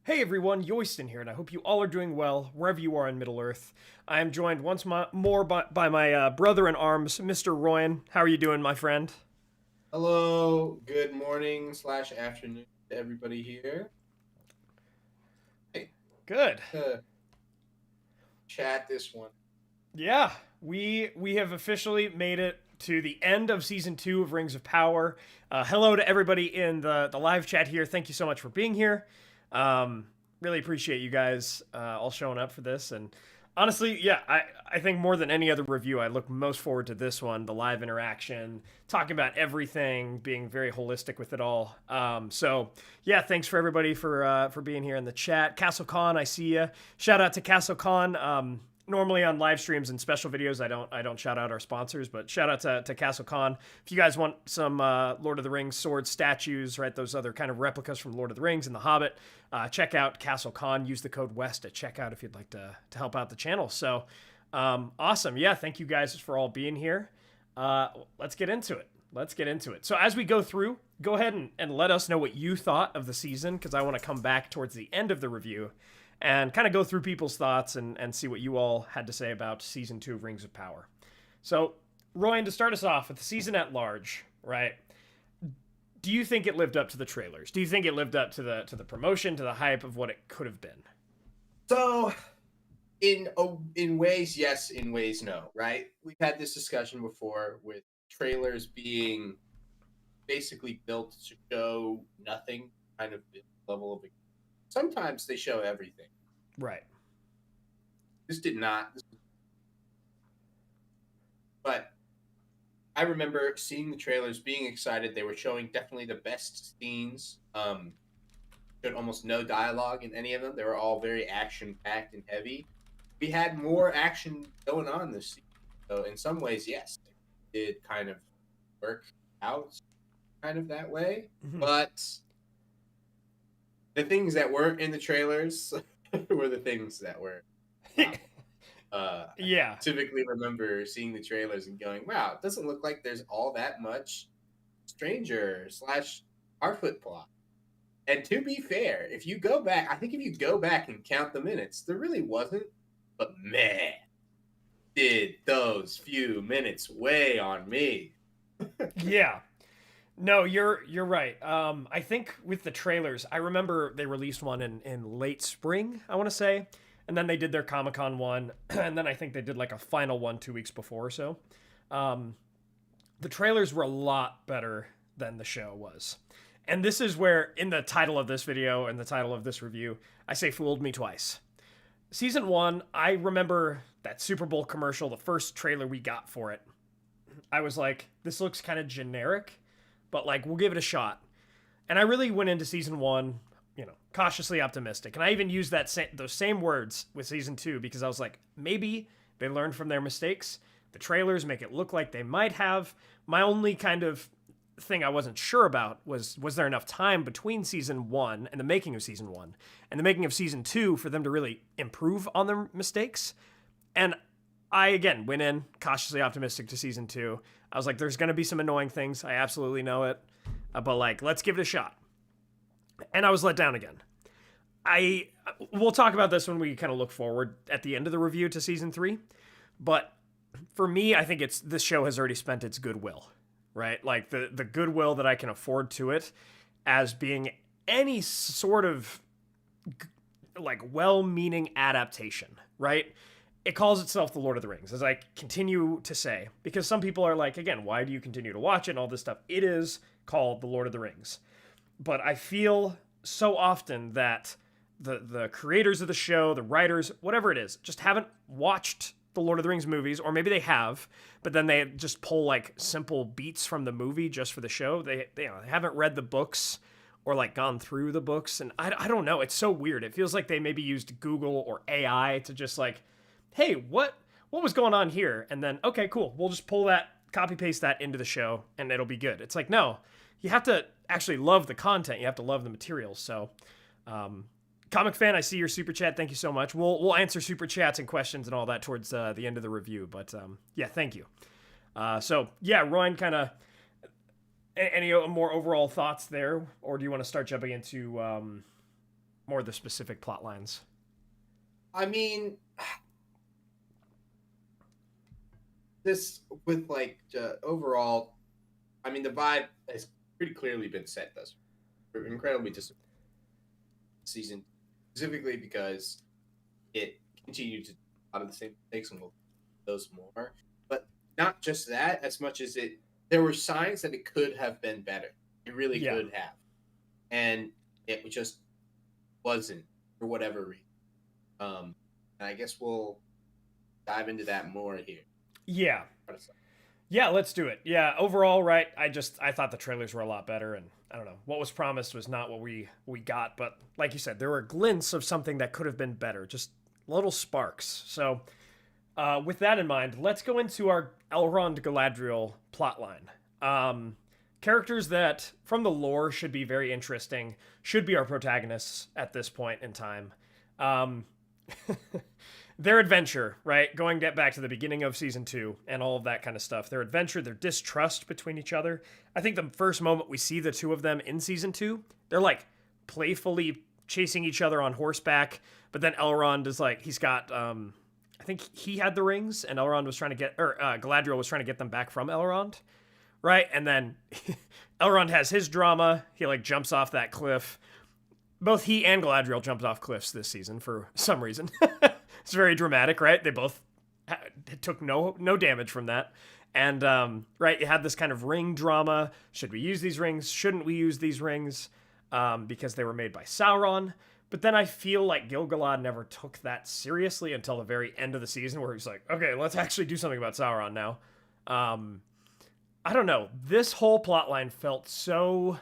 Hey everyone, Yoyston here, and I hope you all are doing well wherever you are in Middle Earth. I am joined once more by my brother in arms, Mr. Royan. How are you doing, my friend? Hello, good morning slash afternoon to everybody here. Hey, Good. chat this one. Yeah, we have officially made it to the end of season 2 of Rings of Power. Hello to everybody in the live chat here. Thank you so much for being here. Really appreciate you guys all showing up for this. And honestly, yeah, I think more than any other review, I look most forward to this one, the live interaction, talking about everything, being very holistic with it all. So yeah, thanks for everybody for being here in the chat. Castle Con, I see you. Shout out to Castle Con. Normally on live streams and special videos, I don't shout out our sponsors, but shout out to Castle Con. If you guys want some Lord of the Rings sword statues, right, those other kind of replicas from Lord of the Rings and The Hobbit, check out Castle Con. Use the code WEST at checkout if you'd like to help out the channel. So awesome. Yeah, thank you guys for all being here. Let's get into it. So as we go through, go ahead and let us know what you thought of the season, because I want to come back towards the end of the review and kind of go through people's thoughts and see what you all had to say about season 2 of Rings of Power. So, Royan, to start us off with the season at large, right? Do you think it lived up to the trailers? Do you think it lived up to the promotion, to the hype of what it could have been? So, in ways, yes. In ways, no. Right? We've had this discussion before with trailers being basically built to show nothing, kind of level of. Sometimes they show everything. Right. This did not. But I remember seeing the trailers, being excited. They were showing definitely the best scenes. Showed almost no dialogue in any of them. They were all very action-packed and heavy. We had more action going on this season. So in some ways, yes, it did kind of work out kind of that way. Mm-hmm. But the things that weren't in the trailers were the things that were. Yeah. I typically remember seeing the trailers and going, wow, it doesn't look like there's all that much Stranger / Harfoot plot. And to be fair, if you go back, I think if you go back and count the minutes, there really wasn't. But man, did those few minutes weigh on me. Yeah. No, you're right. I think with the trailers, I remember they released one in late spring, I want to say, and then they did their Comic-Con one, and then I think they did like a final one 2 weeks before or so. The trailers were a lot better than the show was. And this is where, in the title of this video and the title of this review, I say fooled me twice. Season 1, I remember that Super Bowl commercial, the first trailer we got for it. I was like, this looks kind of generic, but like, we'll give it a shot. And I really went into season 1, cautiously optimistic. And I even used those same words with season 2 because I was like, maybe they learned from their mistakes. The trailers make it look like they might have. My only kind of thing I wasn't sure about was there enough time between season 1 and the making of season 1 and the making of season 2 for them to really improve on their mistakes? And I, again, went in cautiously optimistic to season 2. I was like, there's going to be some annoying things. I absolutely know it. But, like, let's give it a shot. And I was let down again. We'll talk about this when we kind of look forward at the end of the review to season 3. But for me, I think this show has already spent its goodwill, right? Like, the goodwill that I can afford to it as being any sort of, like, well-meaning adaptation, right? It calls itself The Lord of the Rings, as I continue to say, because some people are like, again, why do you continue to watch it and all this stuff? It is called The Lord of the Rings. But I feel so often that the creators of the show, the writers, whatever it is, just haven't watched the Lord of the Rings movies, or maybe they have, but then they just pull like simple beats from the movie just for the show. They haven't read the books or like gone through the books, and I don't know. It's so weird. It feels like they maybe used Google or AI to just like, hey, what was going on here? And then, okay, cool. We'll just pull that, copy paste that into the show, and it'll be good. It's like, no, you have to actually love the content. You have to love the materials. So, Comic Fan, I see your super chat. Thank you so much. We'll answer super chats and questions and all that towards the end of the review. But yeah, thank you. So yeah, Ryan, kind of any more overall thoughts there, or do you want to start jumping into more the specific plot lines? I mean, this with like overall, I mean, the vibe has pretty clearly been set thus far. We're incredibly disappointed season, specifically because it continued to do a lot of the same mistakes, and we'll do those more. But not just that, as much as there were signs that it could have been better. It really could have, and it just wasn't for whatever reason. And I guess we'll dive into that more here. Yeah. Yeah, let's do it. Yeah, overall, right, I thought the trailers were a lot better, and I don't know, what was promised was not what we got, but like you said, there were glints of something that could have been better, just little sparks. So, with that in mind, let's go into our Elrond Galadriel plotline. Characters that, from the lore, should be very interesting, should be our protagonists at this point in time. Their adventure, right? Going back to the beginning of season 2 and all of that kind of stuff. Their adventure, their distrust between each other. I think the first moment we see the two of them in season 2, they're like playfully chasing each other on horseback. But then Elrond is like, he's got, I think he had the rings, and Elrond was trying to Galadriel was trying to get them back from Elrond, right? And then Elrond has his drama. He like jumps off that cliff. Both he and Galadriel jumped off cliffs this season for some reason. It's very dramatic, right? They both took no damage from that. And, right, you had this kind of ring drama. Should we use these rings? Shouldn't we use these rings? Because they were made by Sauron. But then I feel like Gil-galad never took that seriously until the very end of the season, where he's like, okay, let's actually do something about Sauron now. I don't know. This whole plotline felt so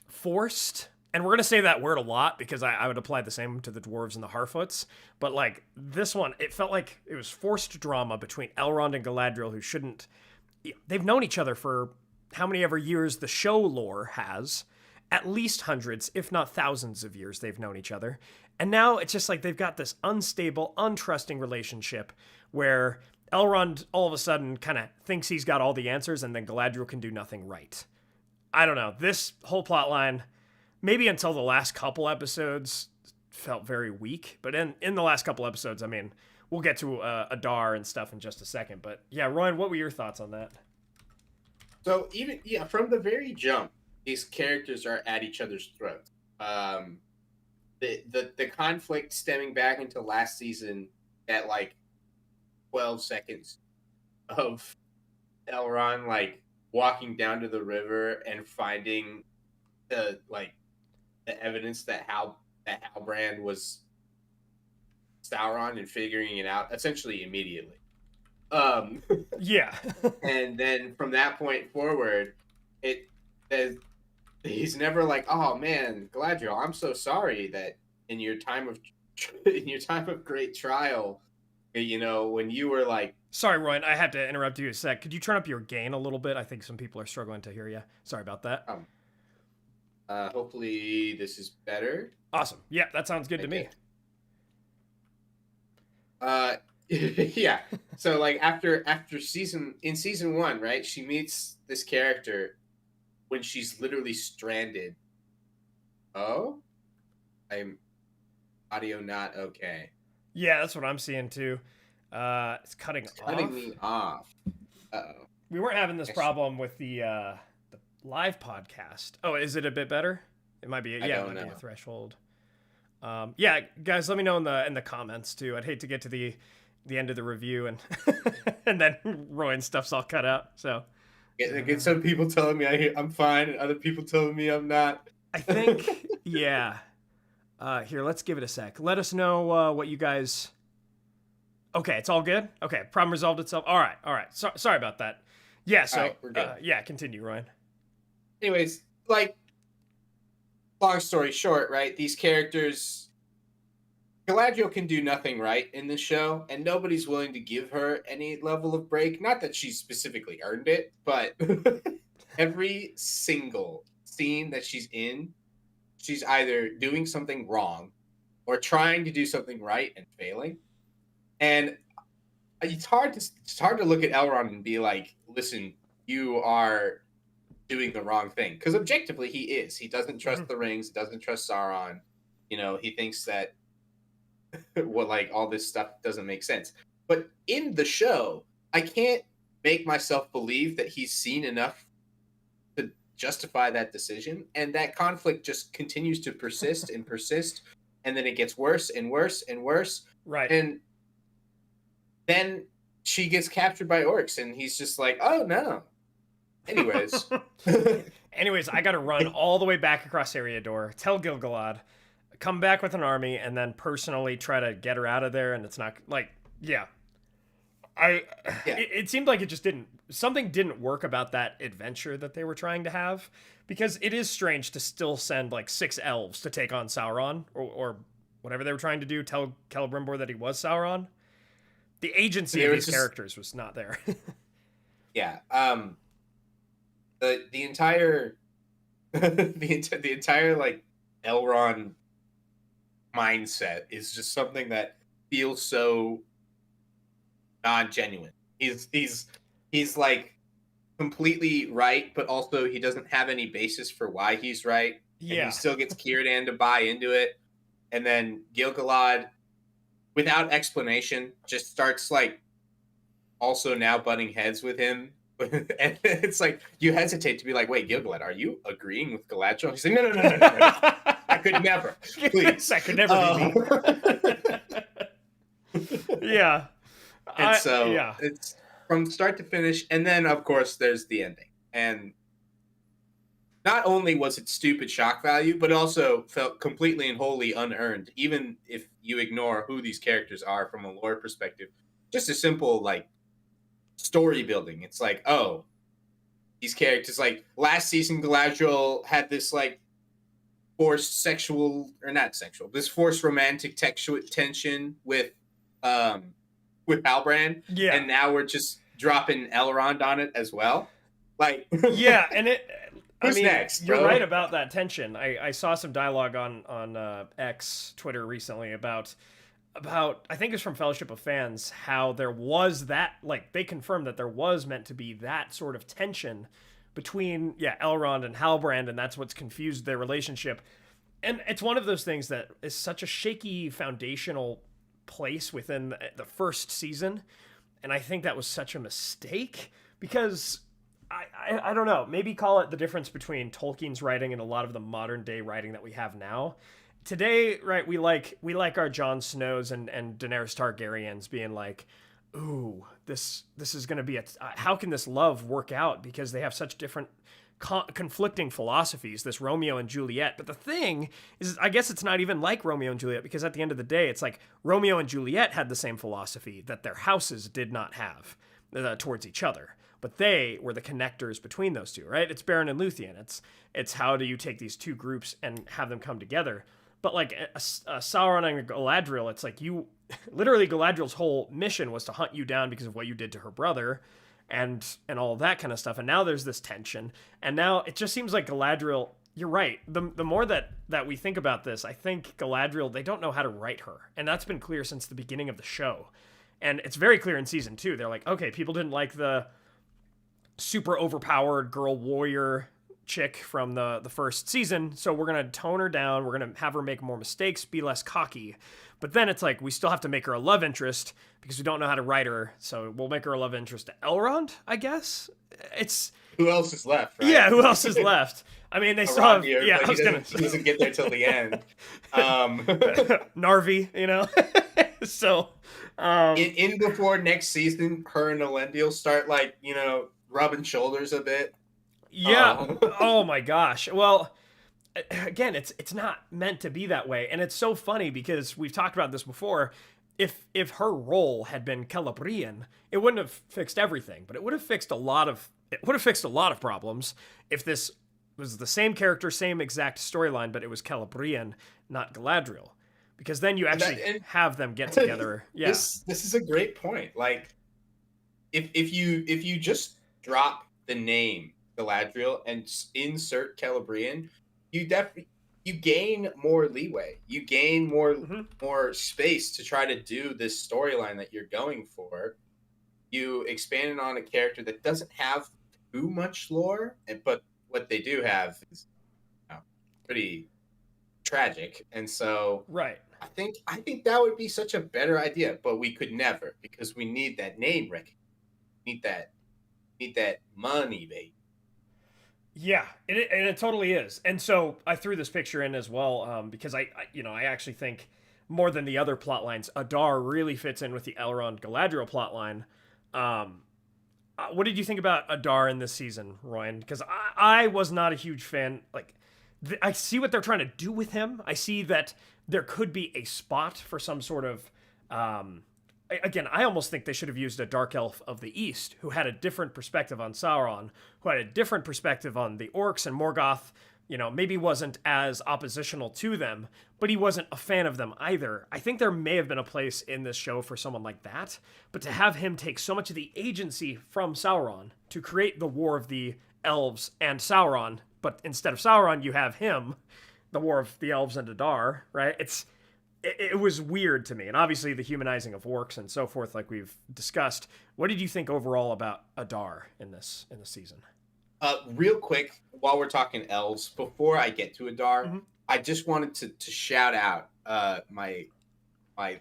forced. And we're going to say that word a lot because I would apply the same to the dwarves and the Harfoots. But like this one, it felt like it was forced drama between Elrond and Galadriel, who shouldn't... They've known each other for how many ever years the show lore has. At least hundreds, if not thousands of years they've known each other. And now it's just like they've got this unstable, untrusting relationship where Elrond all of a sudden kind of thinks he's got all the answers, and then Galadriel can do nothing right. I don't know. This whole plotline... Maybe until the last couple episodes felt very weak. But in the last couple episodes, I mean, we'll get to Adar and stuff in just a second. But yeah, Ryan, what were your thoughts on that? So from the very jump, these characters are at each other's throats. The conflict stemming back into last season at like 12 seconds of Elrond like walking down to the river and finding the evidence that Halbrand was Sauron and figuring it out essentially immediately. Yeah. And then from that point forward, he's never like, oh man, Galadriel, I'm so sorry that in your time of great trial, you know, when you were like... Sorry, Royan, I had to interrupt you a sec. Could you turn up your gain a little bit? I think some people are struggling to hear you. Sorry about that. Hopefully this is better. Awesome. Yeah, that sounds good to me. Yeah. So like after season 1, right? She meets this character when she's literally stranded. Oh? I'm audio not okay. Yeah, that's what I'm seeing too. It's cutting me off. Uh-oh. We weren't having this problem with the live podcast. Oh, is it a bit better? It might be. Yeah, it might be a threshold. Yeah, guys, let me know in the comments too. I'd hate to get to the end of the review and and then Royan's stuff's all cut out. So get some people telling me I'm fine, and other people telling me I'm not. I think yeah. Here, let's give it a sec. Let us know what you guys. Okay, it's all good. Okay, problem resolved itself. All right. Sorry about that. Yeah. So right, we're good. Yeah, continue, Ryan. Anyways, like, long story short, right? These characters, Galadriel can do nothing right in this show, and nobody's willing to give her any level of break. Not that she specifically earned it, but every single scene that she's in, she's either doing something wrong or trying to do something right and failing. And it's hard to look at Elrond and be like, listen, you are doing the wrong thing, because objectively he doesn't trust the rings, doesn't trust Sauron, he thinks that all this stuff doesn't make sense. But in the show, I can't make myself believe that he's seen enough to justify that decision, and that conflict just continues to persist and persist, and then it gets worse and worse and worse. Right. And then she gets captured by orcs, and he's just like, oh no. Anyways. I gotta run all the way back across Eriador, tell Gil-galad, come back with an army, and then personally try to get her out of there, and it's not, It seemed like something didn't work about that adventure that they were trying to have, because it is strange to still send, 6 elves to take on Sauron, or whatever they were trying to do, tell Celebrimbor that he was Sauron. The agency of these characters was not there. Yeah. The entire the entire Elrond mindset is just something that feels so non-genuine. He's completely right, but also he doesn't have any basis for why he's right. Yeah. And he still gets Círdan to buy into it. And then Gil-galad, without explanation, just starts also now butting heads with him. And it's you hesitate to be like, wait, Gil-galad, are you agreeing with Galadriel? He's like, no. I could never. Please. That could never be me. Yeah. And it's from start to finish. And then, of course, there's the ending. And not only was it stupid shock value, but also felt completely and wholly unearned, even if you ignore who these characters are from a lore perspective. Just a simple, story building. It's these characters, last season Galadriel had this forced romantic tension with Halbrand. Yeah. And now we're just dropping Elrond on it as well. Yeah, and who's next, bro? You're right about that tension. I saw some dialogue on X Twitter recently about I think it's from Fellowship of Fans, how there was that, they confirmed that there was meant to be that sort of tension between Elrond and Halbrand, and that's what's confused their relationship. And it's one of those things that is such a shaky foundational place within the first season, and I think that was such a mistake, because I don't know, maybe call it the difference between Tolkien's writing and a lot of the modern day writing that we have now. Today, right, we like our Jon Snows and Daenerys Targaryens being ooh, this is going to be how can this love work out, because they have such different conflicting philosophies, this Romeo and Juliet. But the thing is, I guess it's not even like Romeo and Juliet, because at the end of the day, it's Romeo and Juliet had the same philosophy that their houses did not have towards each other. But they were the connectors between those two, right? It's Beren and Luthien. It's how do you take these two groups and have them come together? But a Sauron and Galadriel, it's you literally, Galadriel's whole mission was to hunt you down because of what you did to her brother, and all of that kind of stuff. And now there's this tension, and now it just seems like Galadriel. You're right. The more that we think about this, I think Galadriel, they don't know how to write her, and that's been clear since the beginning of the show, and it's very clear in season 2. They're okay, people didn't like the super overpowered girl warrior chick from the first season, so we're gonna tone her down, we're gonna have her make more mistakes, be less cocky. But then it's we still have to make her a love interest because we don't know how to write her, so we'll make her a love interest to Elrond, I guess. It's who else is left, right? Yeah, who else is left? I mean, they still have here, he doesn't get there till the end. Narvi, so in before next season, her and Elendil start rubbing shoulders a bit. Yeah. Oh my gosh. Well, again, it's not meant to be that way, and it's so funny because we've talked about this before. If her role had been Celebrian, it wouldn't have fixed everything, but it would have fixed a lot of problems if this was the same character, same exact storyline, but it was Celebrian, not Galadriel, because then you actually have them get together. Yeah. This is a great point. If you just drop the name Galadriel and insert Celebrian, you gain more leeway. You gain more space to try to do this storyline that you're going for. You expand on a character that doesn't have too much lore, but what they do have is pretty tragic. And so Right. I think that would be such a better idea, but we could never because we need that name recognition. Need that money, baby. Yeah, and it totally is. And so I threw this picture in as well because I actually think more than the other plot lines, Adar really fits in with the Elrond Galadriel plot line. What did you think about Adar in this season, Ryan? Because I was not a huge fan. Like, I see what they're trying to do with him. I see that there could be a spot for some sort of. Again, I almost think they should have used a dark elf of the East who had a different perspective on Sauron, who had a different perspective on the orcs and Morgoth. Maybe wasn't as oppositional to them, but he wasn't a fan of them either. I think there may have been a place in this show for someone like that, but to have him take so much of the agency from Sauron to create the War of the Elves and Sauron, but instead of Sauron, you have him, the War of the Elves and Adar, right? It was weird to me, and obviously the humanizing of orcs and so forth, like we've discussed. What did you think overall about Adar in this season? Real quick, while we're talking elves, before I get to Adar, I just wanted to shout out my I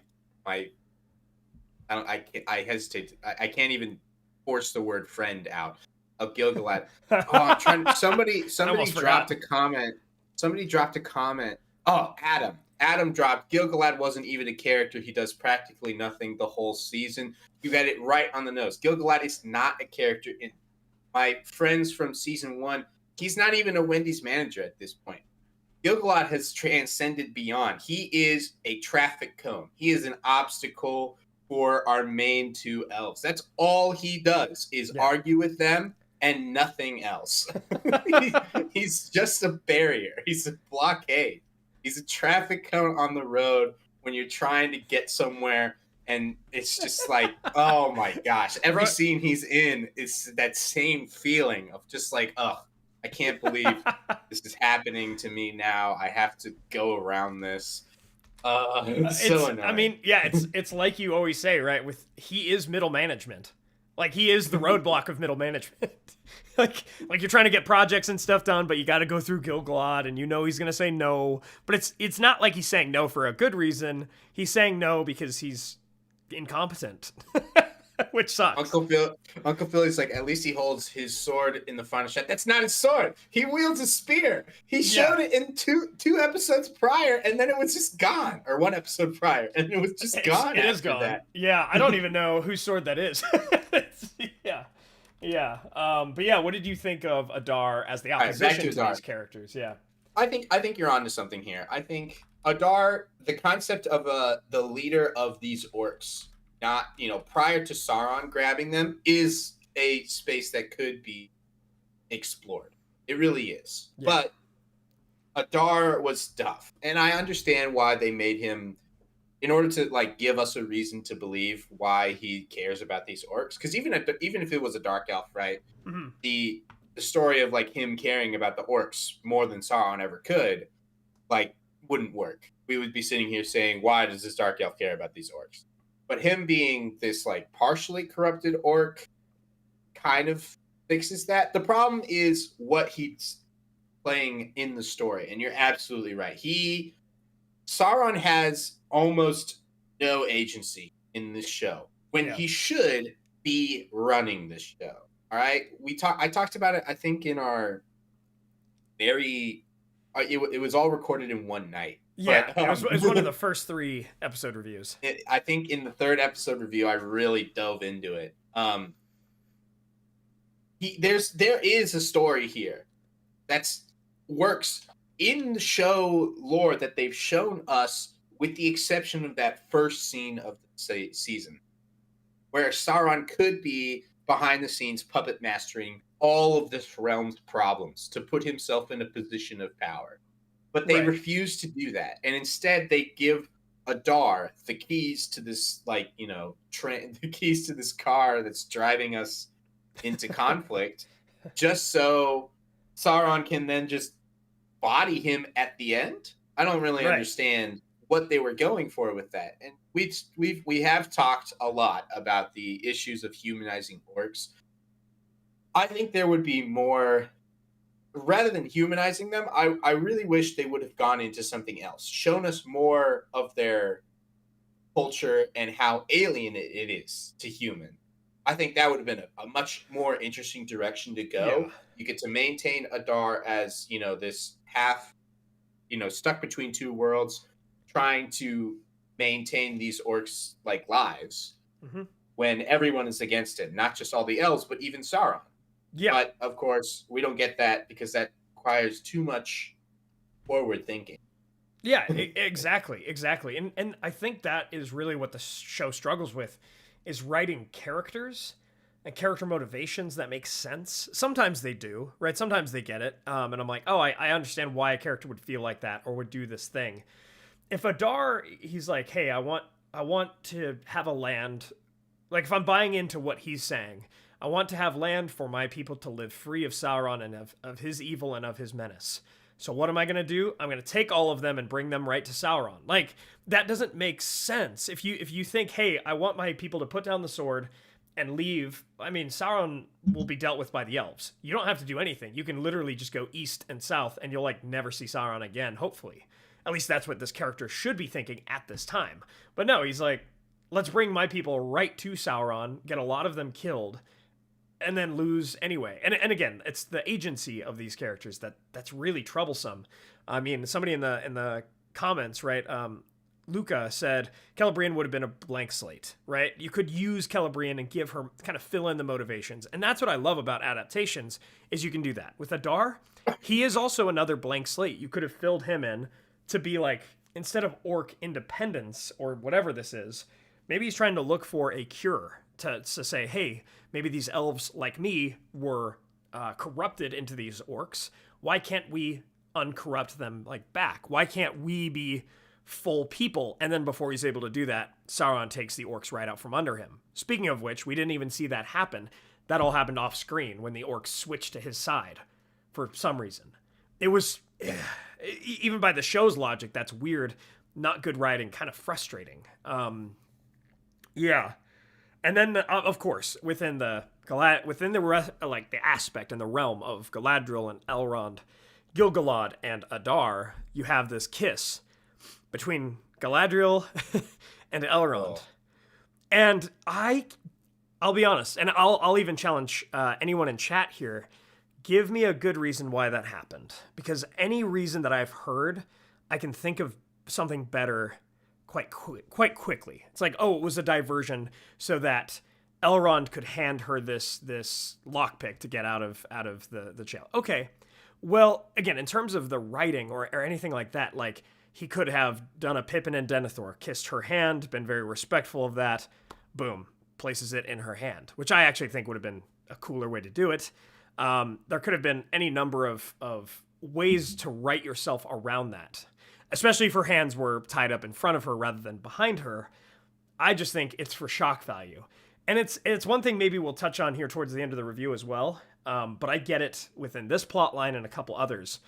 hesitate. I can't even force the word friend out of Gil-galad. Oh, I'm trying. Somebody dropped a comment. Somebody dropped a comment. Oh, Adam. Adam dropped. Gil-galad wasn't even a character. He does practically nothing the whole season. You got it right on the nose. Gil-galad is not a character. In my friends from season 1, he's not even a Wendy's manager at this point. Gil-galad has transcended beyond. He is a traffic cone. He is an obstacle for our main 2 elves. That's all he does is argue with them and nothing else. He's just a barrier. He's a blockade. He's a traffic cone on the road when you're trying to get somewhere, and it's just like, oh my gosh. Every scene he's in is that same feeling of just like, oh, I can't believe this is happening to me now. I have to go around this. It's so annoying. I mean, yeah, it's like you always say, right? He is middle management. Like, he is the roadblock of middle management. like you're trying to get projects and stuff done, but you got to go through Gil-galad, and he's going to say no. But it's not like he's saying no for a good reason. He's saying no because he's incompetent, which sucks. Uncle Philly's like, at least he holds his sword in the final shot. That's not his sword. He wields a spear. He showed it in two episodes prior, and then it was just gone. Or 1 episode prior, and it was just gone. It is gone. That. Yeah, I don't even know whose sword that is. Yeah. But yeah, what did you think of Adar as the opposition to these characters? Yeah. I think you're onto something here. I think Adar, the concept of the leader of these orcs, not prior to Sauron grabbing them, is a space that could be explored. It really is. Yeah. But Adar was tough, and I understand why they made him, in order to give us a reason to believe why he cares about these orcs. Because even if it was a dark elf, right? Mm-hmm. The story of him caring about the orcs more than Sauron ever could, wouldn't work. We would be sitting here saying, why does this dark elf care about these orcs? But him being this partially corrupted orc kind of fixes that. The problem is what he's playing in the story, and you're absolutely right. Sauron has almost no agency in this show when he should be running this show. All right, I talked about it. I think in our it was all recorded in one night. Yeah, but, it was one of the first 3 episode reviews. I think in the 3rd episode review, I really dove into it. There is a story here that's works in the show lore that they've shown us, with the exception of that first scene of the season, where Sauron could be behind the scenes puppet mastering all of this realm's problems to put himself in a position of power. But they refuse to do that. And instead they give Adar the keys to this, the keys to this car that's driving us into conflict, just so Sauron can then just body him at the end. I don't really understand what they were going for with that. And we have talked a lot about the issues of humanizing orcs. I think there would be more rather than humanizing them, I really wish they would have gone into something else, shown us more of their culture and how alien it is to human. I think that would have been a much more interesting direction to Yeah. go. You get to maintain Adar as, this half, stuck between two worlds, trying to maintain these orcs like lives Hmm. when everyone is against it, not just all the elves, but even Sauron. Yeah. But of course, we don't get that because that requires too much forward thinking. Yeah, exactly. And I think that is really what the show struggles with is writing characters and character motivations that make sense. Sometimes they do, right? Sometimes they get it. And I'm like, oh, I understand why a character would feel like that or would do this thing. If Adar, he's like, hey, I want to have a land. Like if I'm buying into what he's saying, I want to have land for my people to live free of Sauron and of his evil and of his menace. So what am I going to do? I'm going to take all of them and bring them right to Sauron. Like that doesn't make sense. If you think, "Hey, I want my people to put down the sword and leave." I mean, Sauron will be dealt with by the elves. You don't have to do anything. You can literally just go east and south and you'll like never see Sauron again, hopefully. At least that's what this character should be thinking at this time. But no, he's like, "Let's bring my people right to Sauron, get a lot of them killed." And then lose anyway. And again, it's the agency of these characters that's really troublesome. I mean, somebody in the comments, right? Luca said Celebrian would have been a blank slate, right? You could use Celebrian and give her kind of fill in the motivations. And that's what I love about adaptations is you can do that. With Adar, he is also another blank slate. You could have filled him in to be like, instead of orc independence or whatever this is, maybe he's trying to look for a cure to say, hey, maybe these elves like me were corrupted into these orcs. Why can't we uncorrupt them like back? Why can't we be full people? And then before he's able to do that, Sauron takes the orcs right out from under him. Speaking of which, we didn't even see that happen. That all happened off screen when the orcs switched to his side for some reason. It was, even by the show's logic, that's weird, not good writing, kind of frustrating. Yeah. And then, of course, within the aspect and the realm of Galadriel and Elrond, Gil-galad and Adar, you have this kiss between Galadriel and Elrond. Oh. And I'll be honest, and I'll even challenge anyone in chat here. Give me a good reason why that happened, because any reason that I've heard, I can think of something better quite quickly. It's like, oh, it was a diversion so that Elrond could hand her this lockpick to get out of the jail. Okay, well, again, in terms of the writing or anything like that, like he could have done a Pippin and Denethor, kissed her hand, been very respectful of that. Boom, places it in her hand, which I actually think would have been a cooler way to do it. There could have been any number of ways to write yourself around that. Especially if her hands were tied up in front of her rather than behind her. I just think it's for shock value. And it's one thing maybe we'll touch on here towards the end of the review as well. But I get it within this plot line and a couple others.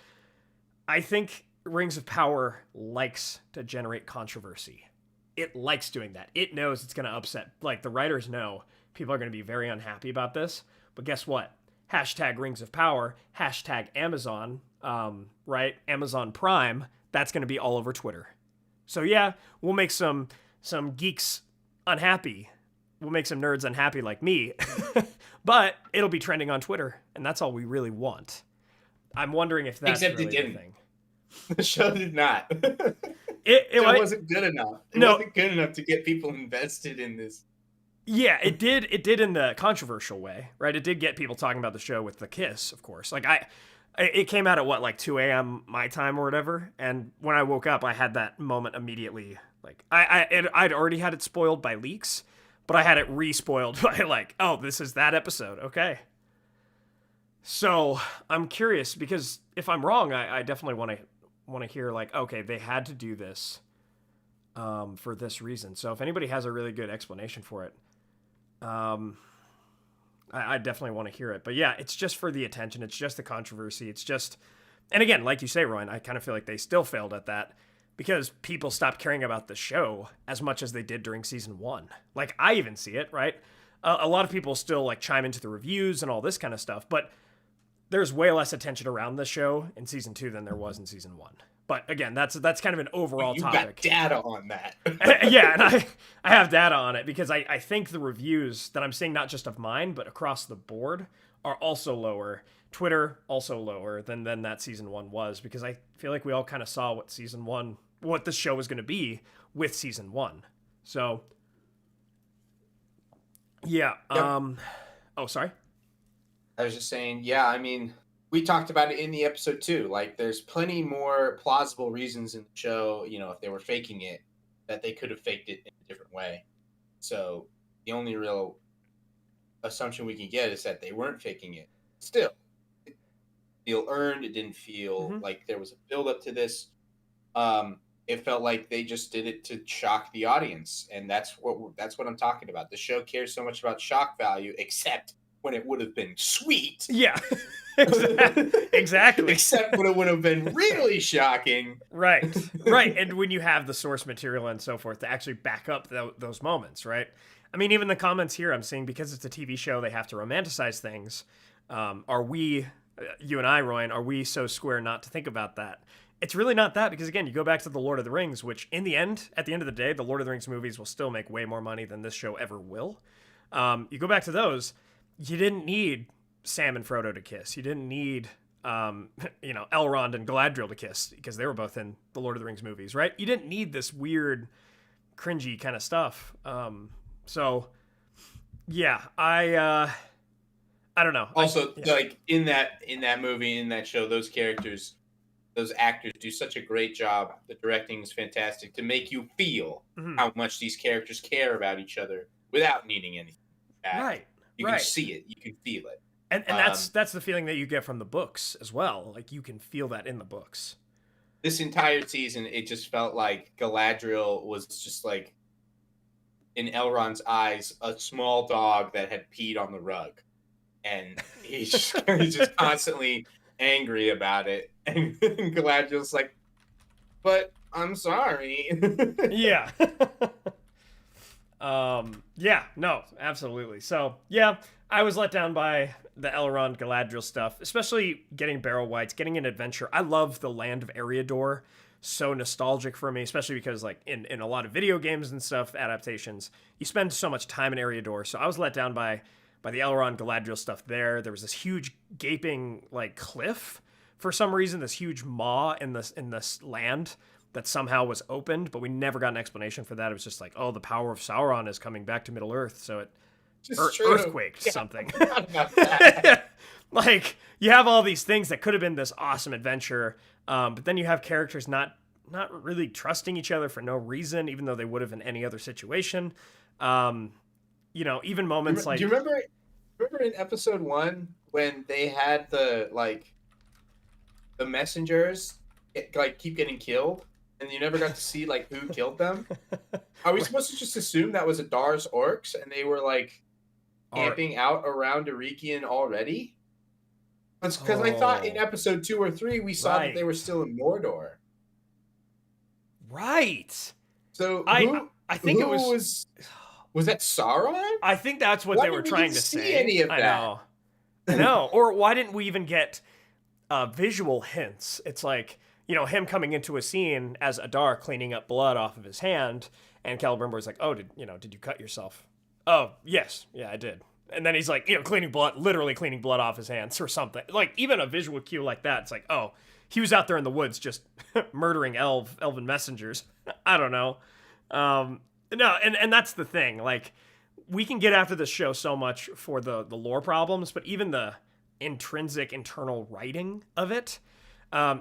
I think Rings of Power likes to generate controversy. It likes doing that. It knows it's going to upset. Like, the writers know people are going to be very unhappy about this. But guess what? Hashtag Rings of Power, hashtag Amazon, right? Amazon Prime. That's going to be all over Twitter. So yeah, we'll make some geeks unhappy. We'll make some nerds unhappy like me. But it'll be trending on Twitter, and that's all we really want. I'm wondering if that's really the thing. The show did not. It wasn't good enough. It wasn't good enough to get people invested in this. Yeah, it did. It did in the controversial way, right? It did get people talking about the show with the kiss, of course. Like it came out at what, like 2 a.m. my time or whatever, and when I woke up, I had that moment immediately. Like I'd already had it spoiled by leaks, but I had it re-spoiled by like, oh, this is that episode. Okay. So I'm curious because if I'm wrong, I definitely want to hear like, okay, they had to do this for this reason. So if anybody has a really good explanation for it, I definitely want to hear it. But yeah, it's just for the attention. It's just the controversy. It's just, and again, like you say, Ryan, I kind of feel like they still failed at that because people stopped caring about the show as much as they did during season 1. Like, I even see it, right? A lot of people still like chime into the reviews and all this kind of stuff, but there's way less attention around the show in season 2 than there was in season 1. But again, that's kind of an overall topic. You got data on that. Yeah, and I have data on it because I think the reviews that I'm seeing, not just of mine, but across the board, are also lower. Twitter also lower than that season 1 was, because I feel like we all kind of saw what this show was going to be with season 1. So, yeah. Yep. Oh, sorry. I was just saying, yeah, I mean, we talked about it in the episode too. Like, there's plenty more plausible reasons in the show, if they were faking it, that they could have faked it in a different way. So the only real assumption we can get is that they weren't faking it. Still, it didn't feel earned. It didn't feel like there was a build up to this. It felt like they just did it to shock the audience, and that's what I'm talking about. The show cares so much about shock value, except when it would have been sweet. Yeah, exactly. Except when it would have been really shocking. Right. And when you have the source material and so forth to actually back up those moments, right? I mean, even the comments here I'm seeing, because it's a TV show, they have to romanticize things. Are we, you and I, Royan, are we so square not to think about that? It's really not that, because again, you go back to the Lord of the Rings, which at the end of the day, the Lord of the Rings movies will still make way more money than this show ever will. You go back to those, you didn't need Sam and Frodo to kiss. You didn't need, Elrond and Galadriel to kiss, because they were both in the Lord of the Rings movies, right? You didn't need this weird, cringy kind of stuff. So, yeah, I don't know. Also, like in that movie, in that show, those characters, those actors do such a great job. The directing is fantastic to make you feel how much these characters care about each other without needing anything. Right. You can see it. You can feel it. And that's the feeling that you get from the books as well. Like, you can feel that in the books. This entire season, it just felt like Galadriel was just like, in Elrond's eyes, a small dog that had peed on the rug. And he's just constantly angry about it. And Galadriel's like, but I'm sorry. Yeah. Yeah, no, absolutely. So, yeah, I was let down by the Elrond Galadriel stuff, especially getting Barrow Wights, getting an adventure. I love the land of Eriador. So nostalgic for me, especially because, like, in a lot of video games and stuff, adaptations, you spend so much time in Eriador. So I was let down by the Elrond Galadriel stuff there. There was this huge gaping, like, cliff for some reason, this huge maw in this land that somehow was opened, but we never got an explanation for that. It was just like, oh, the power of Sauron is coming back to Middle Earth, so it earthquaked something. Like, you have all these things that could have been this awesome adventure, but then you have characters not really trusting each other for no reason, even though they would have in any other situation. Even moments like... Do you remember in episode 1 when they had the messengers keep getting killed, and you never got to see like who killed them? Are we supposed to just assume that was Adar's orcs and they were like camping out around Eregion already? Because I thought in episode 2 or 3 we saw that they were still in Mordor. Right. So I think it was that Sauron? I think that's what they were trying to say. Any of that? I know. Or why didn't we even get visual hints? It's like, him coming into a scene as Adar cleaning up blood off of his hand, and Celebrimbor's like, oh, did you cut yourself? Oh, yes. Yeah, I did. And then he's like, literally cleaning blood off his hands or something. Like, even a visual cue like that, it's like, oh, he was out there in the woods just murdering elven messengers. I don't know. No, and that's the thing. Like, we can get after this show so much for the lore problems, but even the intrinsic internal writing of it.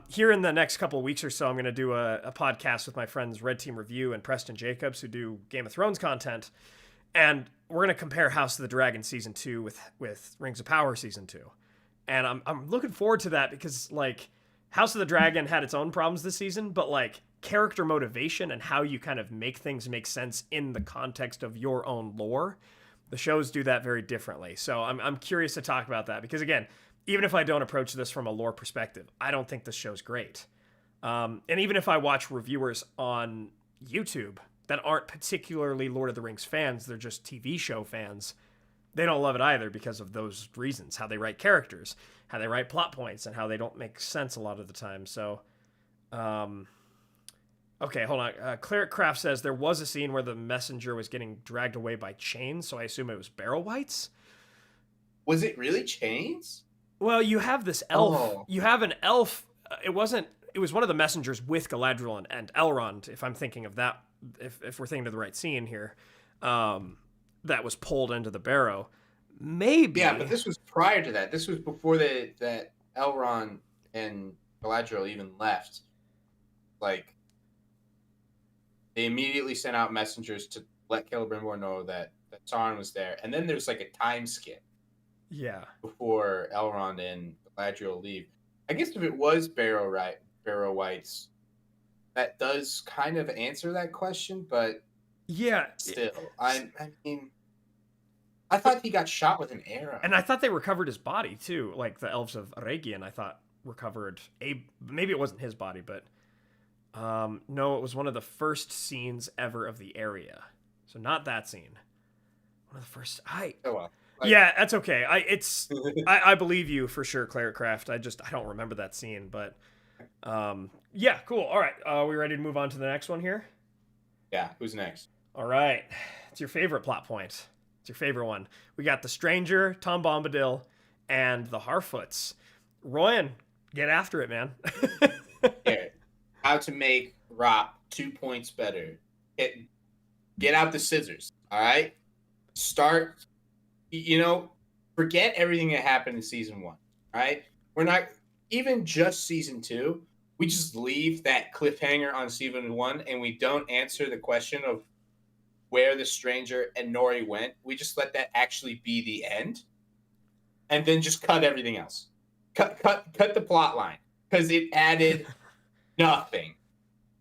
Here in the next couple of weeks or so, I'm going to do a podcast with my friends Red Team Review and Preston Jacobs, who do Game of Thrones content. And we're going to compare House of the Dragon Season 2 with Rings of Power Season 2. And I'm looking forward to that because, like, House of the Dragon had its own problems this season, but, like, character motivation and how you kind of make things make sense in the context of your own lore, the shows do that very differently. So I'm curious to talk about that because, again, even if I don't approach this from a lore perspective, I don't think this show's great. And even if I watch reviewers on YouTube that aren't particularly Lord of the Rings fans, they're just TV show fans, they don't love it either because of those reasons, how they write characters, how they write plot points, and how they don't make sense a lot of the time. So, okay, hold on. Cleric Craft says there was a scene where the messenger was getting dragged away by chains, so I assume it was Barrow Wights. Was it really chains? Well, you have this elf. Oh. You have an elf. It wasn't. It was one of the messengers with Galadriel and Elrond, if I'm thinking of that. If we're thinking of the right scene here, that was pulled into the barrow. Maybe. Yeah, but this was prior to that. This was before that Elrond and Galadriel even left. Like, they immediately sent out messengers to let Celebrimbor know that Sauron was there, and then there's like a time skip. Yeah. Before Elrond and Galadriel leave, I guess if it was Barrow Wights, that does kind of answer that question, but yeah, still, I mean, I thought he got shot with an arrow, and I thought they recovered his body too. Like the elves of Aregian, I thought recovered maybe it wasn't his body, but no, it was one of the first scenes ever of the area. So not that scene. One of the first. Oh well. Yeah, that's okay. I believe you for sure, Cleric Craft. I don't remember that scene, but yeah, cool. All right, we ready to move on to the next one here? Yeah, who's next? All right, it's your favorite plot point. It's your favorite one. We got the Stranger, Tom Bombadil, and the Harfoots. Royan, get after it, man. Here, how to make Rop 2 points better? Get out the scissors. All right, start. Forget everything that happened in season 1, right? We're not even just season 2. We just leave that cliffhanger on season 1 and we don't answer the question of where the Stranger and Nori went. We just let that actually be the end. And then just cut everything else. Cut the plot line. Because it added nothing.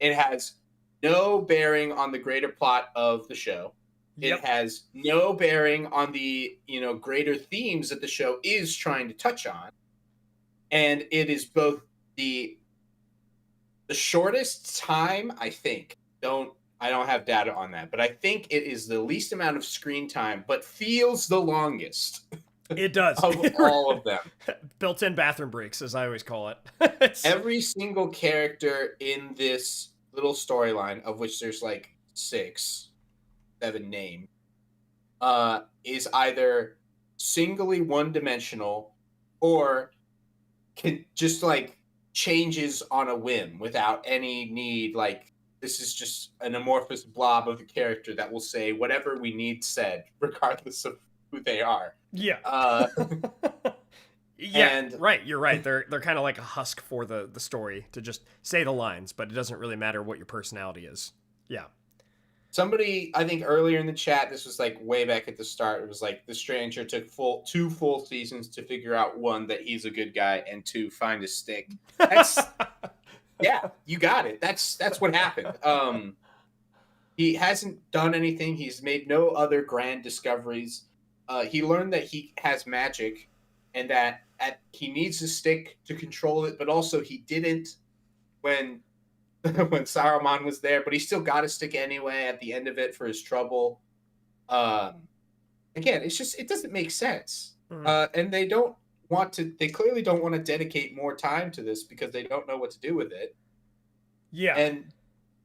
It has no bearing on the greater plot of the show. It has no bearing on the, greater themes that the show is trying to touch on. And it is both the shortest time, I think. I don't have data on that, but I think it is the least amount of screen time, but feels the longest. It does. Of all of them. Built-in bathroom breaks, as I always call it. Every single character in this little storyline, of which there's like 6, 7 named, is either singly one-dimensional or just like changes on a whim without any need. Like, this is just an amorphous blob of a character that will say whatever we need said, regardless of who they are. Yeah. Yeah, and, right. You're right. They're kind of like a husk for the story to just say the lines, but it doesn't really matter what your personality is. Yeah. Somebody, I think earlier in the chat, this was like way back at the start, it was like the Stranger took 2 full seasons to figure out, 1, that he's a good guy, and 2, find a stick. That's yeah, you got it. That's what happened. He hasn't done anything. He's made no other grand discoveries. He learned that he has magic and that he needs a stick to control it, but also he didn't when Saruman was there, but he still got a stick anyway at the end of it for his trouble. Again, it doesn't make sense. Mm-hmm. And they clearly don't want to dedicate more time to this because they don't know what to do with it. Yeah. And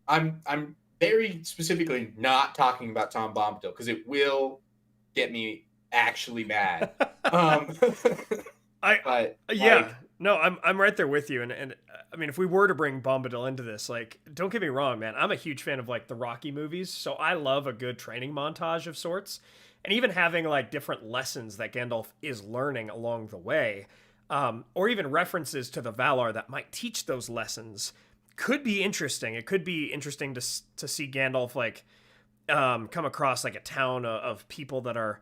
I'm very specifically not talking about Tom Bombadil because it will get me actually mad. No, I'm right there with you, and I mean, if we were to bring Bombadil into this, like, don't get me wrong, man, I'm a huge fan of like the Rocky movies, so I love a good training montage of sorts, and even having like different lessons that Gandalf is learning along the way, or even references to the Valar that might teach those lessons, could be interesting. It could be interesting to see Gandalf like come across like a town of people that are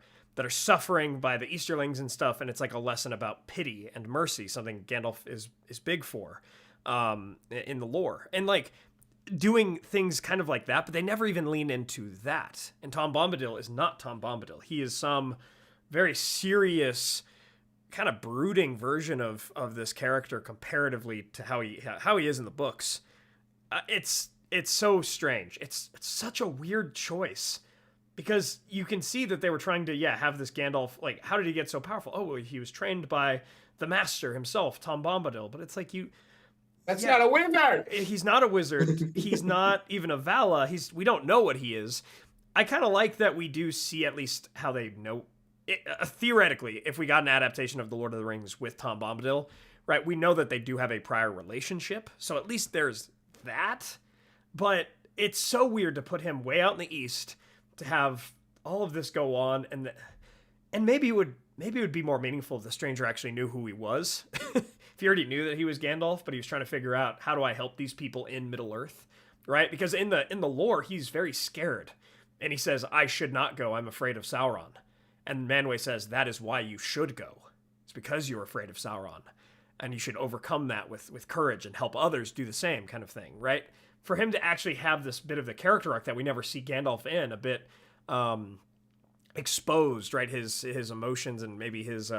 suffering by the Easterlings and stuff, and it's like a lesson about pity and mercy, something Gandalf is big for in the lore, and like doing things kind of like that, but they never even lean into that. And Tom Bombadil is not Tom Bombadil. He is some very serious, kind of brooding version of this character comparatively to how he is in the books. It's so strange. It's such a weird choice because you can see that they were trying to, have this Gandalf, like, how did he get so powerful? Oh, well, he was trained by the master himself, Tom Bombadil. But it's like, That's not a wizard. He's not a wizard. He's not even a Vala. We don't know what he is. I kind of like that we do see at least how they know. Theoretically, if we got an adaptation of The Lord of the Rings with Tom Bombadil, right, we know that they do have a prior relationship. So at least there's that. But it's so weird to put him way out in the east, to have all of this go on, and maybe it would be more meaningful if the stranger actually knew who he was. If he already knew that he was Gandalf, but he was trying to figure out, how do I help these people in Middle-earth, right? Because in the lore, he's very scared, and he says, I should not go, I'm afraid of Sauron. And Manwë says, that is why you should go. It's because you're afraid of Sauron, and you should overcome that with courage and help others do the same, kind of thing, right? For him to actually have this bit of the character arc that we never see Gandalf in, a bit exposed, right? His emotions and maybe his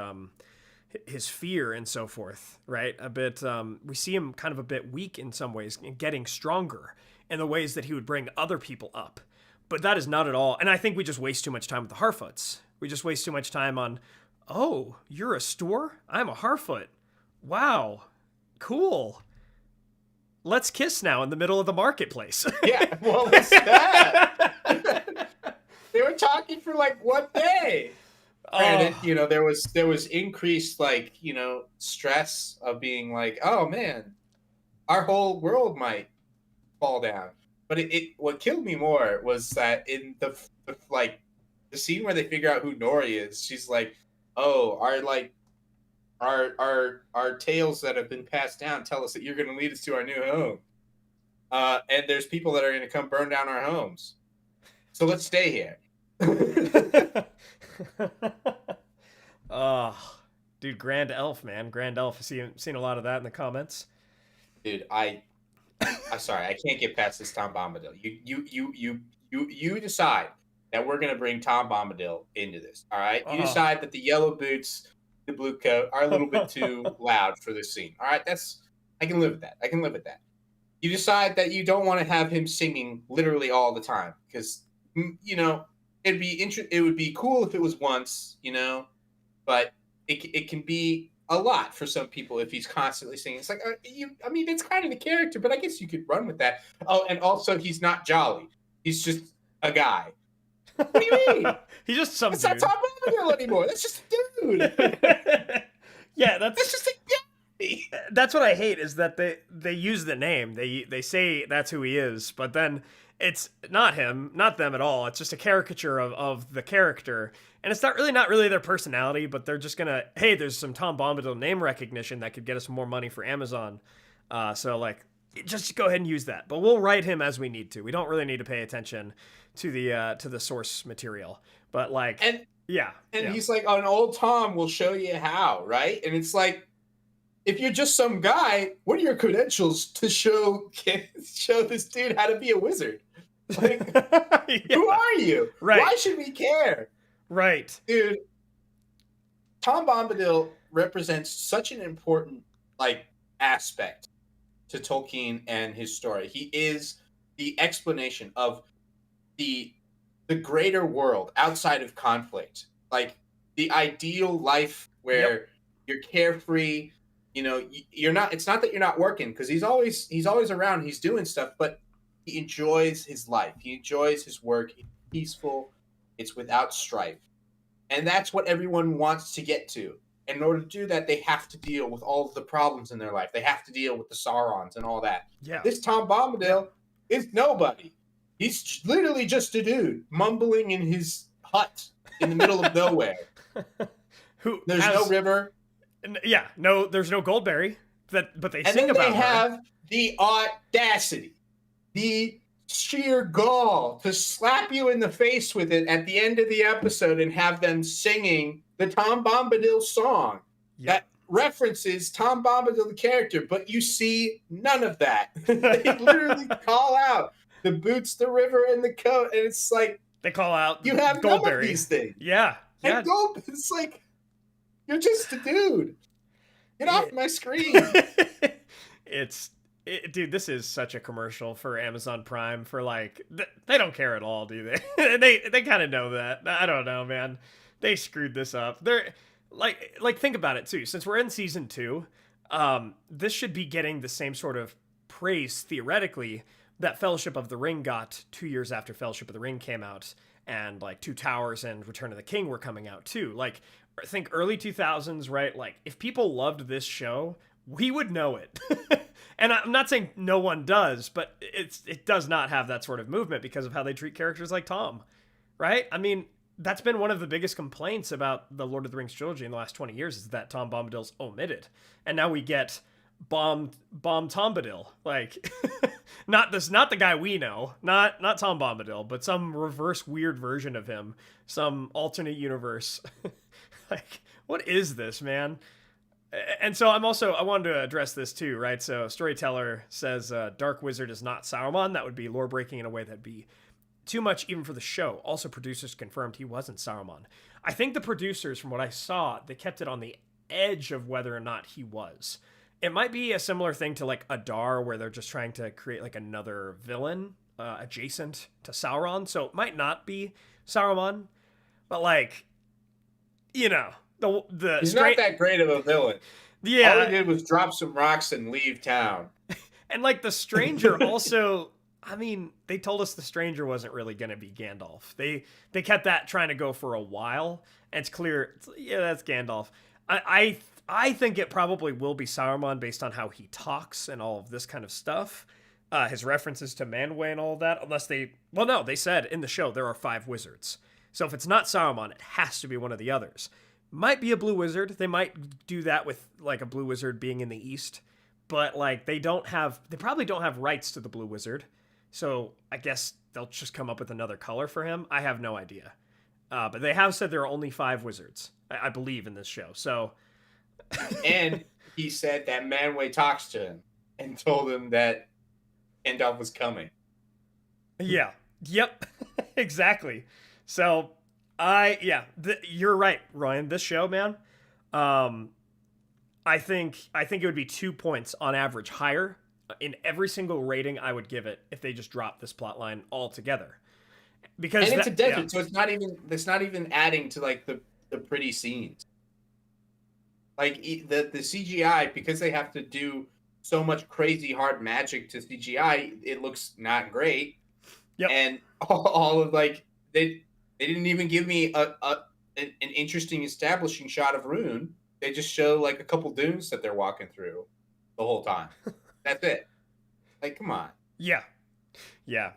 fear and so forth, right? A bit, we see him kind of a bit weak in some ways, getting stronger in the ways that he would bring other people up. But that is not at all, and I think we just waste too much time with the Harfoots. We just waste too much time on, oh, you're a Stoor? I'm a Harfoot. Wow, cool. Let's kiss now in the middle of the marketplace. Yeah, what was that? They were talking for like 1 day. Granted, there was increased stress of being like, oh man, our whole world might fall down. But what killed me more was that in the scene where they figure out who Nori is, she's like, oh, our tales that have been passed down tell us that you're going to lead us to our new home. And there's people that are going to come burn down our homes. So let's stay here. Oh, dude, Grand Elf, man. Grand Elf. I've seen a lot of that in the comments. Dude, I'm sorry. I can't get past this Tom Bombadil. You decide that we're going to bring Tom Bombadil into this. All right. You decide that the yellow boots, the blue coat are a little bit too loud for this scene. All right. I can live with that. You decide that you don't want to have him singing literally all the time because, it would be cool if it was once, but it can be a lot for some people if he's constantly singing. It's like, it's kind of the character, but I guess you could run with that. Oh, and also he's not jolly. He's just a guy. What do you mean? He's just some That's dude. not Tom Bombadil anymore. That's just a dude. Yeah, that's just a guy. That's what I hate is that they use the name. They say that's who he is, but then it's not him, not them at all. It's just a caricature of the character. And it's not really their personality, but they're just gonna, hey, there's some Tom Bombadil name recognition that could get us more money for Amazon. So just go ahead and use that. But we'll write him as we need to. We don't really need to pay attention to the source material. But he's like, an old Tom will show you how, right? And it's like, if you're just some guy, what are your credentials to show this dude how to be a wizard? Like, who are you? Right. Why should we care? Right. Dude, Tom Bombadil represents such an important aspect to Tolkien and his story. He is the explanation of the greater world outside of conflict. Like the ideal life where you're carefree, you're not, it's not that you're not working because he's always around, he's doing stuff, but he enjoys his life. He enjoys his work. He's peaceful. It's without strife. And that's what everyone wants to get to. And in order to do that, they have to deal with all of the problems in their life. They have to deal with the Saurons and all that. Yeah. This Tom Bombadil is nobody. He's literally just a dude mumbling in his hut in the middle of nowhere. There's no river. Yeah, no, there's no Goldberry. But they sing about her. And then they have the audacity, the sheer gall to slap you in the face with it at the end of the episode and have them singing the Tom Bombadil song that references Tom Bombadil, the character, but you see none of that. They literally call out the boots, the river, and the coat, and it's like they call out you have Goldberry. none of these things. Yeah. And it's like you're just a dude. Get off my screen. It's Dude, this is such a commercial for Amazon Prime for like they don't care at all, do they? They kind of know that. I don't know, man. They screwed this up. They're like think about it too. Since we're in season 2, this should be getting the same sort of praise theoretically that Fellowship of the Ring got 2 years after Fellowship of the Ring came out, and like Two Towers and Return of the King were coming out too. Like I think early 2000s, right? Like if people loved this show, we would know it. And I'm not saying no one does, but it does not have that sort of movement because of how they treat characters like Tom, right? I mean, that's been one of the biggest complaints about the Lord of the Rings trilogy in the last 20 years is that Tom Bombadil's omitted. And now we get Bomb Tombadil. Like, not the guy we know, not Tom Bombadil, but some reverse weird version of him, some alternate universe. Like, what is this, man? And so I wanted to address this too, right? So Storyteller says Dark Wizard is not Saruman. That would be lore breaking in a way that'd be too much even for the show. Also, producers confirmed he wasn't Saruman. I think the producers, from what I saw, they kept it on the edge of whether or not he was. It might be a similar thing to like Adar, where they're just trying to create like another villain adjacent to Sauron. So it might not be Saruman, but like, you know. He's not that great of a villain. Yeah. All he did was drop some rocks and leave town. And like the Stranger also, I mean, they told us the Stranger wasn't really going to be Gandalf. They kept that trying to go for a while. And it's clear, yeah, that's Gandalf. I think it probably will be Saruman based on how he talks and all of this kind of stuff. His references to Manwë and all of that, unless they said in the show there are 5 wizards. So if it's not Saruman, it has to be one of the others. Might be a blue wizard. They might do that with like a blue wizard being in the east, but like they probably don't have rights to the blue wizard. So I guess they'll just come up with another color for him. I have no idea. But they have said there are only 5 wizards, I believe, in this show. So, and he said that Manwë talks to him and told him that Gandalf was coming. Yeah. Yep. Exactly. So you're right, Ryan. This show, man, I think it would be 2 points on average higher in every single rating I would give it if they just dropped this plot line altogether. Because it's a desert, so it's not even adding to like the pretty scenes. Like the CGI, because they have to do so much crazy hard magic to CGI, it looks not great. Yep. And all of like they didn't even give me an interesting establishing shot of Rune. They just show like a couple dunes that they're walking through the whole time. That's it. Like, come on. Yeah.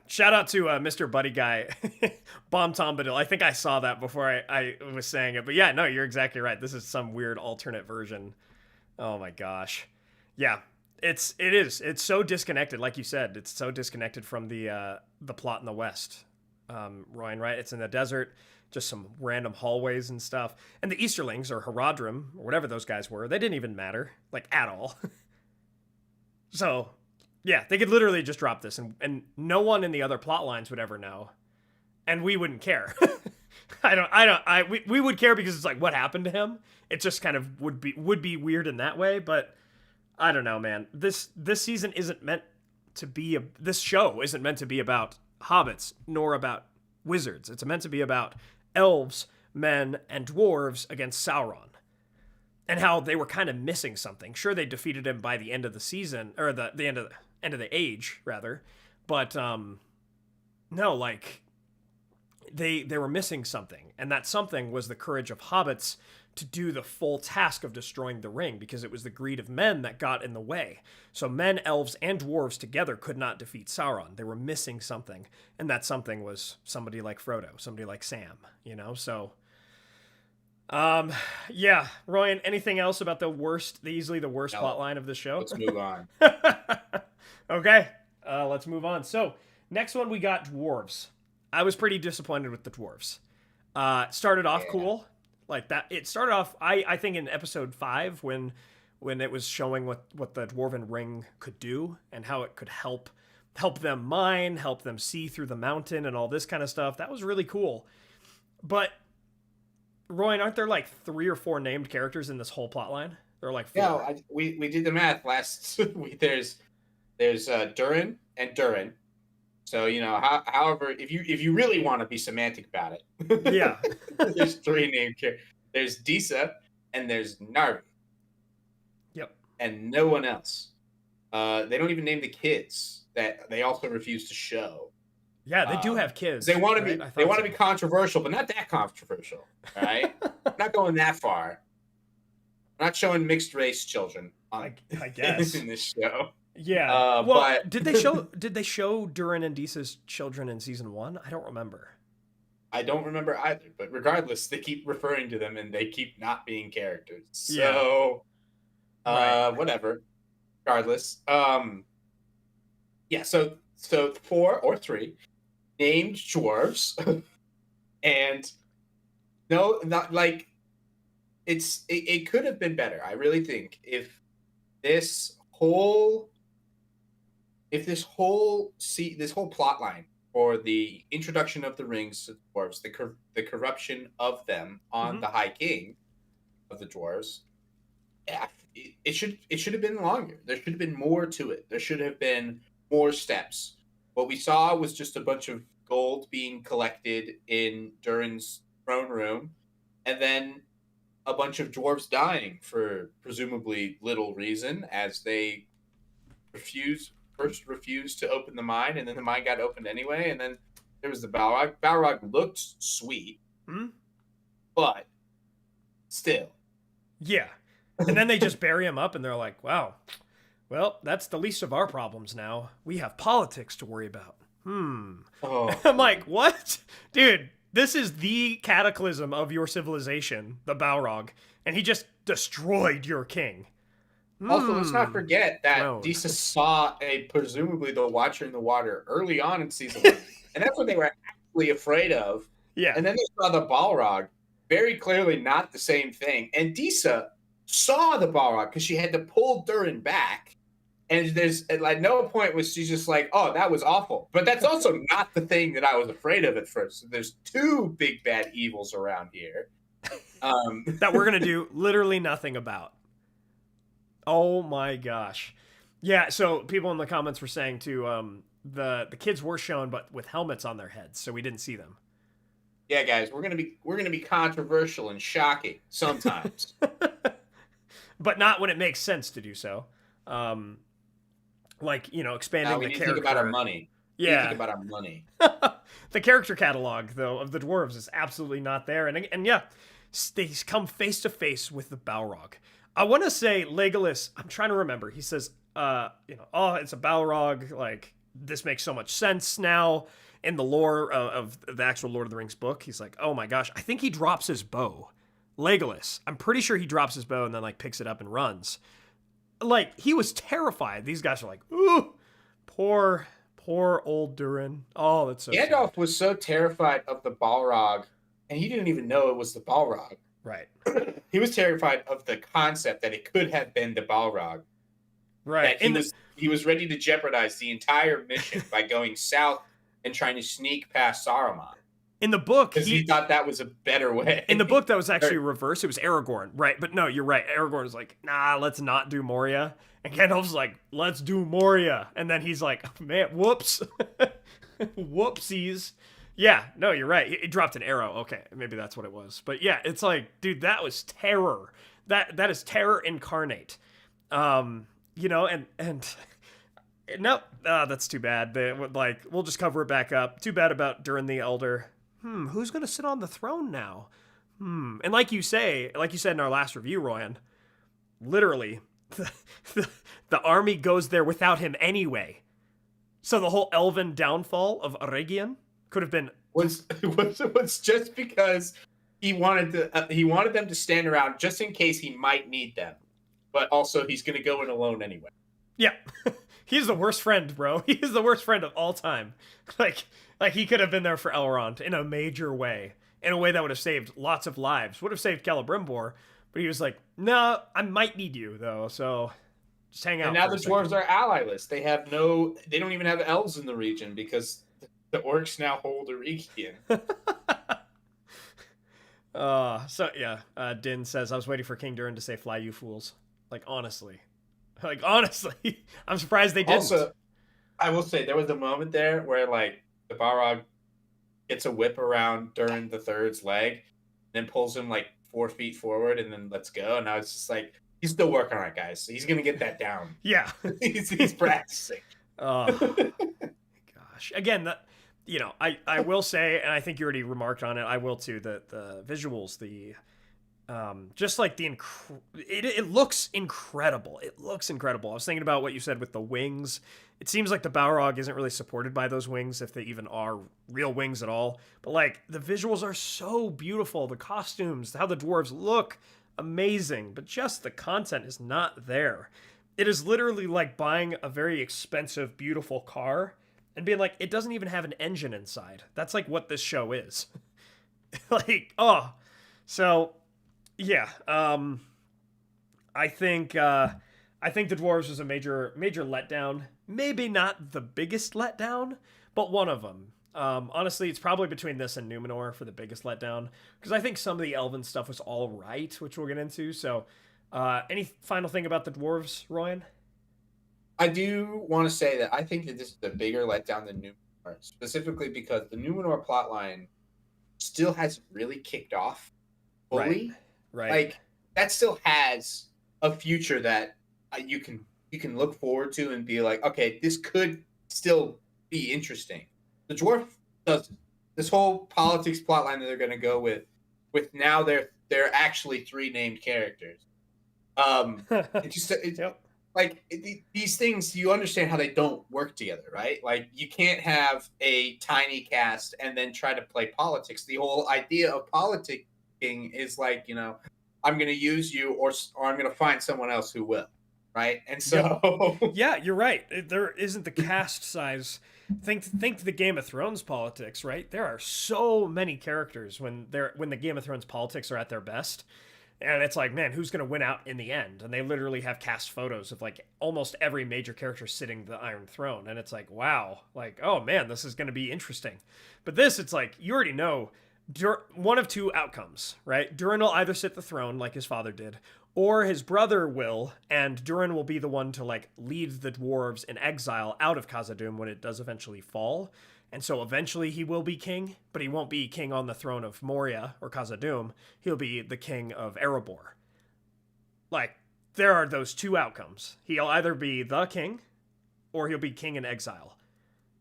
Shout out to Mr. Buddy Guy, Bomb Tombadil. I think I saw that before I was saying it. But yeah, no, you're exactly right. This is some weird alternate version. Oh my gosh. Yeah. It is. It's so disconnected, like you said. It's so disconnected from the plot in the West. Ryan, right? It's in the desert, just some random hallways and stuff. And the Easterlings, or Haradrim, or whatever those guys were, they didn't even matter, like, at all. So, yeah, they could literally just drop this, and no one in the other plot lines would ever know. And we wouldn't care. We would care because it's like, what happened to him? It just kind of would be weird in that way, but I don't know, man. This season isn't meant to be this show isn't meant to be about hobbits nor about wizards. It's meant to be about elves, men, and dwarves against Sauron, and how they were kind of missing something. Sure, they defeated him by the end of the season, or the end of the age rather, but no, like they were missing something, and that something was the courage of hobbits to do the full task of destroying the ring, because it was the greed of men that got in the way. So men, elves, and dwarves together could not defeat Sauron. They were missing something, and that something was somebody like Frodo, somebody like Sam, you know? So, yeah. Ryan, anything else about easily the worst plot line of the show? Let's move on. Okay, let's move on. So, next one we got dwarves. I was pretty disappointed with the dwarves. It started off cool. Like that, it started off, I think in episode 5 when it was showing what the dwarven ring could do and how it could help them mine, help them see through the mountain and all this kind of stuff. That was really cool. But Royan, aren't there like 3 or 4 named characters in this whole plot line? There are like 4. Yeah, we did the math last week. There's There's Durin and Durin. So however, if you really want to be semantic about it, Yeah. there's three named characters. There's Disa and there's Narvi. Yep. And no one else. They don't even name the kids that they also refuse to show. Yeah, they do have kids. They want to right? be be controversial, but not that controversial. All right, not going that far. Not showing mixed race children. I guess in this show. Yeah. But did they show Durin and Disa's children in season 1? I don't remember. I don't remember either. But regardless, they keep referring to them and they keep not being characters. So, whatever. Regardless, yeah. So 4 or 3 named dwarves, and no, not like it could have been better. I really think if this whole plot line for the introduction of the rings to the dwarves, the corruption of them on the High King of the dwarves, yeah, it should have been longer. There should have been more to it. There should have been more steps. What we saw was just a bunch of gold being collected in Durin's throne room, and then a bunch of dwarves dying for presumably little reason, as they first refused to open the mine, and then the mine got opened anyway, and then there was the Balrog. Balrog looked sweet, but still. Yeah. And then they just bury him up, and they're like, wow, well, that's the least of our problems now. We have politics to worry about. Oh. I'm like, what? Dude, this is the cataclysm of your civilization, the Balrog, and he just destroyed your king. Also, let's not forget that Disa saw presumably the Watcher in the Water early on in season 1, and that's what they were actually afraid of. Yeah. And then they saw the Balrog, very clearly not the same thing. And Disa saw the Balrog because she had to pull Durin back. And there's at no point was she just like, oh, that was awful. But that's also not the thing that I was afraid of at first. So there's 2 big bad evils around here that we're going to do literally nothing about. Oh my gosh. Yeah, so people in the comments were saying too, the kids were shown, but with helmets on their heads, so we didn't see them. Yeah, guys, we're gonna be controversial and shocking sometimes, but not when it makes sense to do so. Like expanding the character. Think about our money. Yeah, think about our money. The character catalog though of the dwarves is absolutely not there, and yeah, they come face to face with the Balrog. I want to say Legolas. I'm trying to remember. He says, oh, it's a Balrog. Like this makes so much sense now. In the lore of the actual Lord of the Rings book, he's like, oh my gosh, I think he drops his bow. Legolas, I'm pretty sure he drops his bow and then like picks it up and runs. Like he was terrified. These guys are like, ooh, poor old Durin. Oh, that's so Gandalf sad. was so terrified of the Balrog, and he didn't even know it was the Balrog. Right. He was terrified of the concept that it could have been the Balrog. Right. That he was ready to jeopardize the entire mission by going south and trying to sneak past Saruman. In the book, because he thought that was a better way. In the book, that was actually reversed. It was Aragorn, right? But no, you're right. Aragorn's like, nah, let's not do Moria. And Gandalf's like, let's do Moria. And then he's like, oh, man, whoops. Whoopsies. Yeah, no, you're right. He dropped an arrow. Okay, maybe that's what it was. But yeah, it's like, dude, that was terror. That is terror incarnate. And no, that's too bad. We'll just cover it back up. Too bad about Durin the Elder. Who's gonna sit on the throne now? And like you said in our last review, Royan, literally, the army goes there without him anyway. So the whole elven downfall of Eregion could have been was just because he wanted them to stand around just in case he might need them, but also he's gonna go in alone anyway. Yeah. He's the worst friend, bro. He is the worst friend of all time. Like he could have been there for Elrond in a major way. In a way that would have saved lots of lives. Would have saved Celebrimbor. But he was like, no, I might need you, though. So just hang out. And now the dwarves are allyless. They don't even have elves in the region because the orcs now hold Eregion. Din says, I was waiting for King Durin to say, fly, you fools. Like, honestly. Like, honestly, I'm surprised they didn't. Also, I will say there was a moment there where like the Balrog gets a whip around during the third's leg, then pulls him like 4 feet forward, and then lets go. And I was just like, he's still working on it, guys. So he's gonna get that down. Yeah. he's practicing. Oh, gosh. Again, I will say, and I think you already remarked on it, I will too, that the visuals, just like it looks incredible. It looks incredible. I was thinking about what you said with the wings. It seems like the Balrog isn't really supported by those wings, if they even are real wings at all. But like, the visuals are so beautiful. The costumes, how the dwarves look, amazing. But just the content is not there. It is literally like buying a very expensive, beautiful car and being like, it doesn't even have an engine inside. That's like what this show is. Like, oh. So, yeah. I think the Dwarves was a major letdown. Maybe not the biggest letdown, but one of them. Honestly, it's probably between this and Numenor for the biggest letdown, because I think some of the Elven stuff was all right, which we'll get into. So, any final thing about the Dwarves, Ryan? I do want to say that I think that this is a bigger letdown than Numenor, specifically because the Numenor plotline still hasn't really kicked off fully. Right. Like, that still has a future that you can look forward to and be like, okay, this could still be interesting. The dwarf does this whole politics plotline that they're going to go with now they're actually 3 named characters. Yep. Like, these things, you understand how they don't work together, right? Like, you can't have a tiny cast and then try to play politics. The whole idea of politicking is like, I'm going to use you or I'm going to find someone else who will, right? And so... Yeah, you're right. There isn't the cast size. Think the Game of Thrones politics, right? There are so many characters when the Game of Thrones politics are at their best. And it's like, man, who's going to win out in the end? And they literally have cast photos of like almost every major character sitting the Iron Throne. And it's like, wow, like, oh man, this is going to be interesting. But this, it's like, you already know one of 2 outcomes, right? Durin will either sit the throne like his father did, or his brother will, and Durin will be the one to like lead the dwarves in exile out of Khazad-dûm when it does eventually fall. And so eventually he will be king, but he won't be king on the throne of Moria or Khazad-dûm. He'll be the king of Erebor. Like, there are those 2 outcomes. He'll either be the king, or he'll be king in exile.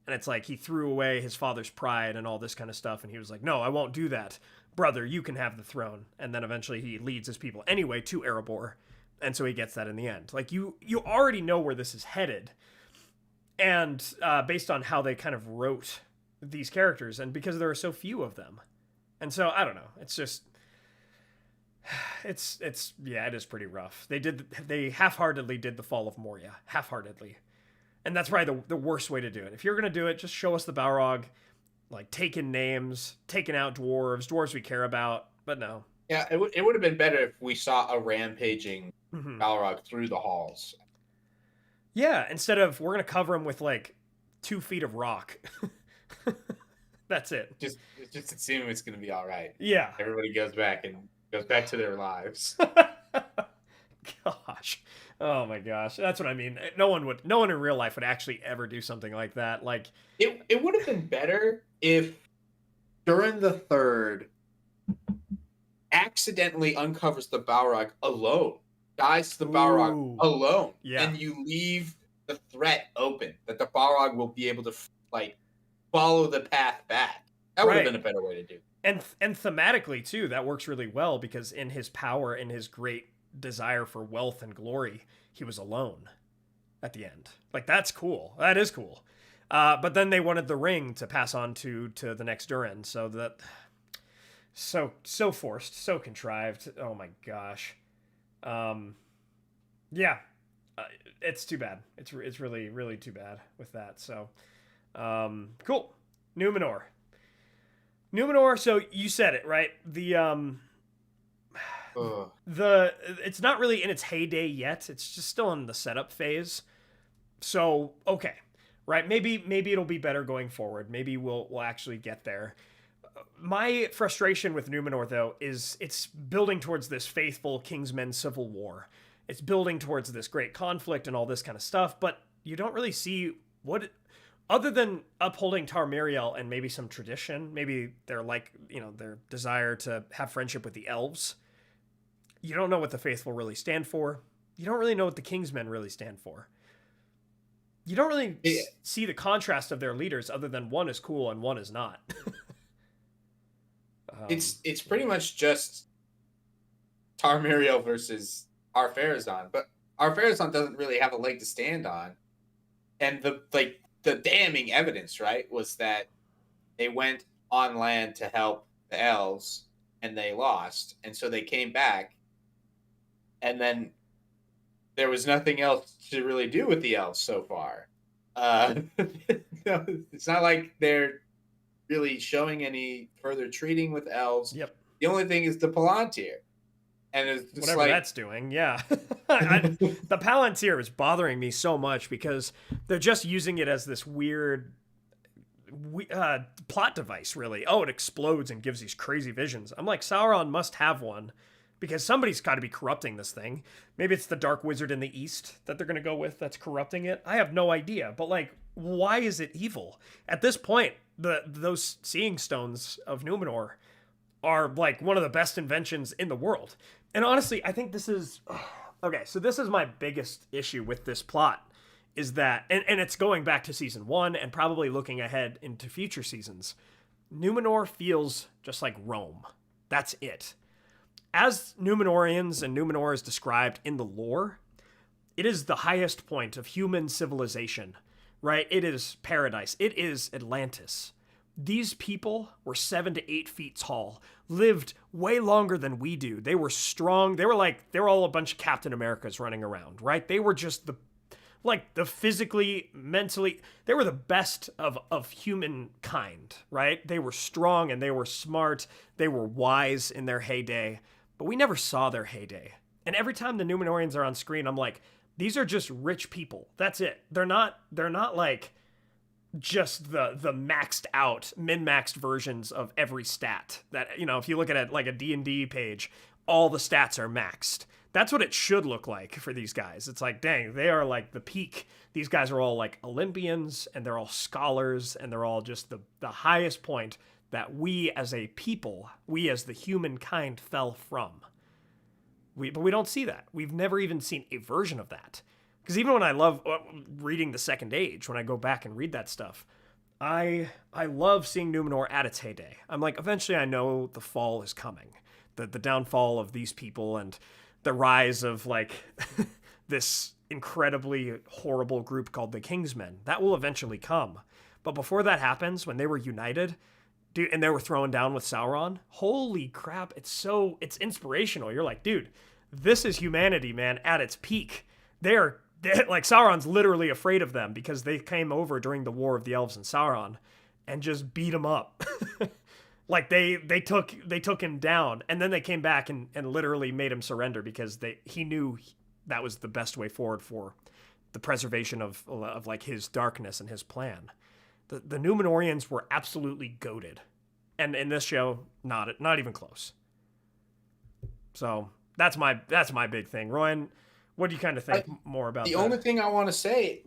And it's like, he threw away his father's pride and all this kind of stuff, and he was like, no, I won't do that. Brother, you can have the throne. And then eventually he leads his people anyway to Erebor, and so he gets that in the end. Like, you already know where this is headed. And based on how they kind of wrote these characters, and because there are so few of them. And so, I don't know. It's just... It's yeah, it is pretty rough. They half-heartedly did the fall of Moria. Half-heartedly. And that's probably the worst way to do it. If you're going to do it, just show us the Balrog, like, taking names, taking out dwarves we care about, but no. Yeah, it would have been better if we saw a rampaging Balrog through the halls. Yeah, instead of, we're going to cover him with, like, 2 feet of rock. That's it. Just assume it's going to be all right. Yeah. Everybody goes back to their lives. Gosh. Oh my gosh. That's what I mean. No one in real life would actually ever do something like that. Like, it would have been better if Durin the Third accidentally uncovers the Balrog alone. Dies to the Balrog alone. Yeah. And you leave the threat open that the Balrog will be able to like follow the path back. That would have been a better way to do it. And thematically too, that works really well, because in his power and his great desire for wealth and glory, he was alone at the end. Like, that's cool. That is cool. But then they wanted the ring to pass on to the next Durin, so that so forced, so contrived. Oh my gosh. Yeah. It's too bad. It's really, really too bad with that. So, cool. Numenor. So you said it, right? It's not really in its heyday yet. It's just still in the setup phase. So, okay. Right. Maybe it'll be better going forward. Maybe we'll actually get there. My frustration with Numenor, though, is it's building towards this faithful Kingsmen civil war. it's building towards this great conflict and all this kind of stuff, but you don't really see what, other than upholding Tarmiriel and maybe some tradition, maybe they're like, their desire to have friendship with the elves. You don't know what the faithful really stand for. You don't really know what the Kingsmen really stand for. You don't really see the contrast of their leaders, other than one is cool and one is not. It's pretty much just Tarmiriel versus Ar-Pharazôn, but Ar-Pharazôn doesn't really have a leg to stand on. And the damning evidence, right, was that they went on land to help the elves and they lost, and so they came back, and then there was nothing else to really do with the elves so far. It's not like they're really showing any further treating with elves. Yep. The only thing is the Palantir. And it's just whatever that's doing, yeah. The Palantir is bothering me so much because they're just using it as this weird plot device, really. Oh, it explodes and gives these crazy visions. I'm like, Sauron must have one because somebody's got to be corrupting this thing. Maybe it's the Dark Wizard in the East that they're going to go with that's corrupting it. I have no idea. But, like, why is it evil? At this point, those Seeing Stones of Numenor are, like, one of the best inventions in the world. And honestly, I think this is... Okay, so this is my biggest issue with this plot, is that... And it's going back to Season 1 and probably looking ahead into future seasons. Numenor feels just like Rome. That's it. As Numenorians and Numenor is described in the lore, it is the highest point of human civilization, right? It is paradise. It is Atlantis. These people were 7 to 8 feet tall, lived way longer than we do. They were strong. They were all a bunch of Captain Americas running around, right? They were just the physically, mentally, they were the best of humankind, right? They were strong and they were smart. They were wise in their heyday, but we never saw their heyday. And every time the Numenorians are on screen, I'm like, these are just rich people. That's it. They're not like just the maxed out, min-maxed versions of every stat that, if you look at it like a D&D page, all the stats are maxed. That's what it should look like for these guys. It's like, dang, they are like the peak. These guys are all like Olympians, and they're all scholars, and they're all just the highest point that we as a people, we as the humankind fell from. But we don't see that. We've never even seen a version of that. Because even when I love reading The Second Age, when I go back and read that stuff, I love seeing Numenor at its heyday. I'm like, eventually I know the fall is coming. The downfall of these people and the rise of, like, this incredibly horrible group called the Kingsmen. That will eventually come. But before that happens, when they were united, dude, and they were thrown down with Sauron, holy crap, it's inspirational. You're like, dude, this is humanity, man, at its peak. They're like, Sauron's literally afraid of them because they came over during the War of the Elves and Sauron and just beat him up. Like they took him down, and then they came back and literally made him surrender because he knew that was the best way forward for the preservation of like his darkness and his plan. The Numenorians were absolutely goated, and in this show, not even close. So that's my big thing. Royan, what do you kind of think more about the that? only thing I want to say,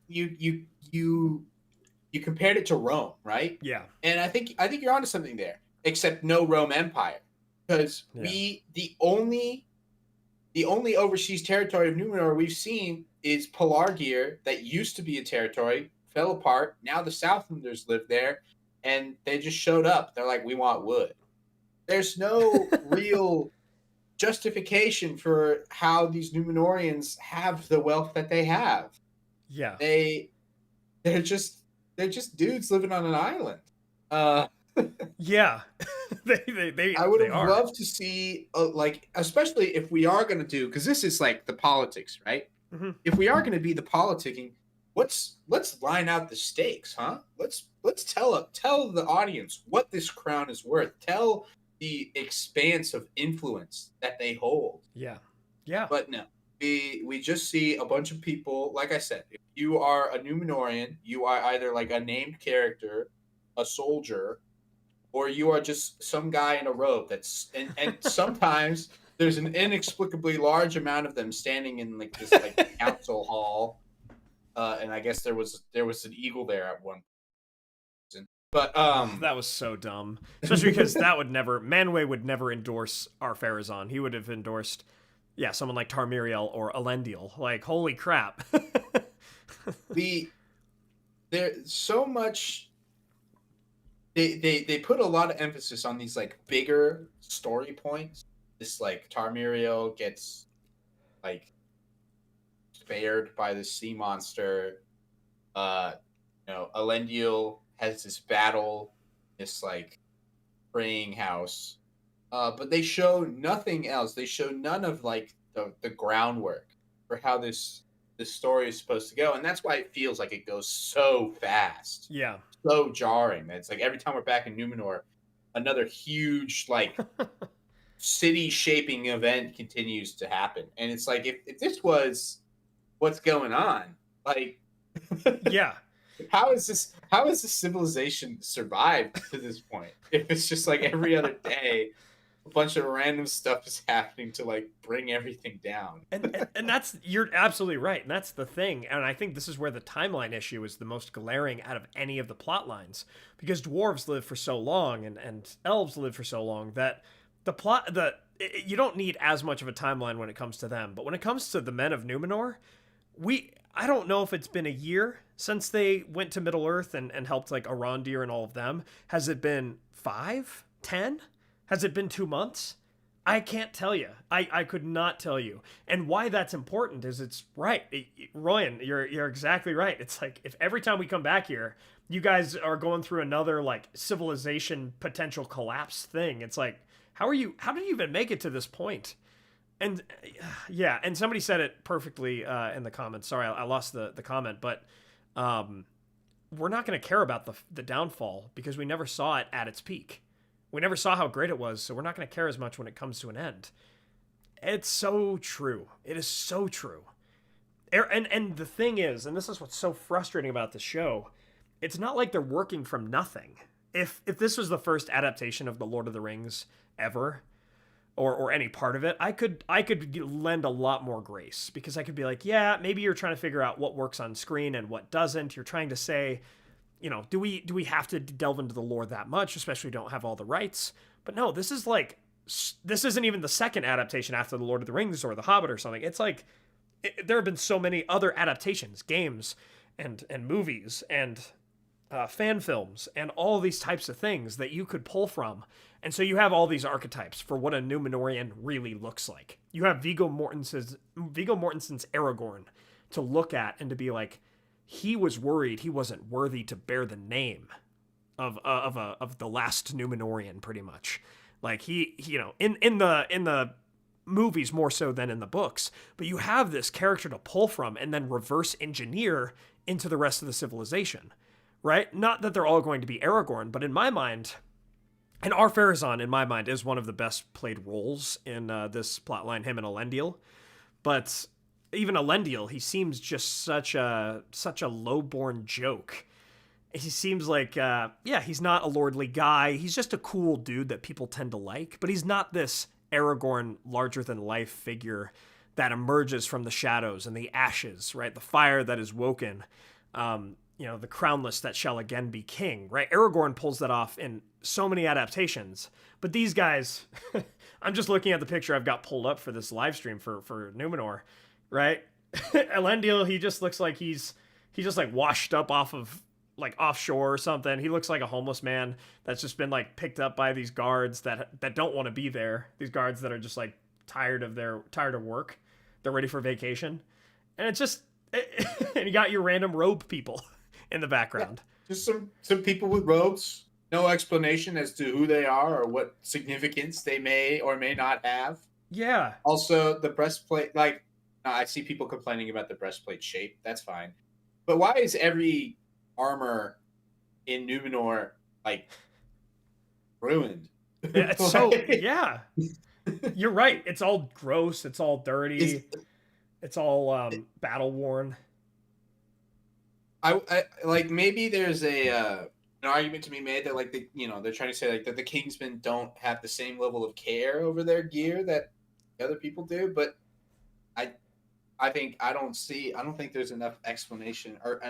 you compared it to Rome, right? Yeah. And I think you're onto something there. Except no Rome Empire, because the only overseas territory of Numenor we've seen is Pelargir, that used to be a territory, fell apart. Now the Southlanders live there, and they just showed up. They're like, we want wood. There's no real justification for how these Numenorians have the wealth that they have. Yeah. They're just dudes living on an island. Yeah. they I would have loved to see, like, especially if we are going to do, because this is like the politics, right? Mm-hmm. If we are going to be the politicking, let's line out the stakes, huh? Let's tell the audience what this crown is worth. Tell the expanse of influence that they hold. Yeah. Yeah. But no, we just see a bunch of people. Like I said, if you are a Numenorian, you are either like a named character, a soldier, or you are just some guy in a robe. And sometimes there's an inexplicably large amount of them standing in like this like council hall, and I guess there was an eagle there at one point. But That was so dumb, especially because Manwë would never endorse Ar-Pharazôn. He would have endorsed, someone like Tarmiriel or Elendil. Like, holy crap! There's so much. They put a lot of emphasis on these like bigger story points. This like Tarmiriel gets like spared by the sea monster. Elendil has this battle, this like praying house. But they show nothing else. They show none of like the groundwork for how this story is supposed to go, and that's why it feels like it goes so fast. Yeah. So jarring. It's like every time we're back in Numenor, another huge like city shaping event continues to happen. And it's like if this was what's going on, like yeah. How is this civilization survived to this point? If it's just like every other day a bunch of random stuff is happening to like bring everything down. and that's, you're absolutely right. And that's the thing. And I think this is where the timeline issue is the most glaring out of any of the plot lines, because dwarves live for so long and elves live for so long that you don't need as much of a timeline when it comes to them. But when it comes to the men of Numenor, I don't know if it's been a year since they went to Middle Earth and helped like Arondir and all of them. Has it been 5, 10? Has it been 2 months? I can't tell you. I could not tell you. And why that's important is it's right. Royan, you're exactly right. It's like if every time we come back here, you guys are going through another like civilization potential collapse thing. It's like, how did you even make it to this point? And yeah, and somebody said it perfectly in the comments. Sorry, I lost the comment, but we're not going to care about the downfall because we never saw it at its peak. We never saw how great it was, so we're not going to care as much when it comes to an end. It's so true. It is so true. And the thing is, and this is what's so frustrating about the show, it's not like they're working from nothing. If this was the first adaptation of The Lord of the Rings ever, or any part of it, I could lend a lot more grace, because I could be like, yeah, maybe you're trying to figure out what works on screen and what doesn't. You're trying to say, do we have to delve into the lore that much, especially we don't have all the rights? But no, this isn't even the second adaptation after The Lord of the Rings or The Hobbit or something. It's like there have been so many other adaptations, games and movies and fan films and all these types of things that you could pull from. And so you have all these archetypes for what a Númenórean really looks like. You have Viggo Mortensen's Aragorn to look at and to be like, he was worried he wasn't worthy to bear the name of the last Númenórean, pretty much. Like he in the movies more so than in the books, but you have this character to pull from and then reverse engineer into the rest of the civilization, right? Not that they're all going to be Aragorn, but in my mind, and Ar-Pharazôn, in my mind, is one of the best played roles in this plotline, him and Elendil. But even Elendil, he seems just such a low-born joke. He seems like, he's not a lordly guy. He's just a cool dude that people tend to like. But he's not this Aragorn larger-than-life figure that emerges from the shadows and the ashes, right? The fire that is woken. The crownless that shall again be king, right? Aragorn pulls that off in so many adaptations. But these guys, I'm just looking at the picture I've got pulled up for this live stream for Numenor, right? Elendil, he just looks like he's just like washed up off of like offshore or something. He looks like a homeless man that's just been like picked up by these guards that don't want to be there. These guards that are just like tired of work. They're ready for vacation. And it's just, and you got your random robe people in the background. Yeah, just some people with robes. No explanation as to who they are or what significance they may or may not have. Yeah. Also, the breastplate, like, I see people complaining about the breastplate shape. That's fine. But why is every armor in Numenor, like, ruined? Yeah, it's so, yeah. You're right. It's all gross. It's all dirty. It's all battle worn. I like, maybe there's an argument to be made that like they're trying to say like that the Kingsmen don't have the same level of care over their gear that the other people do, but I think I don't think there's enough explanation or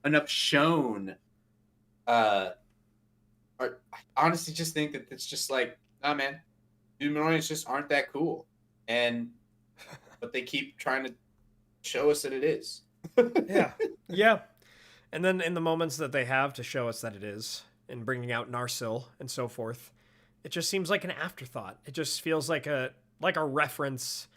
enough shown. Or I honestly just think that it's just like, nah, man, Numenorians just aren't that cool, but they keep trying to show us that it is. Yeah. And then in the moments that they have to show us that it is, and bringing out Narsil and so forth, it just seems like an afterthought. It just feels like a reference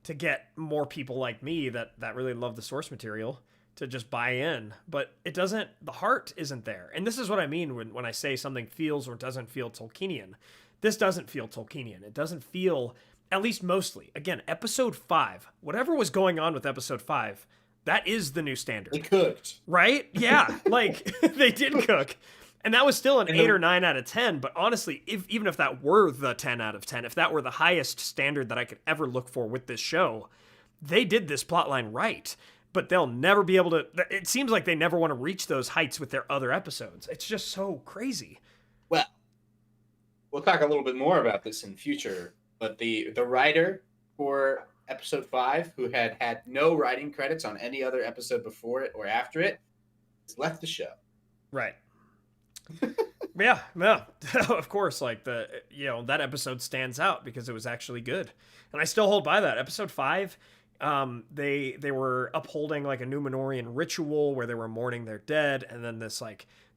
to get more people like me that really love the source material to just buy in. But it doesn't, the heart isn't there. And this is what I mean when I say something feels or doesn't feel Tolkienian. This doesn't feel Tolkienian. It doesn't feel, at least mostly. Again, episode 5, whatever was going on with episode 5, that is the new standard. They cooked. Right? Yeah. Like, they did cook. And that was still an 8 or 9 out of 10. But honestly, even if that were the 10 out of 10, if that were the highest standard that I could ever look for with this show, they did this plotline right. But they'll never be able to. It seems like they never want to reach those heights with their other episodes. It's just so crazy. Well, we'll talk a little bit more about this in future. But the writer for episode 5, who had no writing credits on any other episode before it or after it, has left the show. Right. yeah, of course, like that episode stands out because it was actually good. And I still hold by that. Episode 5, they were upholding like a Numenorian ritual where they were mourning their dead, and then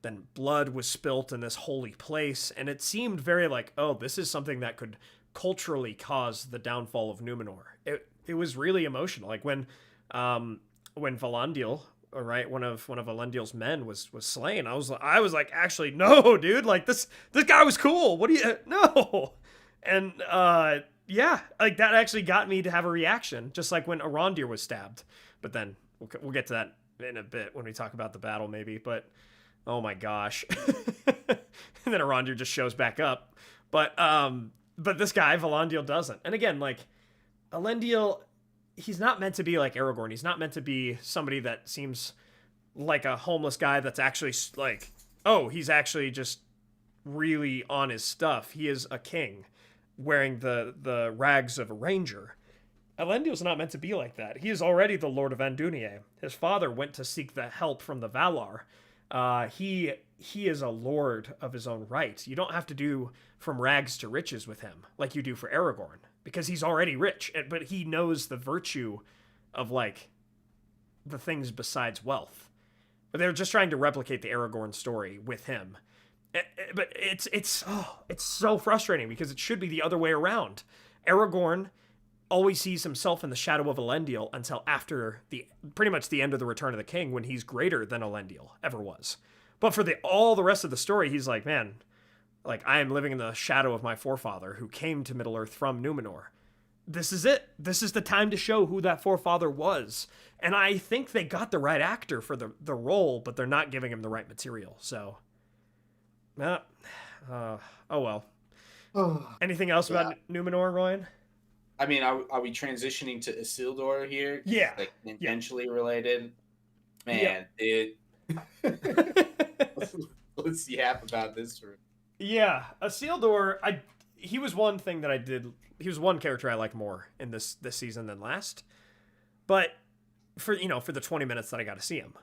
then blood was spilt in this holy place, and it seemed very like, oh, this is something that could culturally cause the downfall of Numenor. It was really emotional. Like when Valandil, right, one of Elendil's men was slain, I was like, actually, no, dude, like this guy was cool. What do you no? And yeah, like that actually got me to have a reaction, just like when Arondir was stabbed. But then we'll get to that in a bit when we talk about the battle, maybe. But oh my gosh, and then Arondir just shows back up. But this guy Valandil doesn't. And again, like Elendil, he's not meant to be like Aragorn. He's not meant to be somebody that seems like a homeless guy that's actually like, oh, he's actually just really on his stuff. He is a king wearing the rags of a ranger. Elendil's not meant to be like that. He is already the Lord of Andúnië. His father went to seek the help from the Valar. He is a lord of his own right. You don't have to do from rags to riches with him like you do for Aragorn, because he's already rich, but he knows the virtue of like the things besides wealth. But they're just trying to replicate the Aragorn story with him. But it's so frustrating because it should be the other way around. Aragorn always sees himself in the shadow of Elendil until after pretty much the end of the Return of the King, when he's greater than Elendil ever was. But for all the rest of the story, he's like, man, like, I am living in the shadow of my forefather who came to Middle-earth from Numenor. This is it. This is the time to show who that forefather was. And I think they got the right actor for the role, but they're not giving him the right material. So, oh well. Anything else about Numenor, Ryan? I mean, are we transitioning to Isildur here? Yeah. Like, tangentially related? Man, let's yap about this for... Yeah, Isildur, he was one thing that I did. He was one character I liked more in this season than last. But for the 20 minutes that I got to see him,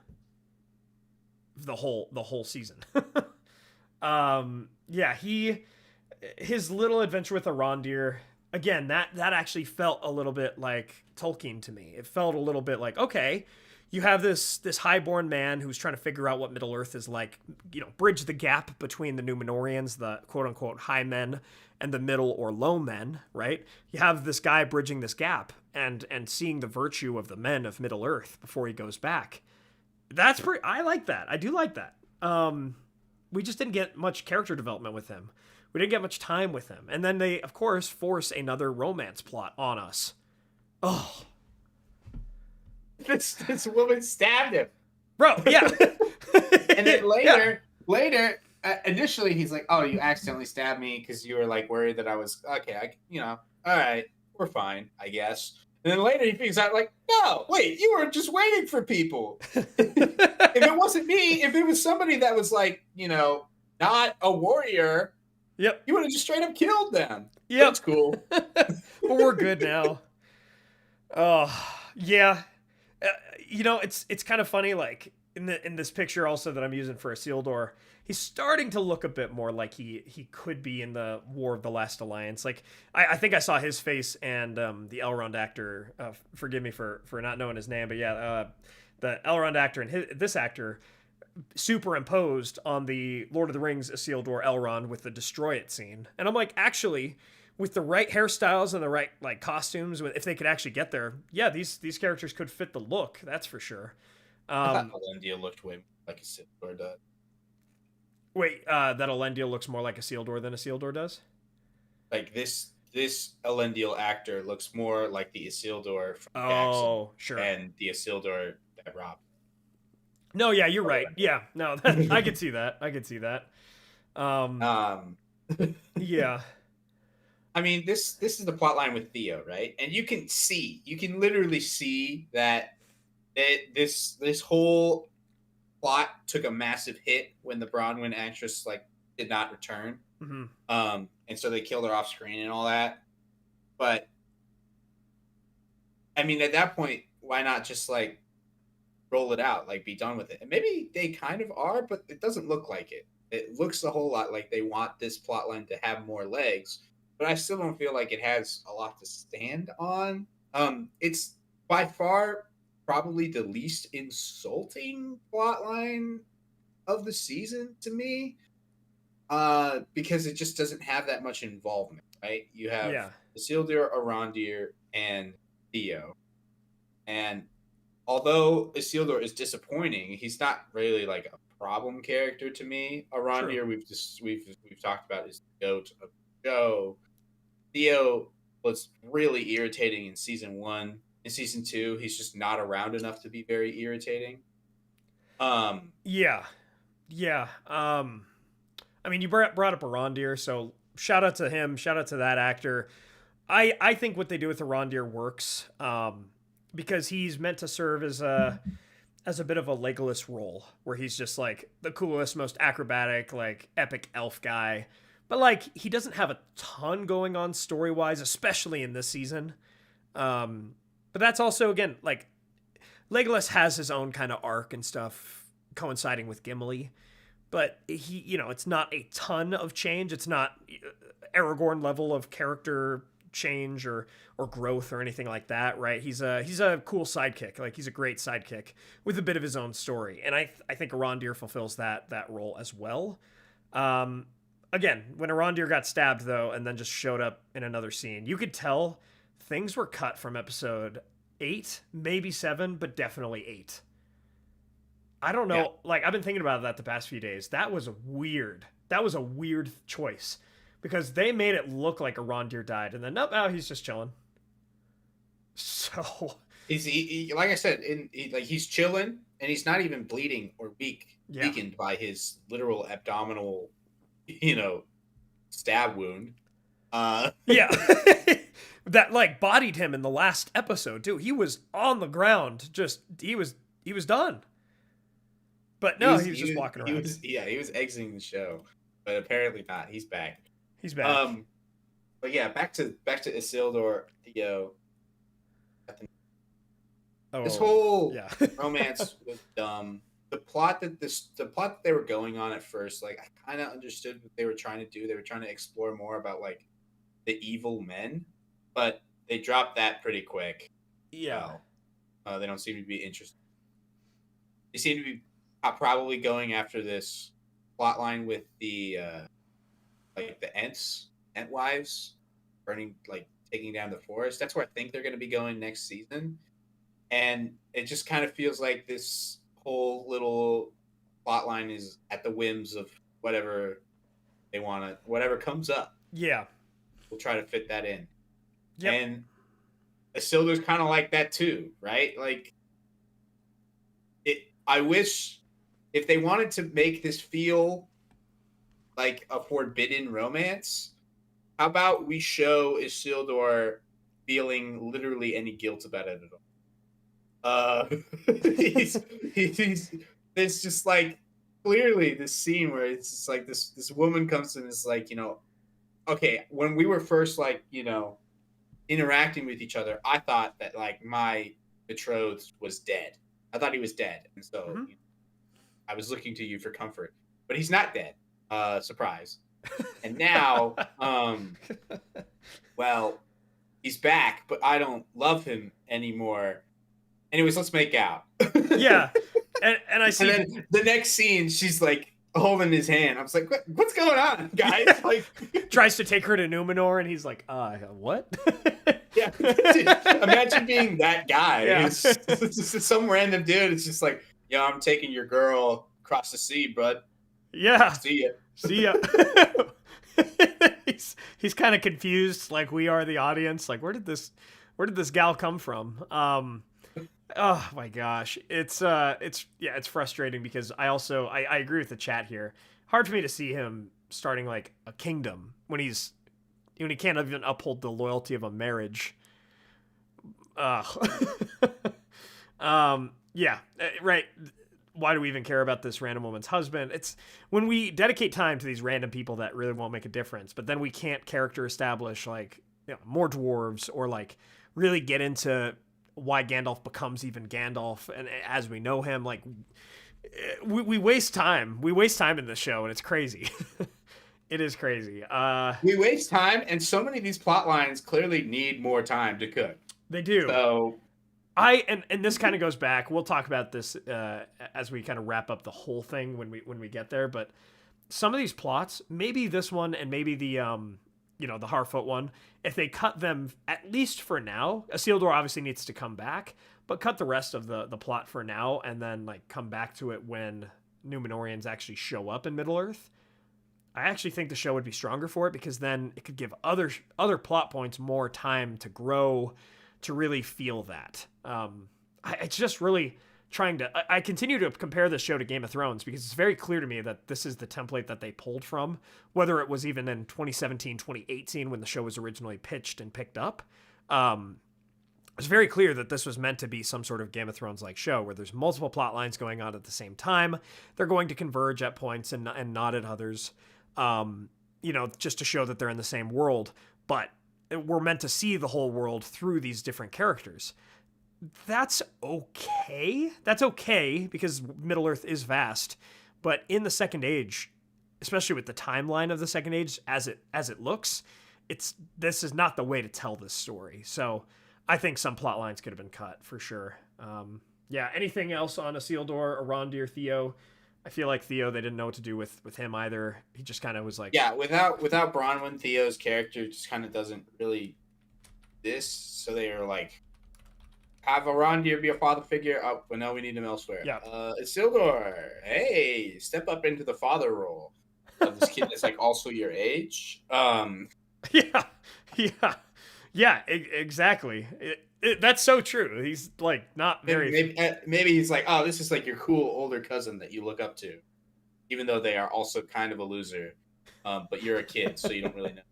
the whole season. Yeah, his little adventure with Arondir, again, that actually felt a little bit like Tolkien to me. It felt a little bit like, okay, you have this highborn man who's trying to figure out what Middle-earth is like, bridge the gap between the Numenorians, the quote-unquote high men, and the middle or low men, right? You have this guy bridging this gap and seeing the virtue of the men of Middle-earth before he goes back. I like that. I do like that. We just didn't get much character development with him. We didn't get much time with him. And then they, of course, force another romance plot on us. Oh, This woman stabbed him, bro. Yeah. And then later, initially he's like, "Oh, you accidentally stabbed me because you were like worried that I was okay. All right, we're fine, I guess." And then later he figures out, like, "No, wait, you were just waiting for people." If it wasn't me, if it was somebody that was like, not a warrior, Yep. You would have just straight up killed them. Yep. That's cool. But we're good now. Oh, yeah. Uh, it's kind of funny, like in this picture also that I'm using for Isildur, he's starting to look a bit more like he could be in the War of the Last Alliance. Like I think I saw his face and the Elrond actor. Forgive me for not knowing his name, but yeah, the Elrond actor and this actor superimposed on the Lord of the Rings Isildur Elrond with the destroy it scene, and I'm like, actually, with the right hairstyles and the right like costumes, if they could actually get there, yeah, these characters could fit the look. That's for sure. I thought Elendil looked way like Isildur does. Wait, that Elendil looks more like Isildur than Isildur does? Like this Elendil actor looks more like the Isildur from Oh, Jackson sure. and the Isildur that Rob. No, yeah, you're right. Yeah, no, I could see that. I could see that. Yeah. I mean, this is the plot line with Theo, right? And you can literally see that this whole plot took a massive hit when the Bronwyn actress like did not return. Mm-hmm. And so they killed her off screen and all that. But I mean, at that point, why not just like roll it out, like be done with it? And maybe they kind of are, but it doesn't look like it. It looks a whole lot like they want this plot line to have more legs, but I still don't feel like it has a lot to stand on. It's by far probably the least insulting plot line of the season to me, because it just doesn't have that much involvement, right? You have Isildur, Arondir, and Theo, and although Isildur is disappointing, he's not really like a problem character to me. Arondir, we've talked about, is the goat of the show. Theo was really irritating in season 1. In season 2, he's just not around enough to be very irritating. Yeah. I mean, you brought up Arondir, so shout out to him. Shout out to that actor. I think what they do with Arondir works, because he's meant to serve as a bit of a Legolas role, where he's just like the coolest, most acrobatic, like epic elf guy. But like he doesn't have a ton going on story wise, especially in this season. But that's also, again, like Legolas has his own kind of arc and stuff coinciding with Gimli, but he, it's not a ton of change. It's not Aragorn level of character change or growth or anything like that, right? He's a cool sidekick. Like he's a great sidekick with a bit of his own story, and I think Arondir fulfills that role as well. Again, when Arondir got stabbed though, and then just showed up in another scene, you could tell things were cut from episode 8, maybe 7, but definitely 8. I don't know. Yeah. Like I've been thinking about that the past few days. That was a weird choice, because they made it look like Arondir died, and then nope, now he's just chilling. So he like I said, he's chilling, and he's not even bleeding or weakened by his literal abdominal, stab wound. Yeah. That like bodied him in the last episode too. He was on the ground, just he was done. But no, he was just walking around. He was exiting the show, but apparently not. He's back. He's back. But yeah, back to Isildur, Theo. This whole romance was dumb. The plot that they were going on at first, like I kind of understood what they were trying to do. They were trying to explore more about like the evil men, but they dropped that pretty quick. Yeah. They don't seem to be interested. They seem to be probably going after this plot line with the like the Ent wives taking down the forest. That's where I think they're going to be going next season. And it just kind of feels like this whole little plot line is at the whims of whatever they want to, whatever comes up. Yeah. We'll try to fit that in. Yep. And Isildur's kind of like that too, right? Like, I wish if they wanted to make this feel like a forbidden romance, how about we show Isildur feeling literally any guilt about it at all? He's it's just like clearly this scene where it's just like this woman comes to him and is like, okay, when we were first like, interacting with each other, I thought that like my betrothed was dead. I thought he was dead, and so Mhm. I was looking to you for comfort. But he's not dead. Surprise. And now, well, he's back, but I don't love him anymore. Anyways, let's make out. Yeah, and I see. And then the next scene, she's like holding his hand. I was like, what's going on, guys? Yeah. Like, Tries to take her to Numenor, and he's like, what? yeah. Imagine being that guy. Yeah. It's just some random dude. It's just like, I'm taking your girl across the sea, bud. Yeah. See ya. See ya. he's kind of confused, like we are the audience. Like, where did this gal come from? Oh my gosh, it's frustrating because I agree with the chat here. Hard for me to see him starting like a kingdom when he can't even uphold the loyalty of a marriage. Yeah, right. Why do we even care about this random woman's husband? It's when we dedicate time to these random people that really won't make a difference, but then we can't character establish like more dwarves or like really get into why Gandalf becomes even Gandalf and as we know him. Like we waste time. We waste time in this show, and it's crazy. It is crazy. We waste time, and so many of these plot lines clearly need more time to cook. They do. So and this kind of goes back. We'll talk about this as we kind of wrap up the whole thing when we get there. But some of these plots, maybe this one and maybe the the Harfoot one, if they cut them at least for now, Isildur obviously needs to come back, but cut the rest of the plot for now and then like come back to it when Númenóreans actually show up in Middle Earth. I actually think the show would be stronger for it because then it could give other plot points more time to grow, to really feel that. It's just really trying to... I continue to compare this show to Game of Thrones because it's very clear to me that this is the template that they pulled from, whether it was even in 2017, 2018 when the show was originally pitched and picked up. It's very clear that this was meant to be some sort of Game of Thrones-like show where there's multiple plot lines going on at the same time. They're going to converge at points and not at others, just to show that they're in the same world. But we're meant to see the whole world through these different characters. That's okay. That's okay because Middle Earth is vast. But in the Second Age, especially with the timeline of the Second Age as it looks, this is not the way to tell this story. So I think some plot lines could have been cut for sure. Anything else on Isildur, Arondir, Theo? I feel like Theo, they didn't know what to do with him either. He just kind of was like... Yeah, without Bronwyn, Theo's character just kind of doesn't really exist. So they are like, have Arondir be a father figure. Oh, but no, we need him elsewhere. Yeah. Isildur, hey, step up into the father role of this kid that's like also your age. Exactly. That's so true. He's like not very... Maybe he's like, oh, this is like your cool older cousin that you look up to, even though they are also kind of a loser. But you're a kid, so you don't really know.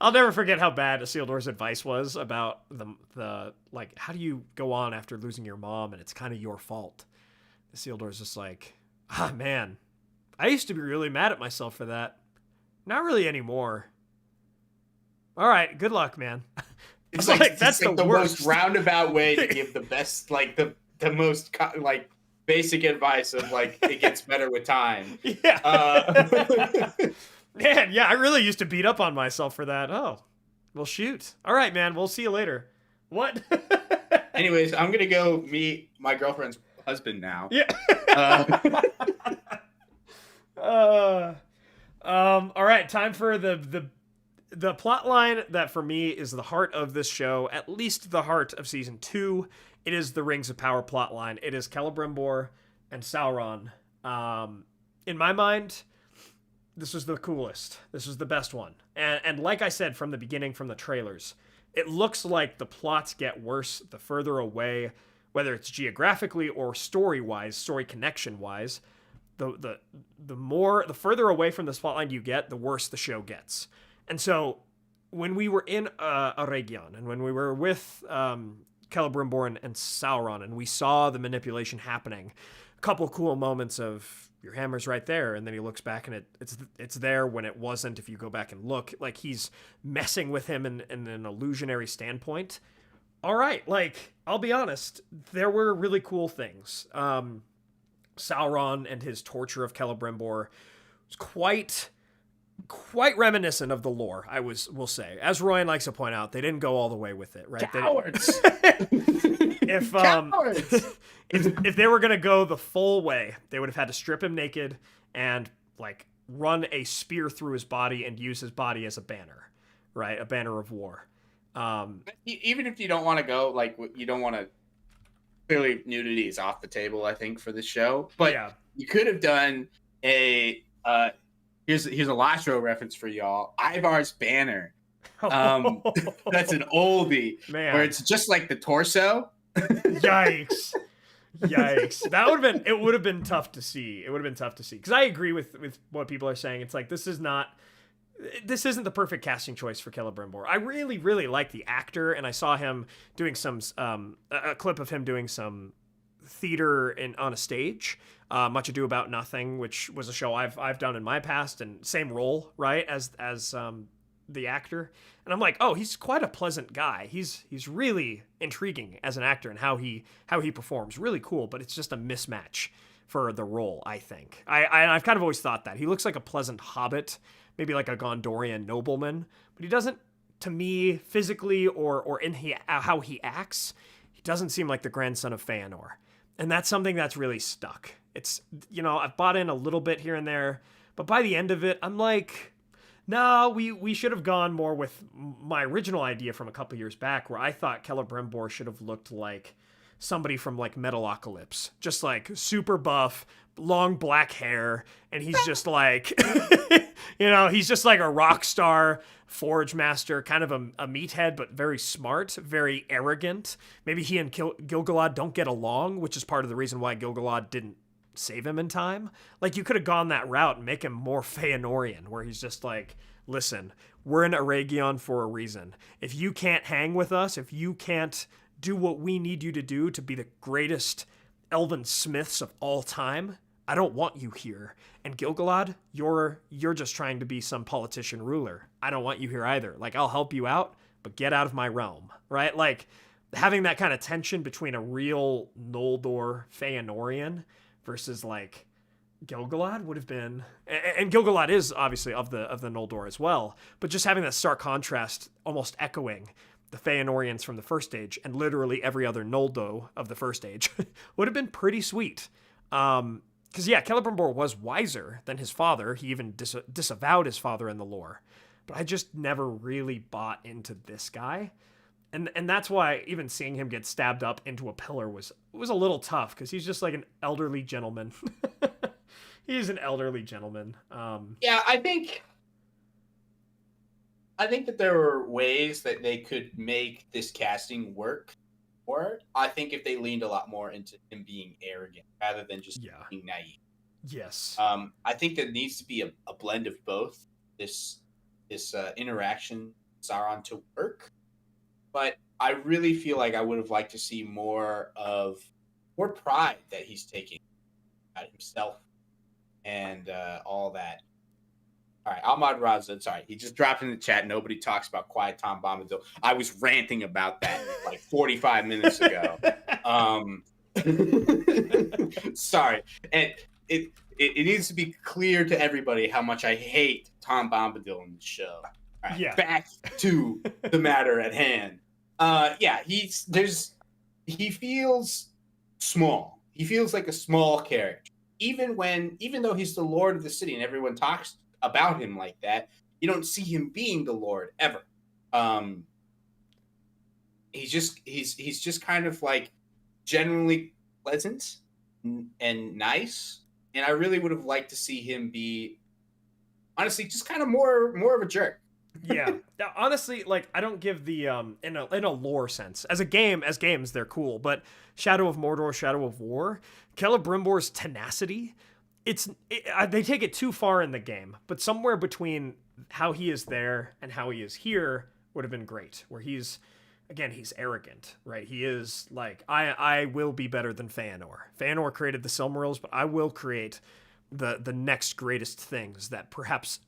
I'll never forget how bad Isildur's advice was about the like, how do you go on after losing your mom and it's kind of your fault? Isildur's just like, man, I used to be really mad at myself for that. Not really anymore. All right, good luck, man. It's like that's the worst. most roundabout way to give the best, like the most like basic advice of like it gets better with time. Yeah. Man, yeah, I really used to beat up on myself for that. Oh, well, shoot. All right, man, we'll see you later. What? Anyways, I'm gonna go meet my girlfriend's husband now. Yeah. All right, time for the plot line that for me is the heart of this show, at least the heart of season 2. It is the Rings of Power plot line. It is Celebrimbor and Sauron. In my mind, this was the coolest. This was the best one. And like I said from the beginning, from the trailers, it looks like the plots get worse the further away, whether it's geographically or story-wise, story connection-wise. The further away from this plotline you get, the worse the show gets. And so when we were in Eregion and when we were with Celebrimbor and Sauron and we saw the manipulation happening, a couple cool moments of your hammer's right there. And then he looks back and it's there when it wasn't. If you go back and look, like he's messing with him in an illusionary standpoint. All right. Like, I'll be honest. There were really cool things. Sauron and his torture of Celebrimbor was quite reminiscent of the lore, will say. As Royan likes to point out, they didn't go all the way with it, right? Cowards! Cowards! if they were going to go the full way, they would have had to strip him naked and, like, run a spear through his body and use his body as a banner, right? A banner of war. Even if you don't want to go, like, you don't want to... Clearly, nudity is off the table, I think, for the show. But yeah, you could have done a... Here's a Latro reference for y'all. Ivar's banner. That's an oldie. Man. Where it's just like the torso. Yikes. It would have been tough to see. Because I agree with what people are saying. It's like, this isn't the perfect casting choice for Celebrimbor. I really, really like the actor, and I saw him doing a clip of him doing some theater on a stage. Much Ado About Nothing, which was a show I've done in my past, and same role, right, as the actor. And I'm like, oh, he's quite a pleasant guy. He's really intriguing as an actor and how he performs. Really cool, but it's just a mismatch for the role, I think. I've kind of always thought that. He looks like a pleasant hobbit, maybe like a Gondorian nobleman, but he doesn't, to me, physically or in how he acts, he doesn't seem like the grandson of Feanor. And that's something that's really stuck. It's, I've bought in a little bit here and there, but by the end of it, I'm like, no, we should have gone more with my original idea from a couple years back, where I thought Celebrimbor should have looked like somebody from, like, Metalocalypse. Just, like, super buff, long black hair, and he's just like, he's just like a rock star forge master, kind of a meathead, but very smart, very arrogant. Maybe he and Gil-galad don't get along, which is part of the reason why Gil-galad didn't save him in time. Like, you could have gone that route and make him more Feanorian, where he's just like, listen, we're in Eregion for a reason. If you can't hang with us, if you can't do what we need you to do to be the greatest elven smiths of all time, I don't want you here. And Gil-galad, you're just trying to be some politician ruler. I don't want you here either. Like, I'll help you out, but get out of my realm, right? Like, having that kind of tension between a real Noldor Feanorian versus, like, Gil-galad would have been, and Gil-galad is obviously of the Noldor as well, but just having that stark contrast, almost echoing the Feanorians from the First Age and literally every other Noldo of the First Age would have been pretty sweet. Because, yeah, Celebrimbor was wiser than his father. He even disavowed his father in the lore. But I just never really bought into this guy. And that's why even seeing him get stabbed up into a pillar was a little tough, because he's just like an elderly gentleman. He's an elderly gentleman. Yeah, I think that there were ways that they could make this casting work. Or I think if they leaned a lot more into him being arrogant rather than just being naive. Yes. I think there needs to be a blend of both. This interaction Sauron to work, but I really feel like I would have liked to see more pride that he's taking at himself and all that. All right, Ahmad Raza, sorry, he just dropped in the chat. Nobody talks about Quiet Tom Bombadil. I was ranting about that like 45 minutes ago. Sorry, and it needs to be clear to everybody how much I hate Tom Bombadil in the show. All right, yeah. Back to the matter at hand. He feels small. He feels like a small character. Even though he's the lord of the city and everyone talks about him like that, you don't see him being the lord ever. He's just kind of like generally pleasant and nice, and I really would have liked to see him be honestly just kind of more of a jerk. Yeah. Honestly, like, I don't give the in a lore sense. As games they're cool, but Shadow of Mordor, Shadow of War, Celebrimbor's tenacity, they take it too far in the game, but somewhere between how he is there and how he is here would have been great, where he's arrogant, right? He is like, I will be better than Feanor. Feanor created the Silmarils, but I will create the next greatest things that perhaps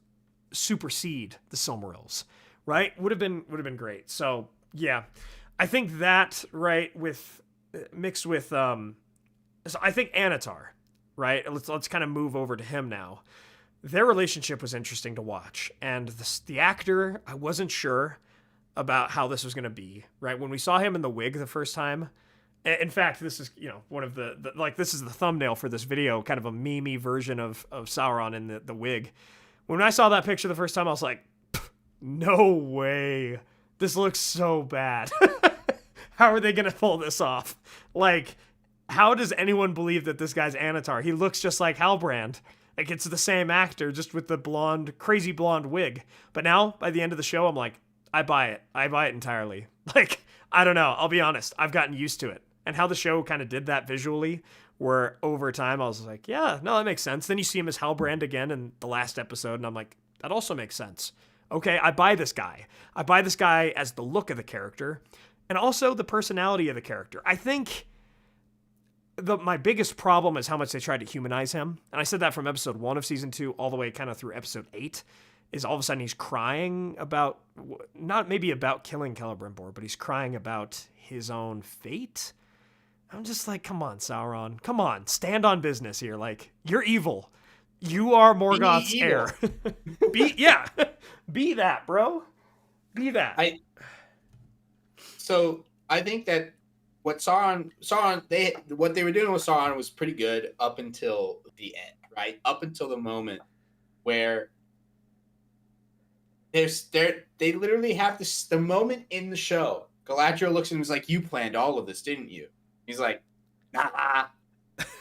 supersede the Silmarils, right? Would have been great. So yeah, I think that, right, with mixed with so I think Anatar, right? Let's kind of move over to him now. Their relationship was interesting to watch, and the actor, I wasn't sure about how this was going to be, right? When we saw him in the wig the first time, in fact, this is, one of the like, this is the thumbnail for this video, kind of a meme version of Sauron in the wig. When I saw that picture the first time, I was like, no way. This looks so bad. How are they going to pull this off? Like, how does anyone believe that this guy's Anatar? He looks just like Halbrand. Like, it's the same actor, just with the crazy blonde wig. But now, by the end of the show, I'm like, I buy it. I buy it entirely. Like, I don't know. I'll be honest. I've gotten used to it. And how the show kind of did that visually, where over time I was like, yeah, no, that makes sense. Then you see him as Halbrand again in the last episode, and I'm like, that also makes sense. Okay, I buy this guy. I buy this guy as the look of the character, and also the personality of the character. I think my biggest problem is how much they tried to humanize him. And I said that from episode 1 of season 2 all the way kind of through episode 8, is all of a sudden he's crying about, not maybe about killing Celebrimbor, but he's crying about his own fate. I'm just like, come on, Sauron. Come on, stand on business here. Like, you're evil. You are Morgoth's heir. Be that, bro. Be that. So I think that what what they were doing with Sauron was pretty good up until the end, right? Up until the moment where they literally have the moment in the show. Galadriel looks at him and is like, "You planned all of this, didn't you?" He's like, "Nah,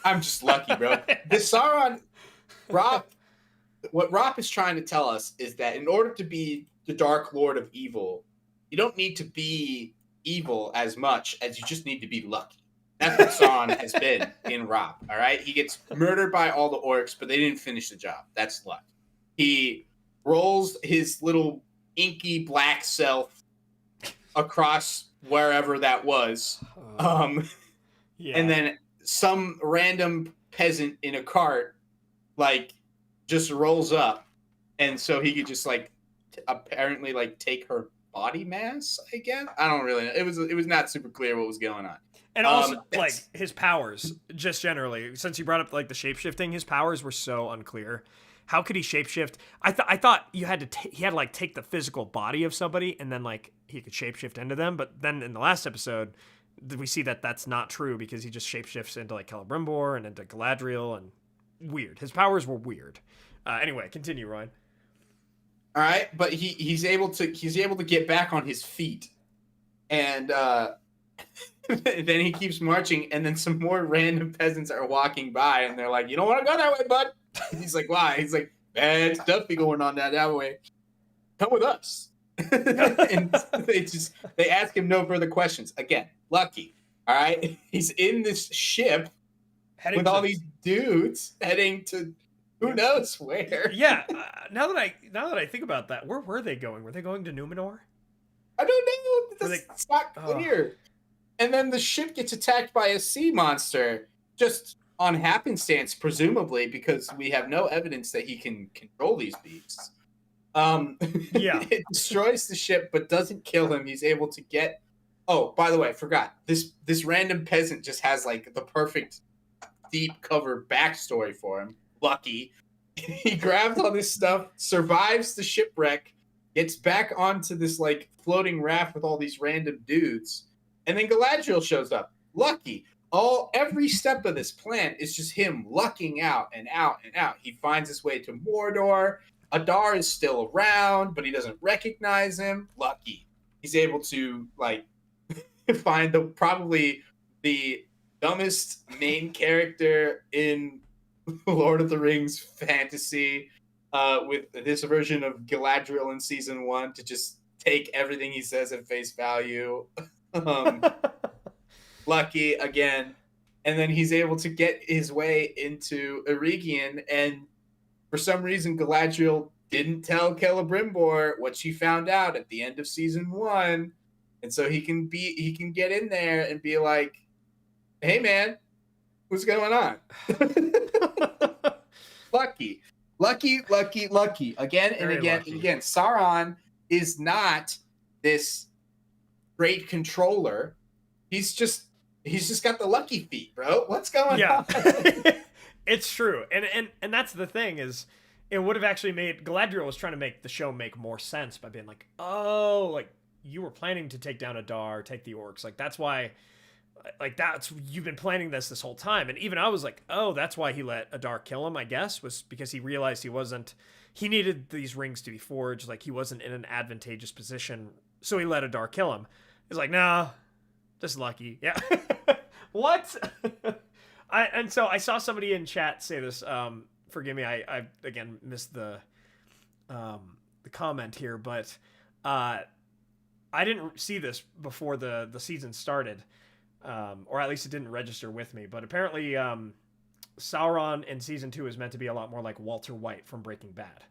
I'm just lucky, bro." The Sauron, what Rob is trying to tell us is that in order to be the Dark Lord of Evil, you don't need to be evil as much as you just need to be lucky. That's what Sauron has been in Rob, all right? He gets murdered by all the orcs, but they didn't finish the job. That's luck. He rolls his little inky black self across wherever that was. Yeah. And then some random peasant in a cart, like, just rolls up. And so he could just, like, apparently, like, take her body mass, I guess. I don't really know. It was not super clear what was going on. And also, like, his powers, just generally, since you brought up, like, the shapeshifting, his powers were so unclear. How could he shapeshift? I thought he had to, like, take the physical body of somebody and then, like, he could shapeshift into them. But then in the last episode, we see that that's not true because he just shapeshifts into, like, Celebrimbor and into Galadriel, and weird. His powers were weird. Anyway, continue, Ryan. All right, but he's able to get back on his feet, and then he keeps marching, and then some more random peasants are walking by, and they're like, "You don't want to go that way, bud." And he's like, "Why?" He's like, "Bad stuff be going on that way. Come with us." And they ask him no further questions. Again, lucky. All right, he's in this ship with all these dudes heading to who knows where. Yeah. Now that I think about that, where were they going? Were they going to Numenor? I don't know. It's not clear. And then the ship gets attacked by a sea monster, just on happenstance, presumably, because we have no evidence that he can control these beasts. Yeah. It destroys the ship, but doesn't kill him. He's able to get... Oh, by the way, I forgot. This random peasant just has, like, the perfect deep cover backstory for him. Lucky. He grabs all this stuff, survives the shipwreck, gets back onto this, like, floating raft with all these random dudes, and then Galadriel shows up. Lucky. Every step of this plan is just him lucking out and out and out. He finds his way to Mordor. Adar is still around, but he doesn't recognize him. Lucky. He's able to, like, find probably the dumbest main character in Lord of the Rings fantasy, with this version of Galadriel in season 1 to just take everything he says at face value. Lucky again. And then he's able to get his way into Eregion, and for some reason Galadriel didn't tell Celebrimbor what she found out at the end of season 1. And so he can get in there and be like, "Hey man, what's going on?" Lucky. Again and Very again lucky. and again. Sauron is not this great controller. He's just got the lucky feet, bro. What's going on? It's true. And that's the thing is it would have actually made Galadriel was trying to make the show make more sense by being like, oh, like you were planning to take down Adar, take the orcs. Like that's why you've been planning this whole time. And even I was like, oh, that's why he let Adar kill him, I guess, was because he realized he needed these rings to be forged. Like he wasn't in an advantageous position. So he let Adar kill him. He's like, nah, just lucky. Yeah. What? So I saw somebody in chat say this. Forgive me, I again missed the comment here, but I didn't see this before the season started, or at least it didn't register with me. But apparently, Sauron in season 2 is meant to be a lot more like Walter White from Breaking Bad.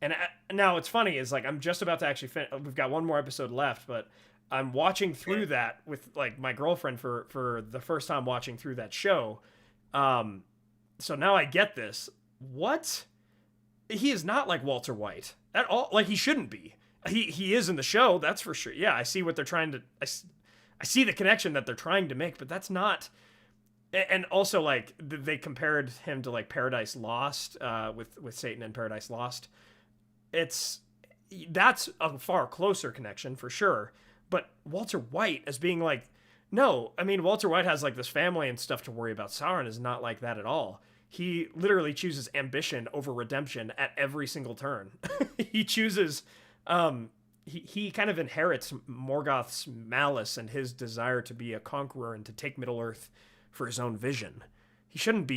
And now what's funny is like I'm just about to actually finish. We've got one more episode left, but I'm watching through that with like my girlfriend for the first time watching through that show. So now I get this. What? He is not like Walter White at all. Like he shouldn't be. He is in the show, that's for sure. Yeah, I see what they're trying to. I see the connection that they're trying to make, but that's not. And also, like they compared him to like Paradise Lost, with Satan and Paradise Lost. That's a far closer connection for sure. But Walter White as being like, no, I mean Walter White has like this family and stuff to worry about. Sauron is not like that at all. He literally chooses ambition over redemption at every single turn. He chooses. He kind of inherits Morgoth's malice and his desire to be a conqueror and to take Middle-earth for his own vision. He shouldn't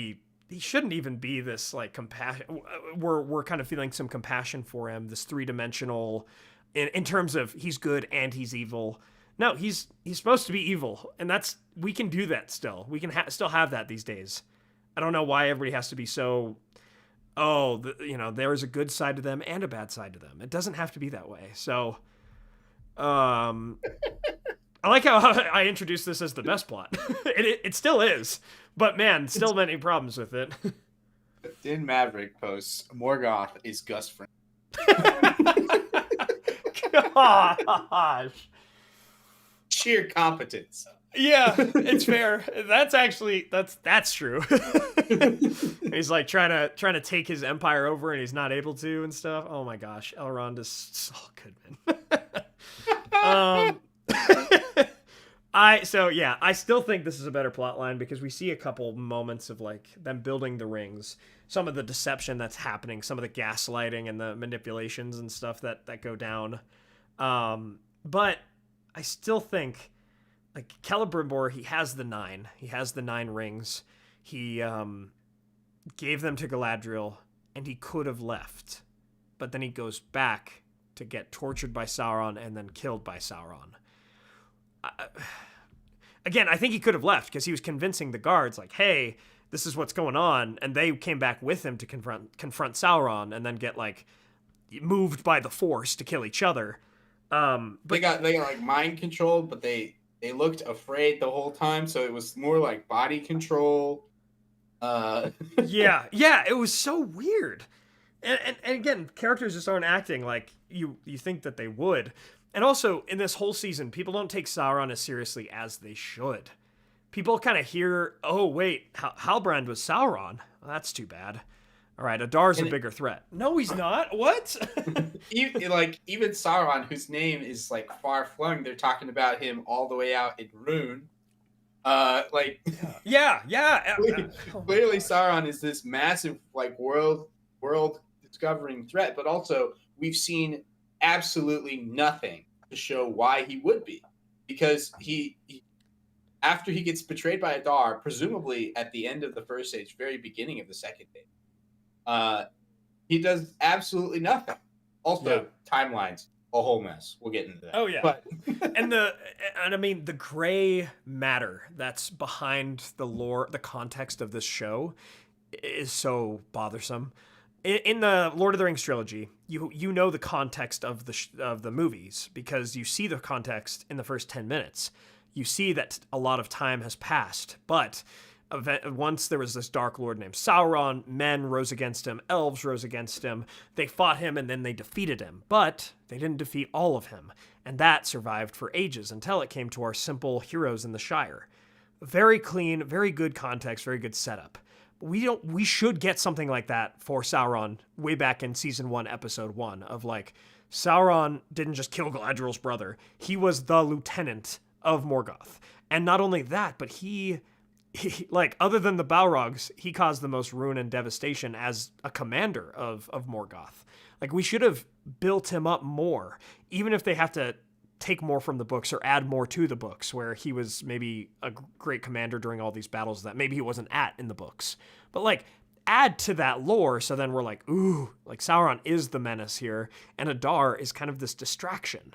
even be this like compassion. We're kind of feeling some compassion for him, this three-dimensional in terms of he's good and he's evil. No, he's supposed to be evil, and we can do that still. We can still have that these days. I don't know why everybody has to be so there is a good side to them and a bad side to them. It doesn't have to be that way. So, I like how I introduced this as the best plot. It still is, but man, still many problems with it. Din Maverick posts, Morgoth is Gus Fring. Gosh. Sheer competence. Yeah, it's fair. That's true. He's like trying to take his empire over and he's not able to and stuff. Oh my gosh, Elrond is so good, man. I still think this is a better plot line because we see a couple moments of like them building the rings, some of the deception that's happening, some of the gaslighting and the manipulations and stuff that go down. But I still think like Celebrimbor, he has the 9. He has the 9 rings. He gave them to Galadriel, and he could have left. But then he goes back to get tortured by Sauron and then killed by Sauron. Again, I think he could have left because he was convincing the guards, like, hey, this is what's going on. And they came back with him to confront Sauron and then get, like, moved by the Force to kill each other. But they got like mind controlled, but they looked afraid the whole time, so it was more like body control. Yeah, it was so weird. And again, characters just aren't acting like you think that they would. And also, in this whole season, people don't take Sauron as seriously as they should. People kind of hear, oh, wait, Halbrand was Sauron. Well, that's too bad. All right, Adar's a bigger threat. No, he's not. What? Even Sauron, whose name is like far flung, they're talking about him all the way out in Rune. Yeah. Clearly, Sauron is this massive like world discovering threat, but also we've seen absolutely nothing to show why he would be, because he after he gets betrayed by Adar, presumably at the end of the first age, very beginning of the second age. He does absolutely nothing. Also, timelines, a whole mess. We'll get into that. Oh yeah, but and I mean the gray matter that's behind the lore, the context of this show, is so bothersome. In the Lord of the Rings trilogy, you know the context of the movies because you see the context in the first 10 minutes. You see that a lot of time has passed, but once there was this Dark Lord named Sauron. Men rose against him. Elves rose against him. They fought him, and then they defeated him. But they didn't defeat all of him. And that survived for ages until it came to our simple heroes in the Shire. Very clean, very good context, very good setup. We should get something like that for Sauron way back in season 1, episode 1, of like, Sauron didn't just kill Galadriel's brother. He was the lieutenant of Morgoth. And not only that, but he like, other than the Balrogs, he caused the most ruin and devastation as a commander of Morgoth. Like, we should have built him up more, even if they have to take more from the books or add more to the books, where he was maybe a great commander during all these battles that maybe he wasn't at in the books. But like, add to that lore, so then we're like, ooh, like Sauron is the menace here, and Adar is kind of this distraction.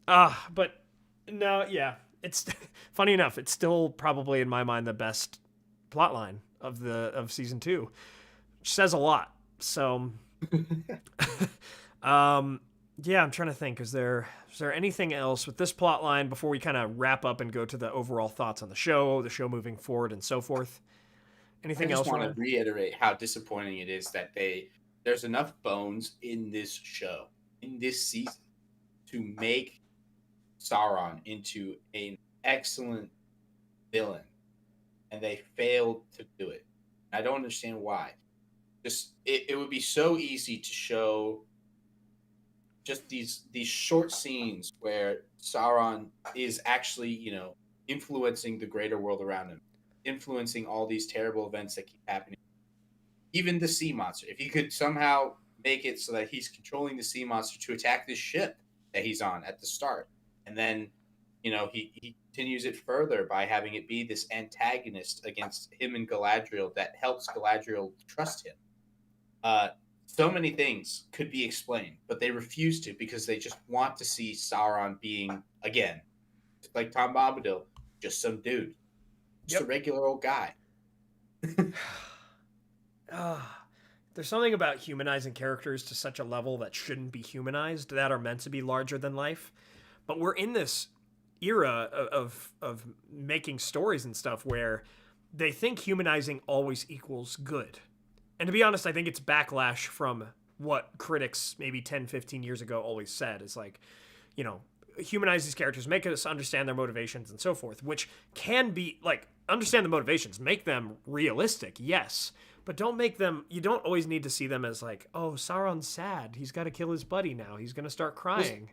But no, yeah, it's funny enough, it's still probably in my mind the best plotline of season 2, which says a lot. So, yeah, I'm trying to think. Is there anything else with this plotline before we kind of wrap up and go to the overall thoughts on the show moving forward, and so forth? Anything else? I just want to reiterate how disappointing it is that there's enough bones in this show, in this season, to make Sauron into an excellent villain, and they failed to do it. I don't understand why. Just it would be so easy to show just these short scenes where Sauron is actually, influencing the greater world around him, influencing all these terrible events that keep happening. Even the sea monster, if he could somehow make it so that he's controlling the sea monster to attack this ship that he's on at the start, and then he continues it further by having it be this antagonist against him and Galadriel that helps Galadriel trust him. So many things could be explained, but they refuse to, because they just want to see Sauron being, again, like Tom Bombadil, just some dude. Just a regular old guy. There's something about humanizing characters to such a level that shouldn't be humanized, that are meant to be larger than life. But we're in this era of making stories and stuff where they think humanizing always equals good. And to be honest, I think it's backlash from what critics maybe 10, 15 years ago always said. Is like, humanize these characters, make us understand their motivations and so forth, which can be, like, understand the motivations, make them realistic, yes. But you don't always need to see them as like, oh, Sauron's sad. He's got to kill his buddy now. He's going to start crying.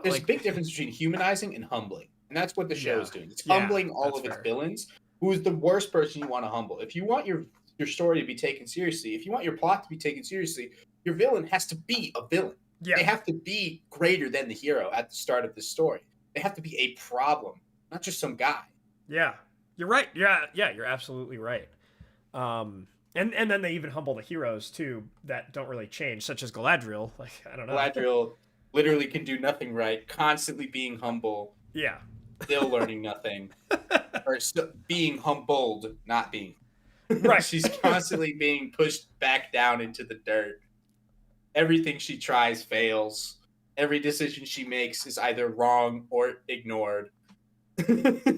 There's a big difference between humanizing and humbling. And that's what the show is doing. It's humbling all of its villains. Who is the worst person you want to humble? If you want your story to be taken seriously, if you want your plot to be taken seriously, your villain has to be a villain. Yeah. They have to be greater than the hero at the start of the story. They have to be a problem, not just some guy. Yeah, you're right. Yeah, you're absolutely right. And then they even humble the heroes too that don't really change, such as Galadriel. Like, I don't know. Galadriel literally can do nothing right, constantly being humble. Yeah. Still learning nothing. Or still being humbled, not being. Right. She's constantly being pushed back down into the dirt. Everything she tries fails. Every decision she makes is either wrong or ignored.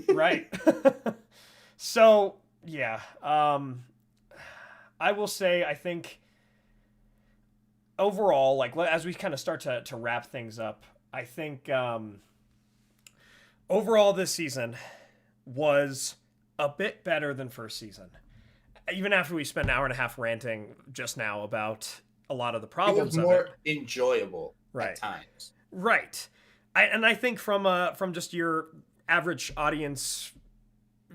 Right. So, yeah. I will say, I think overall, like, as we kind of start to wrap things up, I think overall this season was a bit better than first season. Even after we spent an hour and a half ranting just now about a lot of the problems, it was more enjoyable at times. Right. I think from just your average audience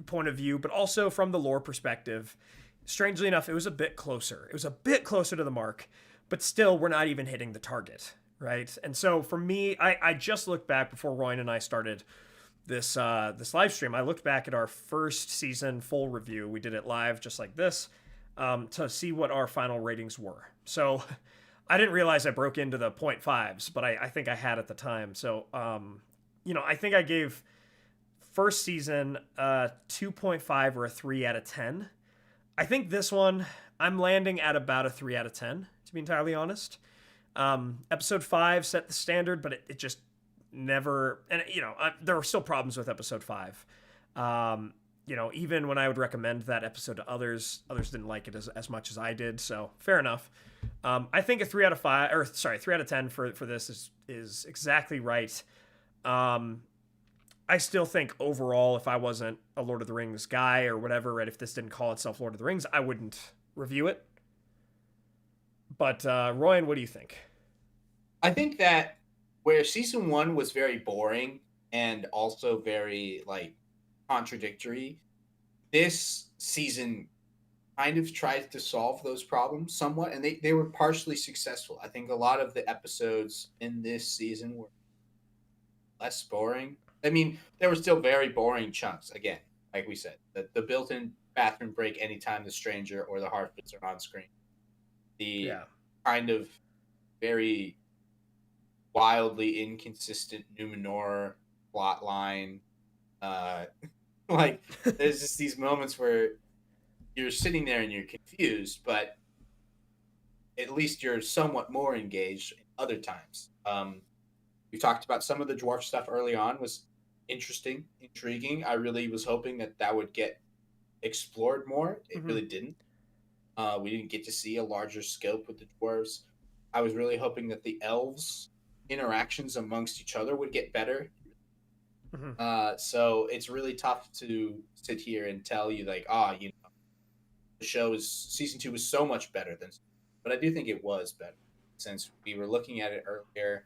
point of view, but also from the lore perspective, strangely enough, it was a bit closer. It was a bit closer to the mark, but still, we're not even hitting the target, right? And so for me, I just looked back before Royan and I started this live stream. I looked back at our first season full review. We did it live just like this to see what our final ratings were. So I didn't realize I broke into the 0.5s, but I think I had at the time. So, I think I gave first season 2.5 or a 3 out of 10. I think this one, I'm landing at about a 3 out of 10, to be entirely honest. Episode 5 set the standard, but it just never, and there are still problems with episode 5. even when I would recommend that episode to others didn't like it as much as I did. So fair enough. I think a 3 out of 10 for this is exactly right. I still think overall, if I wasn't a Lord of the Rings guy or whatever, right, if this didn't call itself Lord of the Rings, I wouldn't review it. But Ryan, what do you think? I think that where season 1 was very boring and also very like contradictory, this season kind of tried to solve those problems somewhat, and they were partially successful. I think a lot of the episodes in this season were less boring. I mean, there were still very boring chunks. Again, like we said, the built-in bathroom break anytime the stranger or the Harfoots are on screen. The kind of very wildly inconsistent Numenor plot line. Like, there's just these moments where you're sitting there and you're confused, but at least you're somewhat more engaged other times. We talked about some of the dwarf stuff early on was interesting, intriguing. I really was hoping that would get explored more. It really didn't. We didn't get to see a larger scope with the dwarves. I was really hoping that the elves' interactions amongst each other would get better. So it's really tough to sit here and tell you like, the show season 2 was so much better than, but I do think it was better since we were looking at it earlier.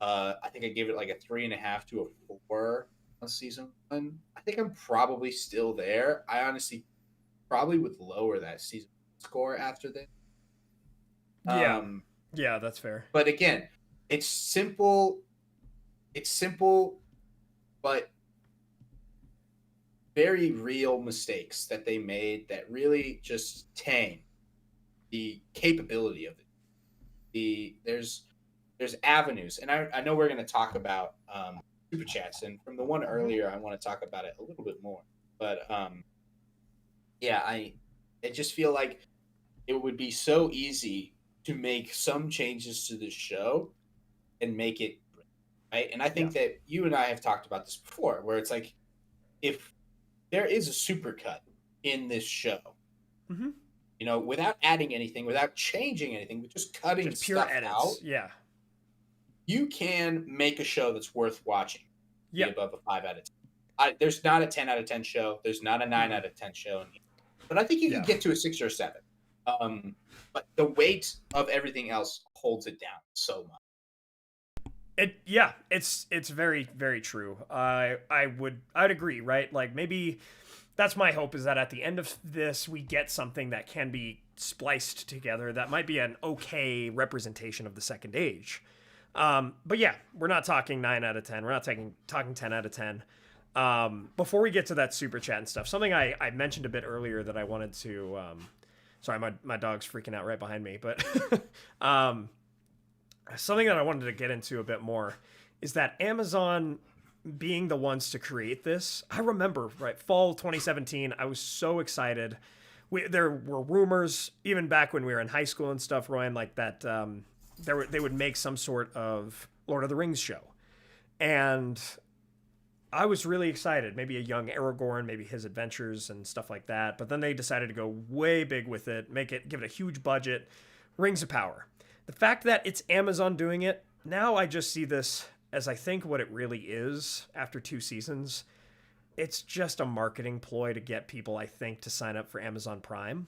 I think I gave it like a 3.5 to a 4 on season 1. I think I'm probably still there. I honestly probably would lower that season score after this. Yeah, that's fair. But again, it's simple, but very real mistakes that they made that really just tang the capability of it. There's avenues, and I know we're going to talk about super chats, and from the one earlier, I want to talk about it a little bit more. But I just feel like it would be so easy to make some changes to this show and make it right. And I think that you and I have talked about this before, where it's like if there is a supercut in this show, without adding anything, without changing anything, but just cutting just pure stuff edits. Out. Yeah. You can make a show that's worth watching. Yeah. Above a 5 out of 10. There's not a 10 out of 10 show. There's not a 9 out of 10 show. But I think you can get to a 6 or 7. But the weight of everything else holds it down so much. It's very, very true. I'd agree, right? Like maybe that's my hope, is that at the end of this we get something that can be spliced together that might be an okay representation of the Second Age. But yeah, we're not talking 9 out of 10. We're not talking 10 out of 10. Before we get to that super chat and stuff, something I mentioned a bit earlier that I wanted to, sorry, my dog's freaking out right behind me, but, something that I wanted to get into a bit more is that Amazon being the ones to create this. I remember, right, fall 2017, I was so excited. There were rumors, even back when we were in high school and stuff, Ryan, like that, they would make some sort of Lord of the Rings show. And I was really excited. Maybe a young Aragorn, maybe his adventures and stuff like that. But then they decided to go way big with it, give it a huge budget. Rings of Power. The fact that it's Amazon doing it, now I just see this as I think what it really is after 2 seasons. It's just a marketing ploy to get people, I think, to sign up for Amazon Prime.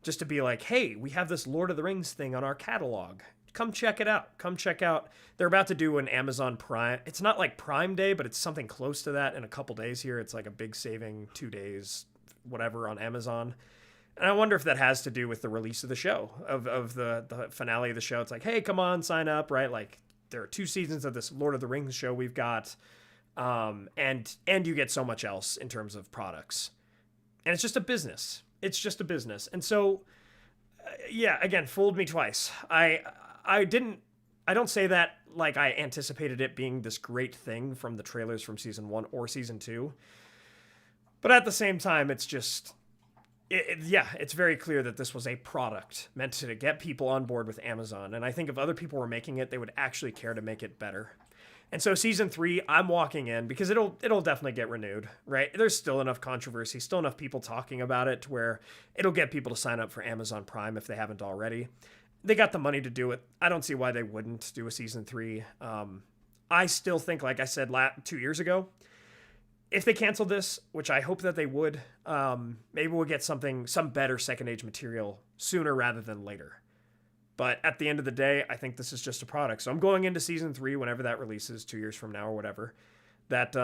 Just to be like, hey, we have this Lord of the Rings thing on our catalog. Come check it out. Come check out. They're about to do an Amazon Prime. It's not like Prime Day, but it's something close to that in a couple days here. It's like a big saving 2 days, whatever, on Amazon. And I wonder if that has to do with the release of the show, of the finale of the show. It's like, hey, come on, sign up, right? Like, there are 2 seasons of this Lord of the Rings show we've got, and you get so much else in terms of products. And it's just a business. It's just a business. And so, again, fooled me twice. I don't say that like I anticipated it being this great thing from the trailers from season 1 or season 2. But at the same time, it's just... it's very clear that this was a product meant to get people on board with Amazon. And I think if other people were making it, they would actually care to make it better. And so season 3, I'm walking in because it'll definitely get renewed, right? There's still enough controversy, still enough people talking about it to where it'll get people to sign up for Amazon Prime if they haven't already. They got the money to do it. I don't see why they wouldn't do a season 3. I still think, like I said 2 years ago, if they cancel this, which I hope that they would, maybe we'll get some better Second Age material sooner rather than later. But at the end of the day, I think this is just a product. So I'm going into season 3, whenever that releases, 2 years from now or whatever, that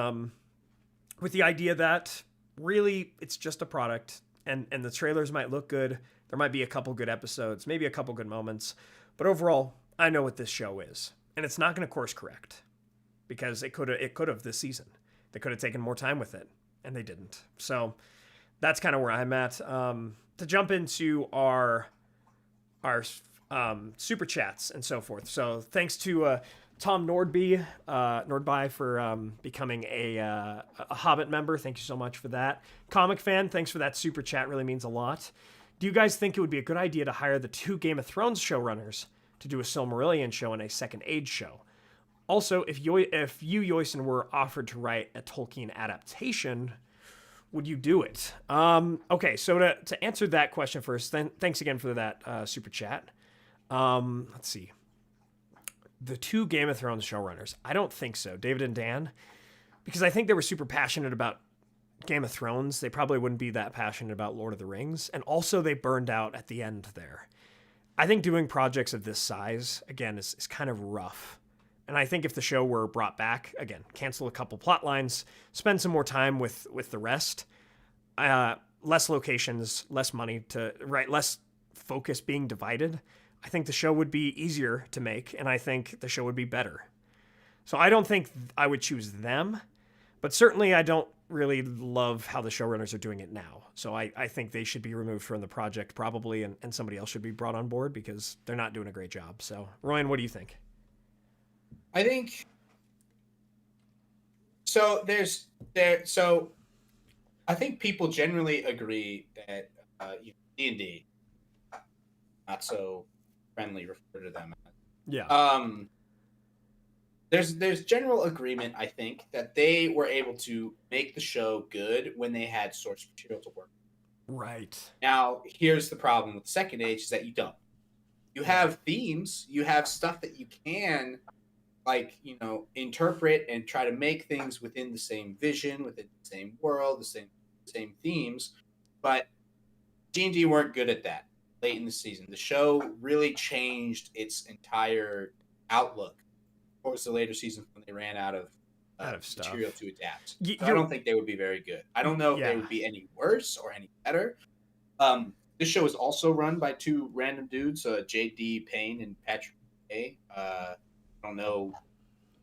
with the idea that really it's just a product, and the trailers might look good. There might be a couple good episodes, maybe a couple good moments. But overall, I know what this show is. And it's not going to course correct because it could have this season. They could have taken more time with it, and they didn't. So that's kind of where I'm at. To jump into our super chats and so forth. So thanks to Tom Nordby for becoming a Hobbit member. Thank you so much for that. Comic Fan, thanks for that super chat. Really means a lot. Do you guys think it would be a good idea to hire the 2 Game of Thrones showrunners to do a Silmarillion show and a Second Age show? Also, if you, Yoyson, were offered to write a Tolkien adaptation, would you do it? Okay, so to answer that question first, thanks again for that super chat. Let's see. The 2 Game of Thrones showrunners. I don't think so. David and Dan. Because I think they were super passionate about Game of Thrones. They probably wouldn't be that passionate about Lord of the Rings. And also they burned out at the end there. I think doing projects of this size, again, is kind of rough. And I think if the show were brought back, again, cancel a couple plot lines, spend some more time with the rest, less locations, less money to write, less focus being divided, I think the show would be easier to make, and I think the show would be better. So I don't think I would choose them, but certainly I don't really love how the showrunners are doing it now. So I think they should be removed from the project probably, and somebody else should be brought on board because they're not doing a great job. So, Ryan, what do you think? I think so. I think people generally agree that D&D, not so friendly, refer to them. Yeah. There's general agreement, I think, that they were able to make the show good when they had source material to work with. Right. Now, here's the problem with Second Age is that you don't. You have themes, you have stuff that you can interpret and try to make things within the same vision, within the same world, the same themes, but D&D weren't good at that late in the season. The show really changed its entire outlook towards the later seasons when they ran out of stuff, material to adapt. I don't think they would be very good. I don't know if they would be any worse or any better. This show is also run by 2 random dudes, J.D. Payne and Patrick A. I don't know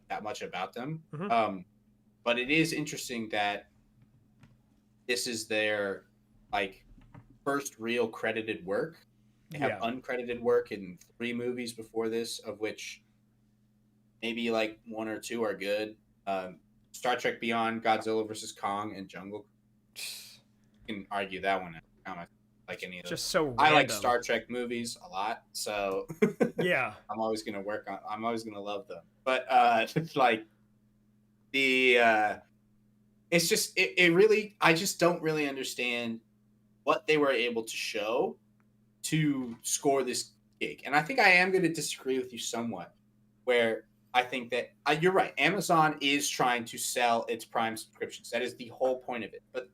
that much about them. Mm-hmm. But it is interesting that this is their first real credited work. They have uncredited work in 3 movies before this, of which maybe 1 or 2 are good. Star Trek Beyond, Godzilla vs. Kong, and Jungle. You can argue that one. I don't like any of those. Just so random. I like Star Trek movies a lot, so yeah, I'm always gonna love them. But it's just it really, I just don't really understand what they were able to show to score this gig. And I think I am going to disagree with you somewhat, where I think that you're right. Amazon is trying to sell its Prime subscriptions. That is the whole point of it. But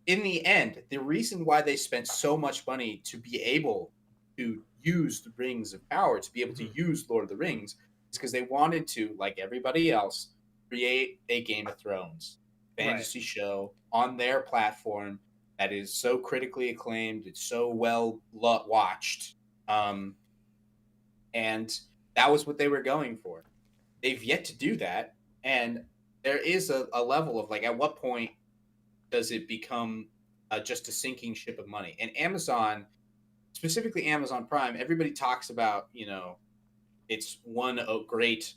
in the end, the reason why they spent so much money to be able to use the Rings of Power, to be able to use Lord of the Rings, is because they wanted to, like everybody else, create a Game of Thrones fantasy show on their platform that is so critically acclaimed. It's so well watched. And that was what they were going for. They've yet to do that. And there is a level of at what point does it become just a sinking ship of money? And Amazon, specifically Amazon Prime, everybody talks about, it's one great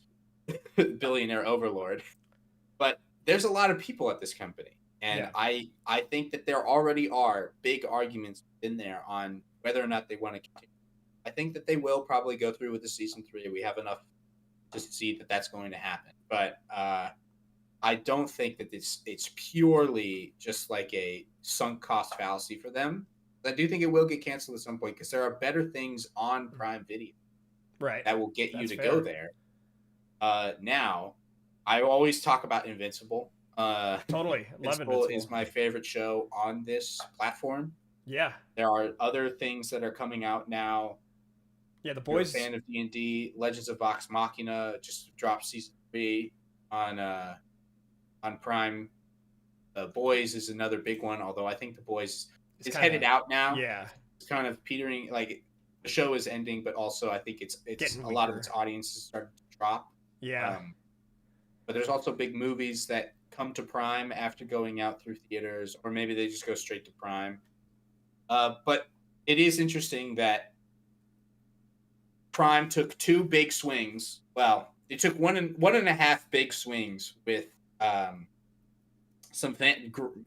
billionaire overlord. But there's a lot of people at this company. And I think that there already are big arguments in there on whether or not they want to continue. I think that they will probably go through with the season 3. We have enough to see that that's going to happen. But I don't think that it's purely just like a sunk cost fallacy for them. I do think it will get canceled at some point because there are better things on Prime Video that will get you to go there. Now, I always talk about Invincible. Totally. Love Invincible is my favorite show on this platform. Yeah. There are other things that are coming out now. Yeah, the boys. If you're a fan of D&D, Legends of Vox Machina just dropped season 3 on Prime. Boys is another big one, although I think the Boys is headed out now. Yeah. It's kind of petering, like the show is ending, but also I think it's a lot of its audience is starting to drop. Yeah. But there's also big movies that come to Prime after going out through theaters, or maybe they just go straight to Prime. But it is interesting that Prime took 2 big swings. Well, it took one and a half big swings with some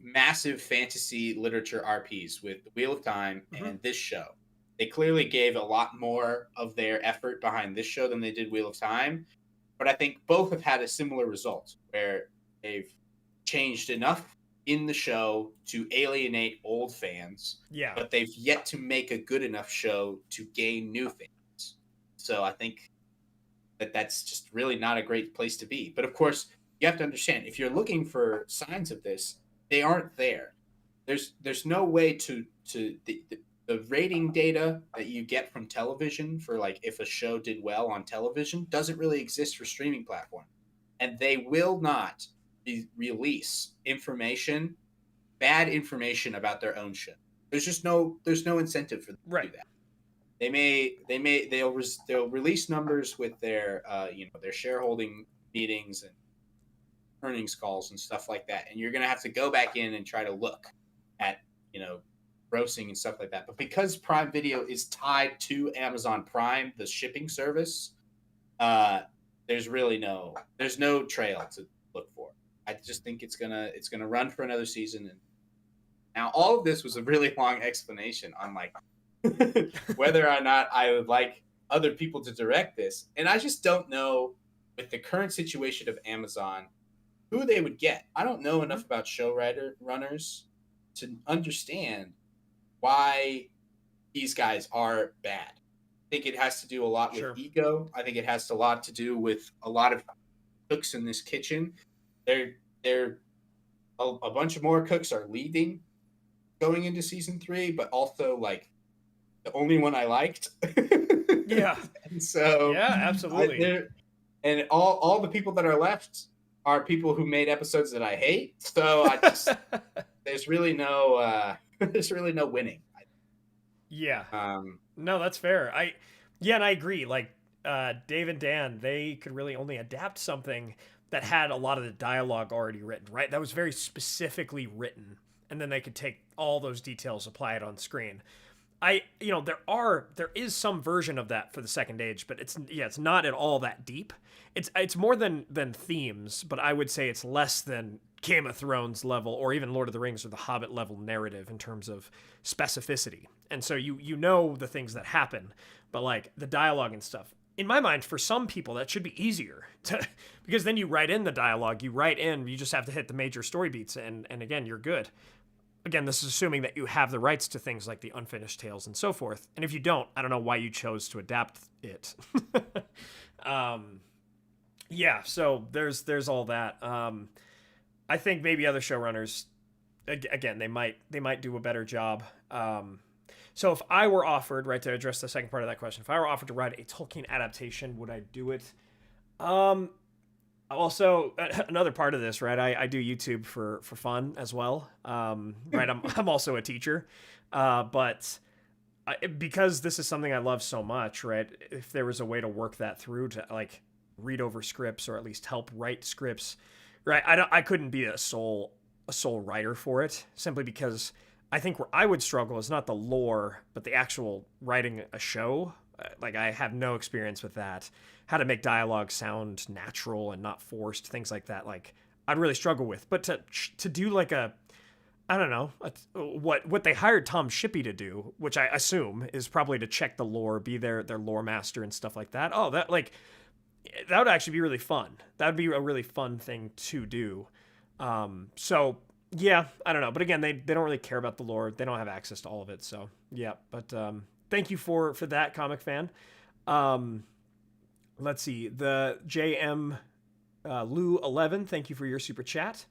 massive fantasy literature RPs with The Wheel of Time and this show. They clearly gave a lot more of their effort behind this show than they did Wheel of Time. But I think both have had a similar result where they've changed enough in the show to alienate old fans. Yeah. But they've yet to make a good enough show to gain new fans. So I think that that's just really not a great place to be. But of course, you have to understand, if you're looking for signs of this, they aren't there. There's no way to the rating data that you get from television for like if a show did well on television doesn't really exist for streaming platform. And they will not release bad information about their own show. There's no incentive for them to do that. They'll release numbers with their their shareholding meetings and earnings calls and stuff like that, and you're gonna have to go back in and try to look at grossing and stuff like that. But because Prime Video is tied to Amazon Prime, the shipping service, there's no trail to look for. I just think it's gonna run for another season. And now all of this was a really long explanation on like whether or not I would like other people to direct this, and I just don't know with the current situation of Amazon who they would get. I don't know enough about runners to understand why these guys are bad. I think it has to do a lot with ego. I think it has a lot to do with a lot of cooks in this kitchen. A bunch of more cooks are leaving going into season 3, but also like the only one I liked. Yeah. And so absolutely. And all the people that are left are people who made episodes that I hate. So there's really no winning. Yeah. No, that's fair. And I agree. Like Dave and Dan, they could really only adapt something that had a lot of the dialogue already written, right? That was very specifically written, and then they could take all those details, apply it on screen. There is some version of that for the Second Age, but it's not at all that deep. It's more than themes, but I would say it's less than Game of Thrones level or even Lord of the Rings or The Hobbit level narrative in terms of specificity. And so you know the things that happen, but like the dialogue and stuff. In my mind, for some people, that should be easier because then you write in the dialogue, you just have to hit the major story beats, and again, you're good. Again, this is assuming that you have the rights to things like the unfinished tales and so forth. And if you don't, I don't know why you chose to adapt it. So there's all that. I think maybe other showrunners, again, they might do a better job. So if I were offered, right, to address the second part of that question, if I were offered to write a Tolkien adaptation, would I do it? Also, another part of this, right? I do YouTube for fun as well. Right, I'm also a teacher, but because this is something I love so much, right? If there was a way to work that through to like read over scripts or at least help write scripts, right? I couldn't be a sole writer for it simply because I think where I would struggle is not the lore, but the actual writing a show. Like I have no experience with that. How to make dialogue sound natural and not forced, things like that. Like I'd really struggle with. But to do like what they hired Tom Shippey to do, which I assume is probably to check the lore, be their lore master and stuff like that. Oh, that like that would actually be really fun. That would be a really fun thing to do. So yeah, I don't know. But again, they don't really care about the lore. They don't have access to all of it. So yeah, but thank you for that, comic fan. Let's see. The JM Lou 11, thank you for your super chat.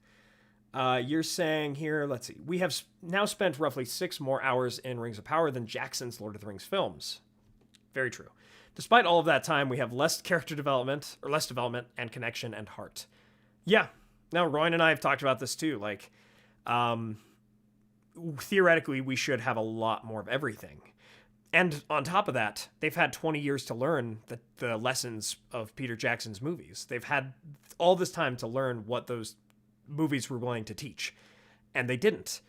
You're saying here, let's see, we have now spent roughly 6 more hours in Rings of Power than Jackson's Lord of the Rings films. Very true. Despite all of that time, we have less development and connection and heart. Yeah. Now, Royan and I have talked about this too. Like, theoretically, we should have a lot more of everything. And on top of that, they've had 20 years to learn the lessons of Peter Jackson's movies. They've had all this time to learn what those movies were willing to teach. And they didn't.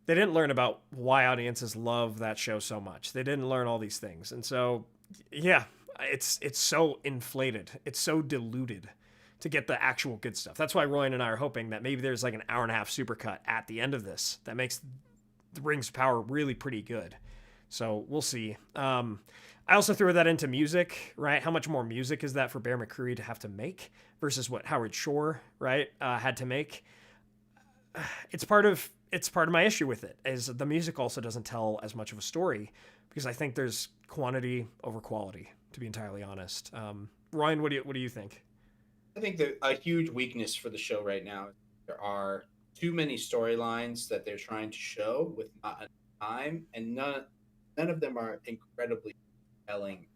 They didn't learn about why audiences love that show so much. They didn't learn all these things. And so, yeah, it's so inflated. It's so diluted to get the actual good stuff. That's why Royan and I are hoping that maybe there's like an hour-and-a-half supercut at the end of this that makes the Rings of Power really pretty good. So we'll see. I also threw that into music, right? How much more music is that for Bear McCreary to have to make versus what Howard Shore, right, had to make? It's part of my issue with it, is the music also doesn't tell as much of a story, because I think there's quantity over quality, to be entirely honest. Ryan, what do you think? I think that a huge weakness for the show right now, there are too many storylines that they're trying to show with not enough time, and none of them are incredibly compelling.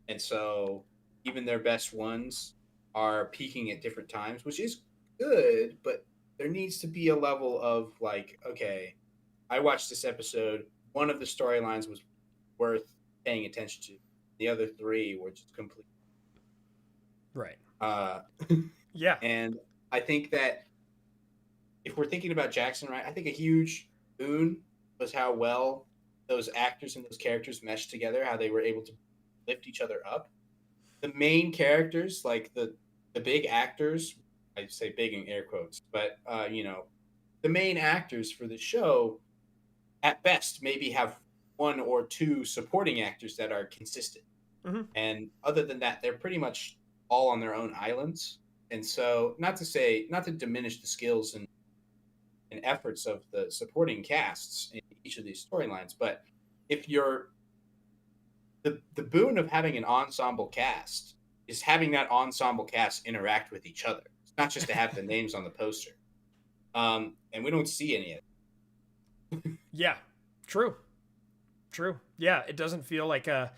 And so even their best ones are peaking at different times, which is good, but there needs to be a level of like, okay, I watched this episode, one of the storylines was worth paying attention to. The other 3 were just complete. Right. Yeah. And I think that if we're thinking about Jackson, right, I think a huge boon was how well those actors and those characters meshed together, how they were able to lift each other up. The main characters, like the big actors, I say big in air quotes, but the main actors for the show, at best, maybe have 1 or 2 supporting actors that are consistent. Mm-hmm. And other than that, they're pretty much all on their own islands. And so, not to diminish the skills and efforts of the supporting casts in each of these storylines, but if you're the boon of having an ensemble cast is having that ensemble cast interact with each other. It's not just to have the names on the poster. And we don't see any of it. Yeah, true. Yeah, it doesn't feel like a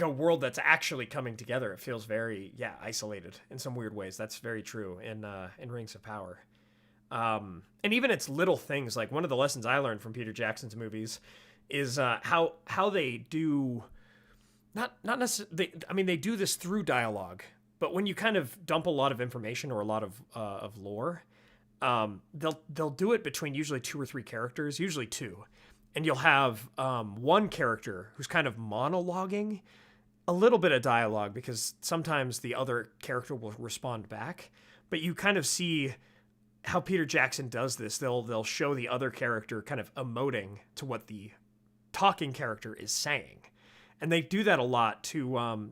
world that's actually coming together. It feels very, isolated in some weird ways. That's very true in Rings of Power. And even it's little things, like one of the lessons I learned from Peter Jackson's movies is how they do, not necessarily, they do this through dialogue, but when you kind of dump a lot of information or a lot of lore, they'll do it between usually 2 or 3 characters, usually 2. And you'll have one character who's kind of monologuing a little bit of dialogue, because sometimes the other character will respond back. But you kind of see how Peter Jackson does this. They'll show the other character kind of emoting to what the talking character is saying. And they do that a lot to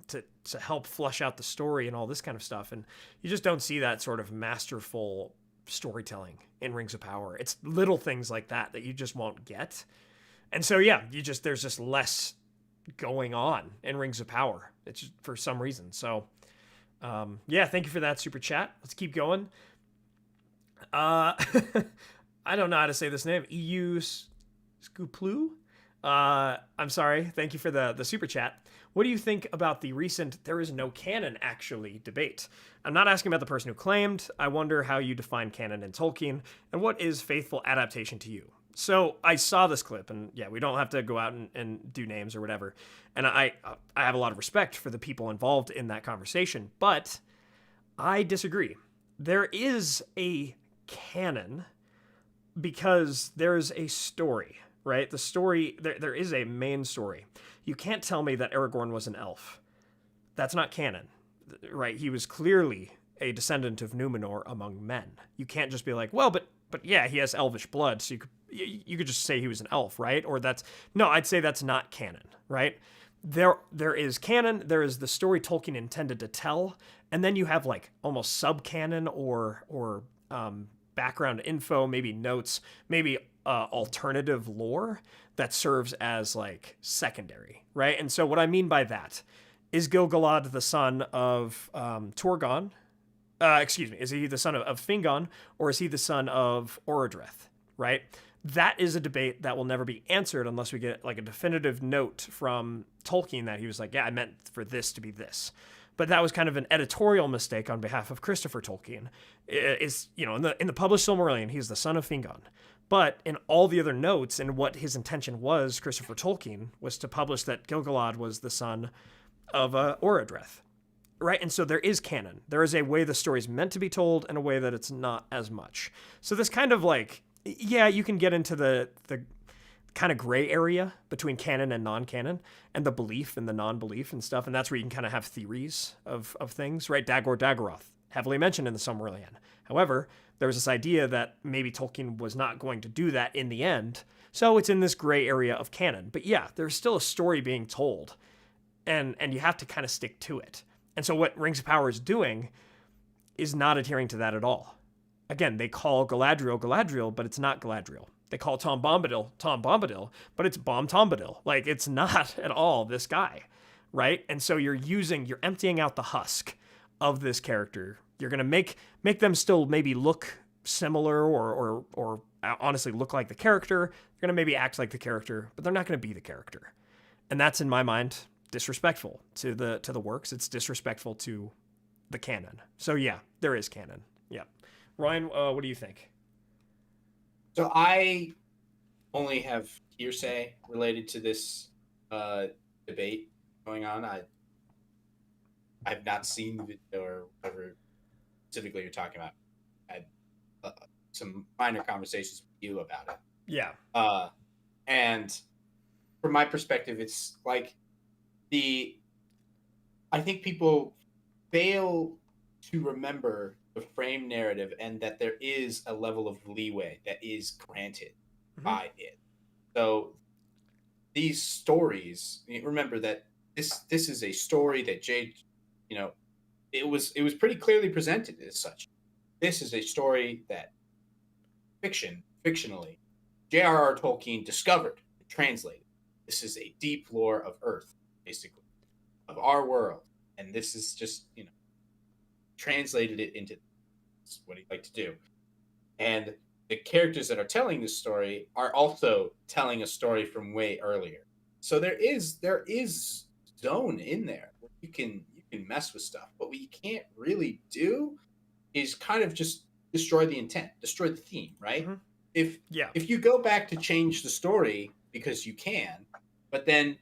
help flush out the story and all this kind of stuff. And you just don't see that sort of masterful storytelling in Rings of Power. It's little things like that you just won't get. And so, yeah, there's just less going on in Rings of Power. It's just for some reason. So, thank you for that super chat. Let's keep going. I don't know how to say this name. EU Scuplu? I'm sorry. Thank you for the super chat. What do you think about the recent "there is no canon actually" debate? I'm not asking about the person who claimed. I wonder how you define canon in Tolkien, and what is faithful adaptation to you? So I saw this clip, and we don't have to go out and do names or whatever. And I have a lot of respect for the people involved in that conversation, but I disagree. There is a canon because there's a story, right? The story, there is a main story. You can't tell me that Aragorn was an elf. That's not canon, right? He was clearly a descendant of Numenor among men. You can't just be like, well, but yeah, he has elvish blood, so you could just say he was an elf, right? Or I'd say that's not canon, right? there is canon, there is the story Tolkien intended to tell, and then you have like almost sub-canon or background info, maybe notes, maybe alternative lore that serves as like secondary, right? And so what I mean by that is Gil-galad the son of Torgon? Is he the son of Fingon, or is he the son of Orodreth, right? That is a debate that will never be answered unless we get like a definitive note from Tolkien that he was like, yeah, I meant for this to be this. But that was kind of an editorial mistake on behalf of Christopher Tolkien. Is, you know, in the published Silmarillion, he's the son of Fingon. But in all the other notes and what his intention was, Christopher Tolkien, was to publish that Gil-galad was the son of Orodreth. Right? And so there is canon. There is a way the story is meant to be told and a way that it's not as much. So this kind of like, yeah, you can get into the kind of gray area between canon and non-canon and the belief and the non-belief and stuff. And that's where you can kind of have theories of things, right? Dagor-Dagorath, heavily mentioned in the Silmarillion. However, there was this idea that maybe Tolkien was not going to do that in the end. So it's in this gray area of canon. But yeah, there's still a story being told and you have to kind of stick to it. And so what Rings of Power is doing is not adhering to that at all. Again, they call Galadriel Galadriel, but it's not Galadriel. They call Tom Bombadil Tom Bombadil, but it's Bom Tombadil. Like, it's not at all this guy, right? And so you're emptying out the husk of this character. You're going to make them still maybe look similar or honestly look like the character. They're going to maybe act like the character, but they're not going to be the character. And that's, in my mind, disrespectful to the works. It's disrespectful to the canon. So yeah, there is canon. Yeah. Ryan, what do you think? So I only have hearsay related to this debate going on. I've not seen the video or whatever specifically you're talking about. I had some minor conversations with you about it. Yeah. And from my perspective, it's like I think people fail to remember the frame narrative and that there is a level of leeway that is granted by it. So these stories, remember that this is a story that it was pretty clearly presented as such. This is a story that fictionally, J.R.R. Tolkien discovered and translated. This is a deep lore of Earth, basically, of our world. And this is just, translated it into what he'd like to do. And the characters that are telling this story are also telling a story from way earlier. So there is zone in there where you can mess with stuff. But what you can't really do is kind of just destroy the intent, destroy the theme, right? Mm-hmm. If you go back to change the story because you can, but then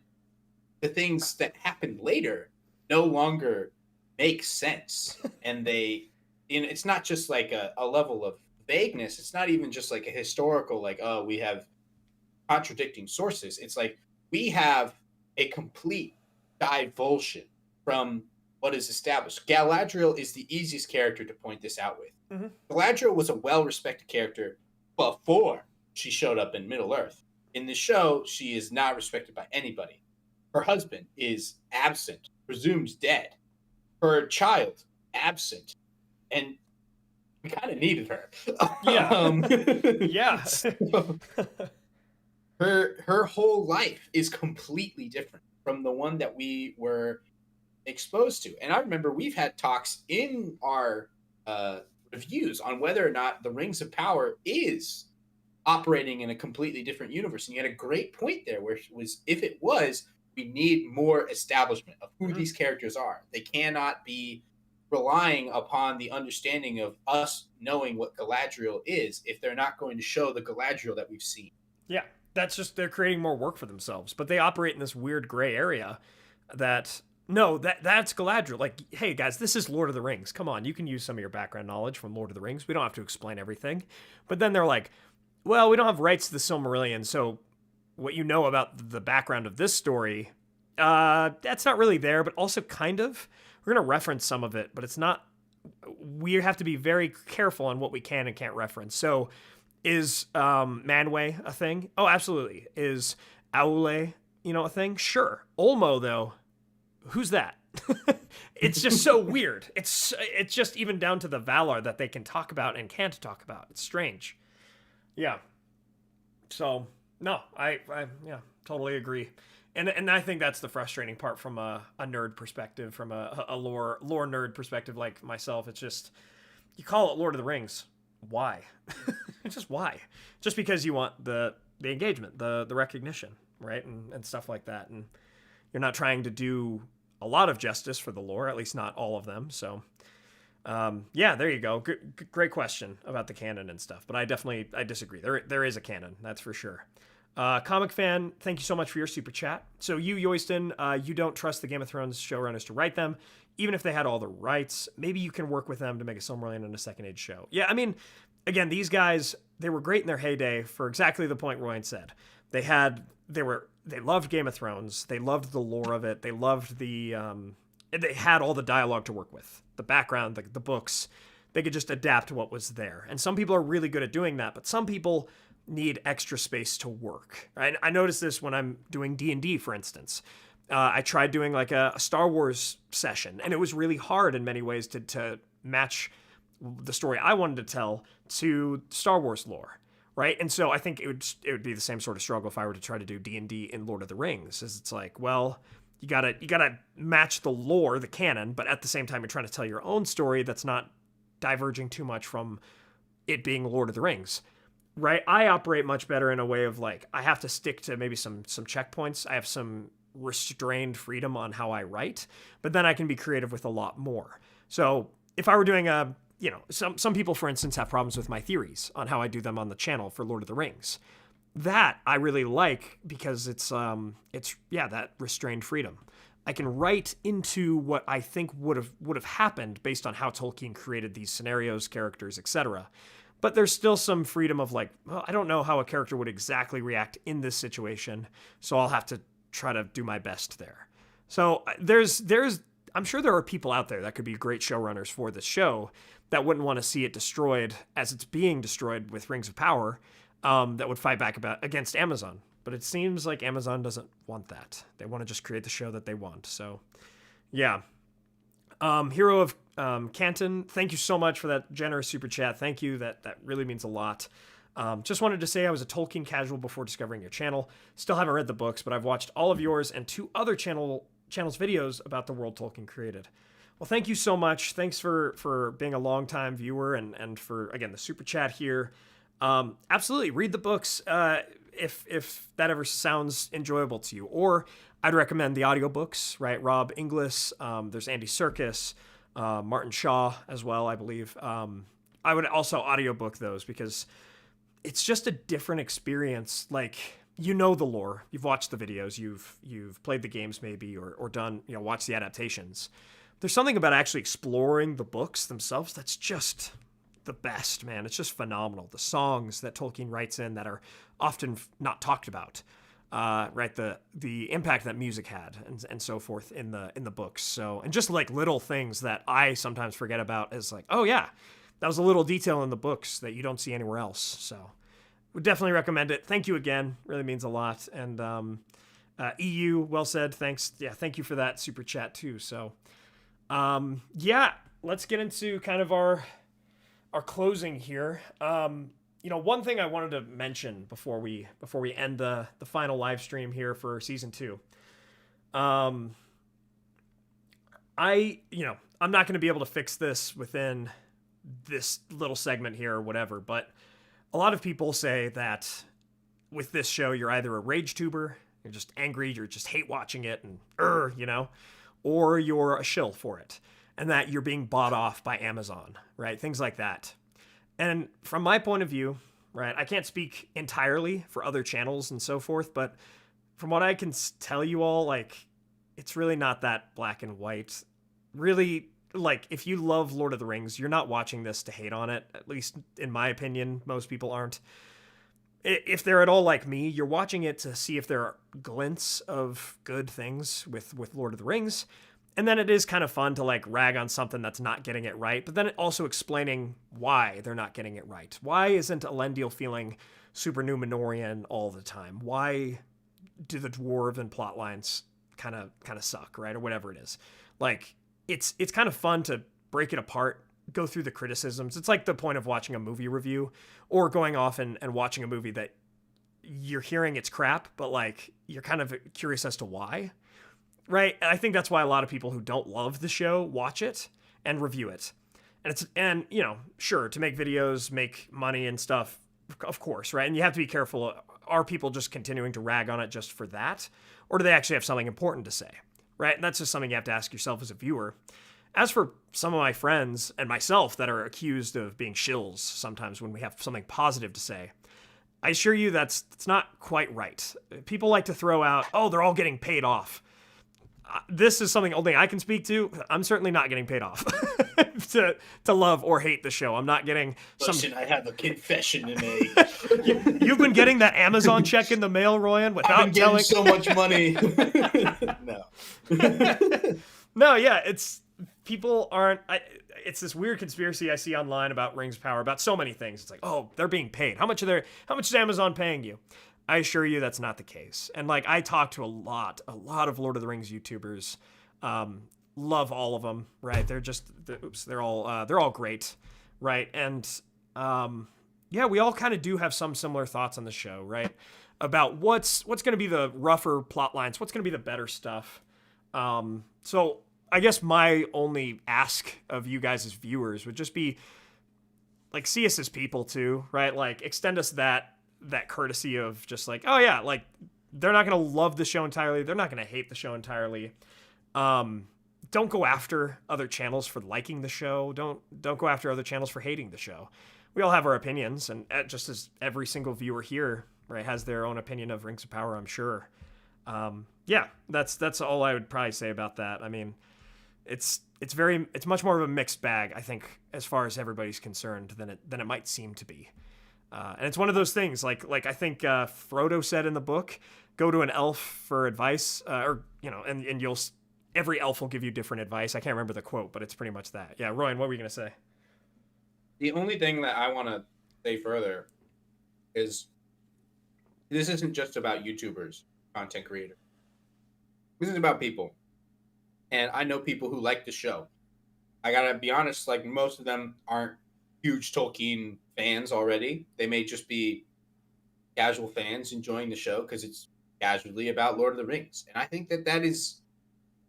the things that happened later no longer make sense. And it's not just like a level of vagueness. It's not even just like a historical, like, oh, we have contradicting sources. It's like we have a complete divulsion from what is established. Galadriel is the easiest character to point this out with. Mm-hmm. Galadriel was a well-respected character before she showed up in Middle-earth. In the show, she is not respected by anybody. Her husband is absent, presumed dead. Her child, absent. And we kind of needed her. Yeah. Yeah. So, her whole life is completely different from the one that we were exposed to. And I remember we've had talks in our reviews on whether or not the Rings of Power is operating in a completely different universe. And you had a great point there where it was, if it was, we need more establishment of who these characters are. They cannot be relying upon the understanding of us knowing what Galadriel is if they're not going to show the Galadriel that we've seen. Yeah, that's just, they're creating more work for themselves. But they operate in this weird gray area that's Galadriel. Like, hey, guys, this is Lord of the Rings. Come on, you can use some of your background knowledge from Lord of the Rings. We don't have to explain everything. But then they're like, well, we don't have rights to the Silmarillion, so what you know about the background of this story, that's not really there, but also kind of. We're going to reference some of it, but it's not. We have to be very careful on what we can and can't reference. So is Manwë a thing? Oh, absolutely. Is Aule a thing? Sure. Olmo, though, who's that? It's just so weird. It's just even down to the Valar that they can talk about and can't talk about. It's strange. Yeah. So, no, I totally agree. And I think that's the frustrating part from a nerd perspective, from a lore nerd perspective like myself. It's just, you call it Lord of the Rings. Why? Just why? Just because you want the engagement, the recognition, right? And stuff like that. And you're not trying to do a lot of justice for the lore, at least not all of them. So, yeah, there you go. Great question about the canon and stuff. But I disagree. There is a canon, that's for sure. Comic fan, thank you so much for your super chat. So you, Yoiston, you don't trust the Game of Thrones showrunners to write them, even if they had all the rights. Maybe you can work with them to make a Silmarillion and a Second Age show. Yeah, I mean, again, these guys, they were great in their heyday for exactly the point Royan said. They loved Game of Thrones. They loved the lore of it. They loved they had all the dialogue to work with, the background, the books. They could just adapt what was there. And some people are really good at doing that, but some people need extra space to work. Right? I noticed this when I'm doing D&D, for instance. I tried doing like a Star Wars session, and it was really hard in many ways to match the story I wanted to tell to Star Wars lore. Right? And so I think it would be the same sort of struggle if I were to try to do D&D in Lord of the Rings. Is it's like, well, you gotta match the lore, the canon, but at the same time you're trying to tell your own story that's not diverging too much from it being Lord of the Rings. Right? I operate much better in a way of like, I have to stick to maybe some checkpoints. I have some restrained freedom on how I write, but then I can be creative with a lot more. So if I were doing some people, for instance, have problems with my theories on how I do them on the channel for Lord of the Rings. That I really like because it's that restrained freedom. I can write into what I think would have happened based on how Tolkien created these scenarios, characters, etc. But there's still some freedom of like, well, I don't know how a character would exactly react in this situation, so I'll have to try to do my best there. So I'm sure there are people out there that could be great showrunners for this show that wouldn't want to see it destroyed as it's being destroyed with Rings of Power, that would fight back against Amazon. But it seems like Amazon doesn't want that. They want to just create the show that they want. So, yeah. Hero of Canton, thank you so much for that generous super chat. Thank you. That really means a lot. Just wanted to say I was a Tolkien casual before discovering your channel. Still haven't read the books, but I've watched all of yours and 2 other channels' videos about the world Tolkien created. Well, thank you so much. Thanks for being a longtime viewer and for, again, the super chat here. Absolutely, read the books if that ever sounds enjoyable to you. Or I'd recommend the audiobooks, right? Rob Inglis, there's Andy Serkis, Martin Shaw as well, I believe. I would also audiobook those because it's just a different experience. Like, you know the lore, you've watched the videos, you've played the games maybe, or done, watched the adaptations. There's something about actually exploring the books themselves that's just the best, man. It's just phenomenal. The songs that Tolkien writes in that are often not talked about, right? The impact that music had and so forth in the books. So, and just like little things that I sometimes forget about is like, oh yeah, that was a little detail in the books that you don't see anywhere else. So would definitely recommend it. Thank you again. Really means a lot. And EU, well said. Thanks. Yeah, thank you for that super chat too. So yeah, let's get into kind of our closing here. One thing I wanted to mention before we end the final live stream here for season 2. I'm not going to be able to fix this within this little segment here or whatever, but a lot of people say that with this show, you're either a rage tuber, you're just angry, you're just hate watching it, and or you're a shill for it, and that you're being bought off by Amazon, right? Things like that. And from my point of view, right, I can't speak entirely for other channels and so forth, but from what I can tell you all, like, it's really not that black and white. Really, like, if you love Lord of the Rings, you're not watching this to hate on it, at least in my opinion. Most people aren't. If they're at all like me, you're watching it to see if there are glints of good things with Lord of the Rings. And then it is kind of fun to like rag on something that's not getting it right, but then also explaining why they're not getting it right. Why isn't Elendil feeling super Numenorian all the time? Why do the dwarven plot lines kind of suck, right? Or whatever it is. Like, it's kind of fun to break it apart, go through the criticisms. It's like the point of watching a movie review or going off and watching a movie that you're hearing it's crap, but like you're kind of curious as to why, right? And I think that's why a lot of people who don't love the show watch it and review it. And you know, sure, to make videos, make money and stuff, of course, right? And you have to be careful. Are people just continuing to rag on it just for that? Or do they actually have something important to say, right? And that's just something you have to ask yourself as a viewer. As for some of my friends and myself that are accused of being shills sometimes when we have something positive to say, I assure you that's not quite right. People like to throw out, oh, they're all getting paid off. This is something only I can speak to. I'm certainly not getting paid off to love or hate the show. I'm not getting Listen, I have a confession to make. You've been getting that Amazon check in the mail, Royan, without I've been getting so much money. No. No, yeah, it's people aren't. It's this weird conspiracy I see online about Rings of Power, about so many things. It's like, oh, they're being paid. How much is Amazon paying you? I assure you that's not the case. And like, I talk to a lot of Lord of the Rings YouTubers. Love all of them, right? They're all great, right? And yeah, we all kind of do have some similar thoughts on the show, right? About what's going to be the rougher plot lines, what's going to be the better stuff. So I guess my only ask of you guys as viewers would just be like, see us as people too, right? Like, extend us that courtesy of just like, oh yeah, like they're not going to love the show entirely. They're not going to hate the show entirely. Don't go after other channels for liking the show. Don't go after other channels for hating the show. We all have our opinions, and just as every single viewer here, right, has their own opinion of Rings of Power, I'm sure. Yeah, that's all I would probably say about that. I mean, it's much more of a mixed bag, I think, as far as everybody's concerned than it might seem to be. And it's one of those things, like I think Frodo said in the book, go to an elf for advice, or you know, and every elf will give you different advice. I can't remember the quote, but it's pretty much that. Yeah, Royan, what were you gonna say? The only thing that I want to say further is this isn't just about YouTubers, content creators. This is about people. And I know people who like the show. I gotta be honest, like most of them aren't huge Tolkien fans already. They may just be casual fans enjoying the show because it's casually about Lord of the Rings. And I think that is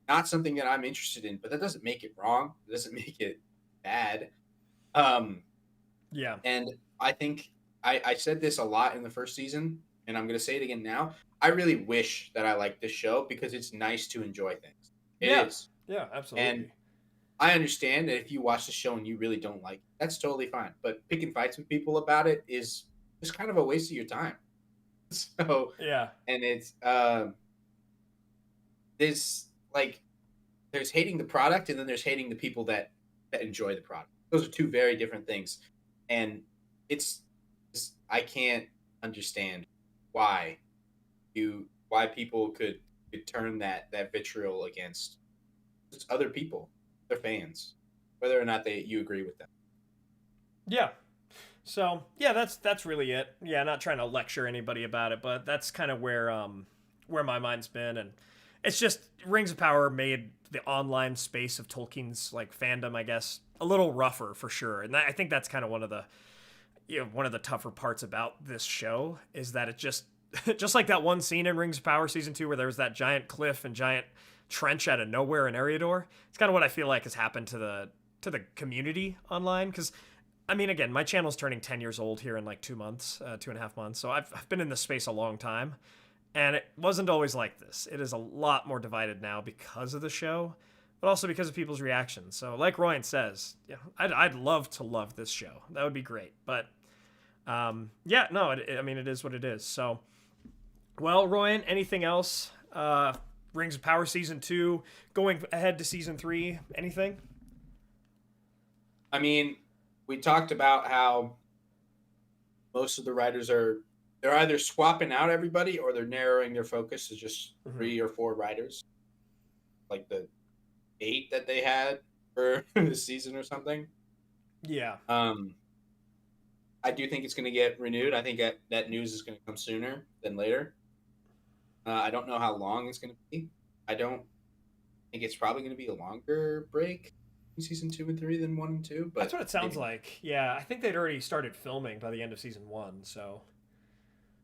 not something that I'm interested in, but that doesn't make it wrong. It doesn't make it bad. Yeah. And I think I said this a lot in the first season, and I'm going to say it again now. I really wish that I liked this show because it's nice to enjoy things. It is. Yeah, absolutely. And I understand that if you watch the show and you really don't like it, that's totally fine. But picking fights with people about it is just kind of a waste of your time. So yeah. And it's there's hating the product and then there's hating the people that enjoy the product. Those are two very different things. And I can't understand why people could turn that vitriol against just other people, their fans, whether or not you agree with them. Yeah. So yeah, that's really it. Yeah, not trying to lecture anybody about it, but that's kind of where my mind's been, and it's just Rings of Power made the online space of Tolkien's like fandom, I guess, a little rougher for sure. And I think that's kind of one of the tougher parts about this show is that it just like that one scene in Rings of Power season 2 where there was that giant cliff and giant trench out of nowhere in Eriador. It's kind of what I feel like has happened to the community online, because I mean, again, my channel's turning 10 years old here in like 2.5 months. So I've been in this space a long time, and it wasn't always like this. It is a lot more divided now because of the show, but also because of people's reactions. So like Royan says, yeah, I'd love to love this show. That would be great. But yeah, no, it is what it is. So, well, Royan, anything else? Rings of Power season 2, going ahead to season 3, anything? I mean, we talked about how most of the writers they're either swapping out everybody or they're narrowing their focus to just 3 or 4 writers, like the 8 that they had for the season or something. Yeah. I do think it's going to get renewed. I think that news is going to come sooner than later. I don't know how long it's going to be. I don't think it's probably going to be a longer break in season 2 and 3 than 1 and 2. But That's what it sounds maybe. like. Yeah, I think they'd already started filming by the end of season 1. So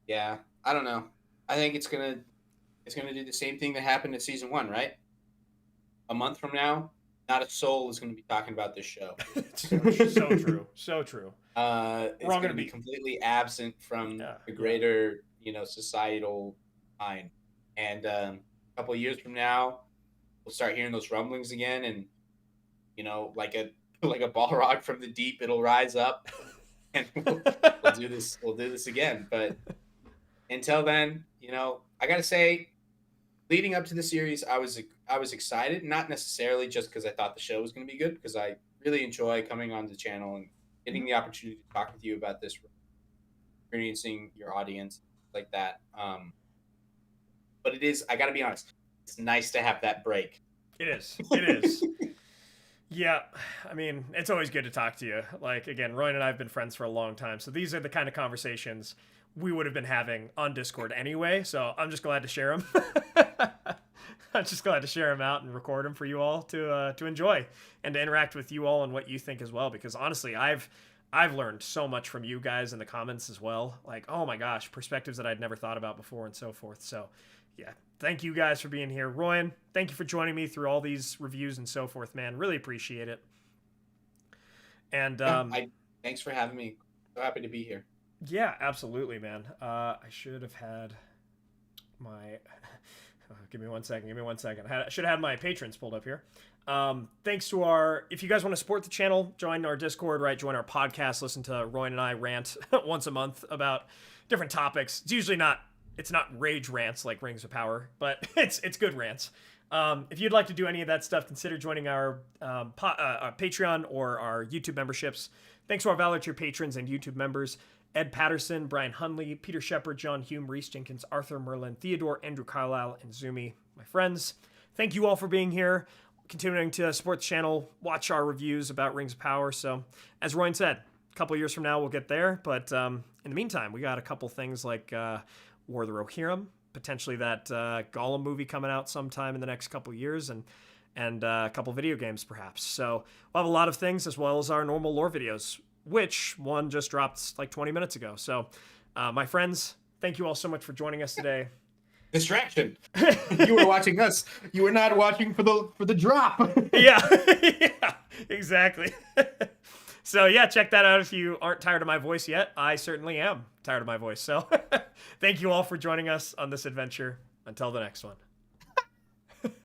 Yeah, I don't know. I think it's gonna do the same thing that happened in season 1, right? A month from now, not a soul is going to be talking about this show. so true, so true. It's We're all going to gonna be be completely absent from the greater, societal mind. And a couple of years from now, we'll start hearing those rumblings again, and like a Balrog from the deep, it'll rise up, and we'll do this. We'll do this again. But until then, I gotta say, leading up to the series, I was excited, not necessarily just because I thought the show was going to be good, because I really enjoy coming on the channel and getting the opportunity to talk with you about this, experiencing your audience like that. But it is, I got to be honest, it's nice to have that break. It is. It is. Yeah, I mean, it's always good to talk to you. Like, again, Royan and I have been friends for a long time, so these are the kind of conversations we would have been having on Discord anyway, so I'm just glad to share them. I'm just glad to share them out and record them for you all to enjoy and to interact with you all and what you think as well, because honestly, I've learned so much from you guys in the comments as well. Like, oh my gosh, perspectives that I'd never thought about before and so forth. So, yeah, thank you guys for being here. Royan, thank you for joining me through all these reviews and so forth, man. Really appreciate it. And thanks for having me. So happy to be here. Yeah, absolutely, man. I should have had my... give me one second. I should have had my patrons pulled up here. Thanks to our... If you guys want to support the channel, join our Discord, right? Join our podcast. Listen to Royan and I rant once a month about different topics. It's usually not... It's not rage rants like Rings of Power, but it's good rants. If you'd like to do any of that stuff, consider joining our Patreon or our YouTube memberships. Thanks to our Valar tier patrons and YouTube members: Ed Patterson, Brian Hunley, Peter Sheppard, John Hume, Rhys Jenkins, Arthur Merlin, Theodore, Andrew Carlisle, and Zoomi, my friends. Thank you all for being here, continuing to support the channel, watch our reviews about Rings of Power. So, as Royan said, a couple years from now we'll get there, but in the meantime, we got a couple things like War of the Rohirrim, potentially that Gollum movie coming out sometime in the next couple years, and a couple video games perhaps. So we'll have a lot of things, as well as our normal lore videos, which one just dropped like 20 minutes ago. So my friends, thank you all so much for joining us today. Distraction. You were watching us. You were not watching for the drop. Yeah, yeah, exactly. So yeah, check that out if you aren't tired of my voice yet. I certainly am tired of my voice. So thank you all for joining us on this adventure. Until the next one.